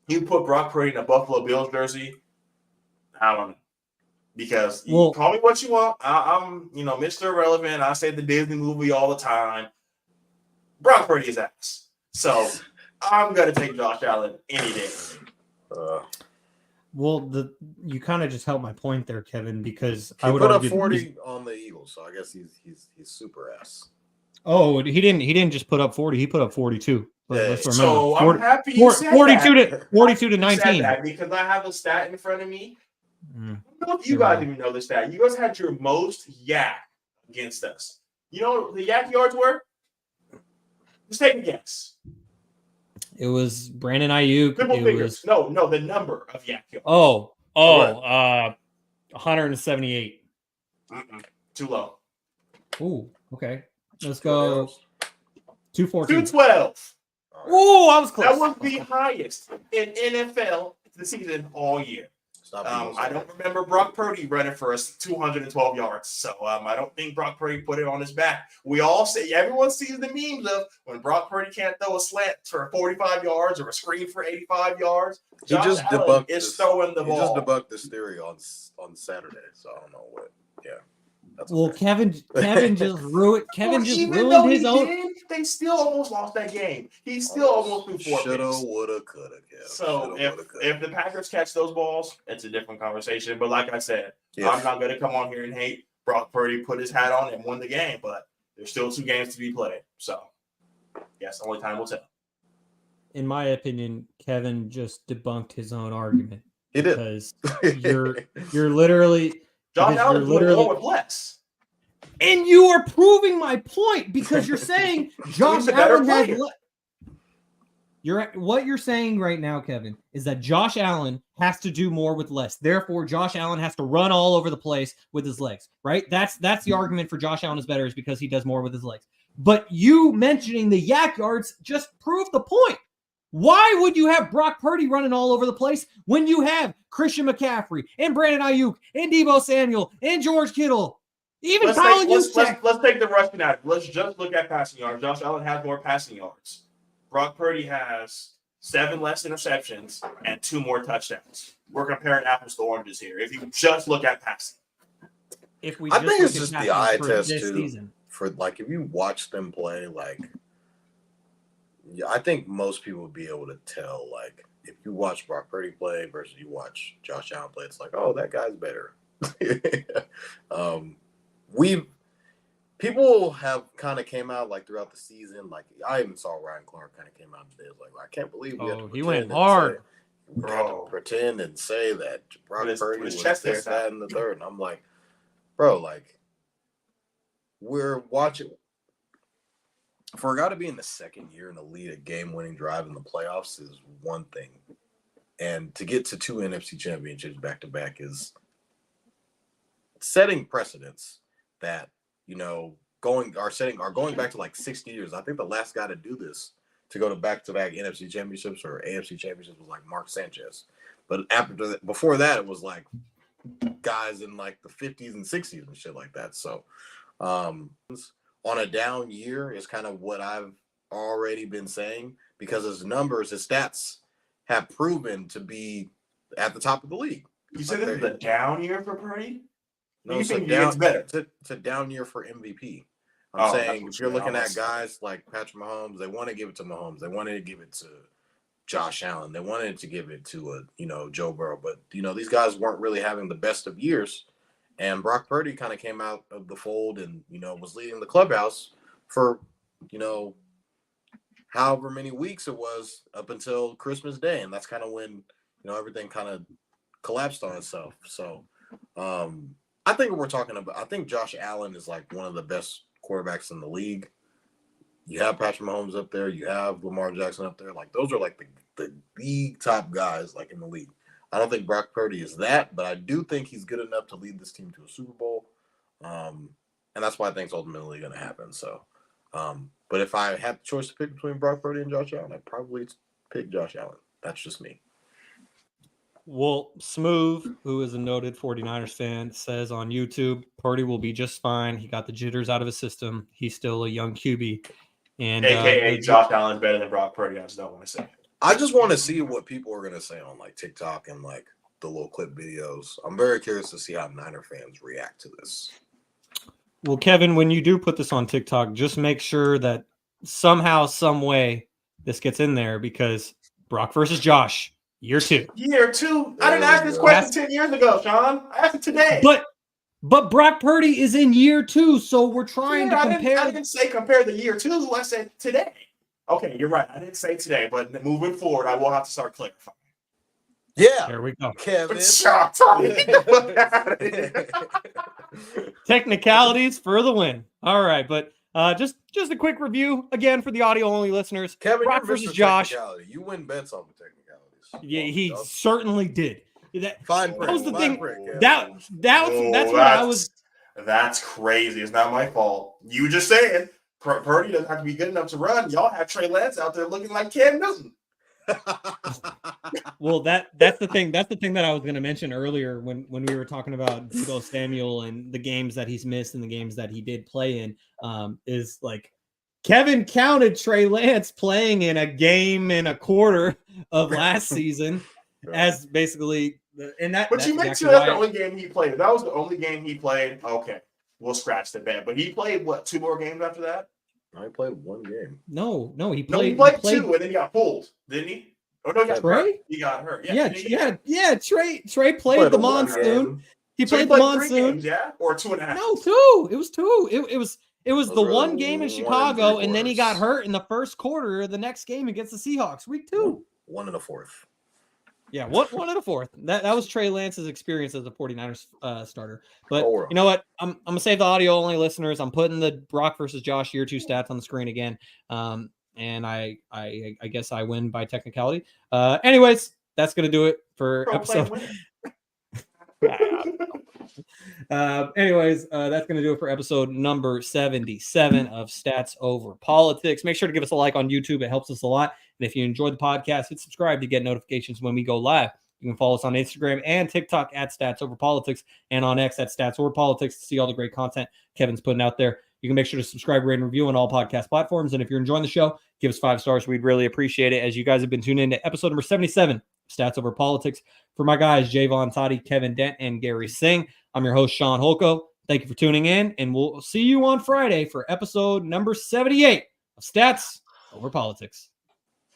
you put Brock Purdy in a Buffalo Bills jersey, I don't know. Because you call me what you want. I'm, Mr. Irrelevant. I say the Disney movie all the time. Brock Purdy is ass. So I'm going to take Josh Allen any day. You kind of just helped my point there, Kevin, because he put up 40 on the Eagles, so I guess he's super ass. Oh, he didn't just put up 40; he put up 42. Let's remember. So I'm happy you said 42 that. to 42 to 19. Because I have a stat in front of me. I don't know if you guys even know this stat. You guys had your most yak against us. You know what the yak yards were? Just take a guess. It was Brandon Ayuk. Triple figures. No, the number of yak yards. 178. Too low. Ooh, okay. Let's go 214. 212. Ooh, I was close. That was the highest in NFL this season all year. I don't remember Brock Purdy running for us 212 yards. So I don't think Brock Purdy put it on his back. We all say, everyone sees the memes of when Brock Purdy can't throw a slant for 45 yards or a screen for 85 yards. He just debunked throwing the ball. He just debunked this theory on Saturday. So I don't know what. Yeah. Kevin just ruined. Ruined his own. They still almost lost that game. He still almost threw 4 shoulda, picks. woulda, coulda. So if the Packers catch those balls, it's a different conversation. But like I said, I'm not going to come on here and hate Brock Purdy. Put his hat on and won the game, but there's still 2 games to be played. So yes, only time will tell. In my opinion, Kevin just debunked his own argument. He did. Because you're literally. John Allen doing more with less. And you are proving my point because you're saying Josh Allen has what you're saying right now, Kevin, is that Josh Allen has to do more with less. Therefore, Josh Allen has to run all over the place with his legs, right? That's the argument for Josh Allen is better is because he does more with his legs. But you mentioning the yak yards just proved the point. Why would you have Brock Purdy running all over the place when you have Christian McCaffrey and Brandon Ayuk and Deebo Samuel and George Kittle? Even Colin Juszczyk. Let's take the rushing out. Let's just look at passing yards. Josh Allen has more passing yards. Brock Purdy has 7 less interceptions and 2 more touchdowns. We're comparing apples to oranges here. If you just look at passing. I think it's just the eye test too. Season. For if you watch them play, I think most people would be able to tell, if you watch Brock Purdy play versus you watch Josh Allen play, it's that guy's better. People have kind of came out throughout the season. I even saw Ryan Clark kind of came out today. I can't believe he went hard. We had to pretend and say that Brock Purdy was this, that, and the third. And I'm we're watching. For a guy to be in the second year and to lead a game-winning drive in the playoffs is one thing, and to get to 2 NFC championships back-to-back is setting precedents that going back to 60 years. I think the last guy to do this to go to back-to-back NFC championships or AFC championships was Mark Sanchez, but before that it was guys in the 50s and 60s and shit like that. So. On a down year is kind of what I've already been saying because his numbers, his stats have proven to be at the top of the league. You said this is a down year for Purdy? No, You it's a think he gets better? It's a down year for MVP. I'm saying if you're looking at guys like Patrick Mahomes, they want to give it to Mahomes. They wanted to give it to Josh Allen. They wanted to give it to Joe Burrow. But these guys weren't really having the best of years. And Brock Purdy kind of came out of the fold and was leading the clubhouse for however many weeks it was up until Christmas Day, and that's kind of when everything kind of collapsed on itself. So I think we're talking about. I think Josh Allen is like one of the best quarterbacks in the league. You have Patrick Mahomes up there. You have Lamar Jackson up there. Like those are like the league top guys like in the league. I don't think Brock Purdy is that, but I do think he's good enough to lead this team to a Super Bowl. And that's why I think it's ultimately going to happen. So, but if I had the choice to pick between Brock Purdy and Josh Allen, I'd probably pick Josh Allen. That's just me. Well, Smooth, who is a noted 49ers fan, says on YouTube, Purdy will be just fine. He got the jitters out of his system. He's still a young QB. And AKA Josh Allen's better than Brock Purdy. I just don't want to say it. I just want to see what people are going to say on like TikTok and like the little clip videos. I'm very curious to see how Niner fans react to this. Well, Kevin, when you do put this on TikTok, just make sure that somehow, some way, this gets in there because Brock versus Josh, year 2. Year 2? I didn't ask this question 10 years ago, Shaun. I asked it today. But Brock Purdy is in year 2, so we're trying to compare. I didn't say compare the year 2. I said today. Okay, you're right. I didn't say today, but moving forward, I will have to start clarifying. Yeah. There we go. Kevin. Technicalities for the win. All right, but just a quick review again for the audio-only listeners. Kevin, Brock versus Josh. You win bets on the technicalities. Yeah, he certainly did. Fine print. That was the thing. Print, that's what I was. That's crazy. It's not my fault. You just saying Purdy doesn't have to be good enough to run. Y'all have Trey Lance out there looking like Cam Newton. Well, that's the thing. That's the thing that I was going to mention earlier when we were talking about Deebo Samuel and the games that he's missed and the games that he did play in. Is like Kevin counted Trey Lance playing in a game and a quarter of last season as basically. But you mentioned that's the only game he played. If that was the only game he played, okay, we'll scratch the bet. But he played, 2 more games after that? No, he played 1 game. No, he played. No, he played 2, and then he got pulled, didn't he? Oh no, he got Trey? hurt. He got hurt. Yeah. Trey played the monsoon. He played the monsoon. 3 games, yeah, or 2.5. No, 2. It was 2. It was the really one game in Chicago, and then he got hurt in the first quarter of the next game against the Seahawks, week 2. 1 1/4. Yeah, 1 1/4. That was Trey Lance's experience as a 49ers starter. But Oh, you know what? I'm gonna save the audio only listeners. I'm putting the Brock versus Josh year 2 stats on the screen again. And I guess I win by technicality. Anyways, that's gonna do it for episode. That's going to do it for episode number 77 of Stats Over Politics. Make sure to give us a like on YouTube. It helps us a lot. And if you enjoyed the podcast, hit subscribe to get notifications when we go live. You can follow us on Instagram and TikTok at Stats Over Politics and on X at Stats Over Politics to see all the great content Kevin's putting out there. You can make sure to subscribe, rate, and review on all podcast platforms. And if you're enjoying the show, give us 5 stars. We'd really appreciate it as you guys have been tuning in to episode number 77 Stats Over Politics. For my guys, Jaevon, Toddy, Kevin Dent, and Garry Singh, I'm your host, Shaun Holko. Thank you for tuning in, and we'll see you on Friday for episode number 78 of Stats Over Politics.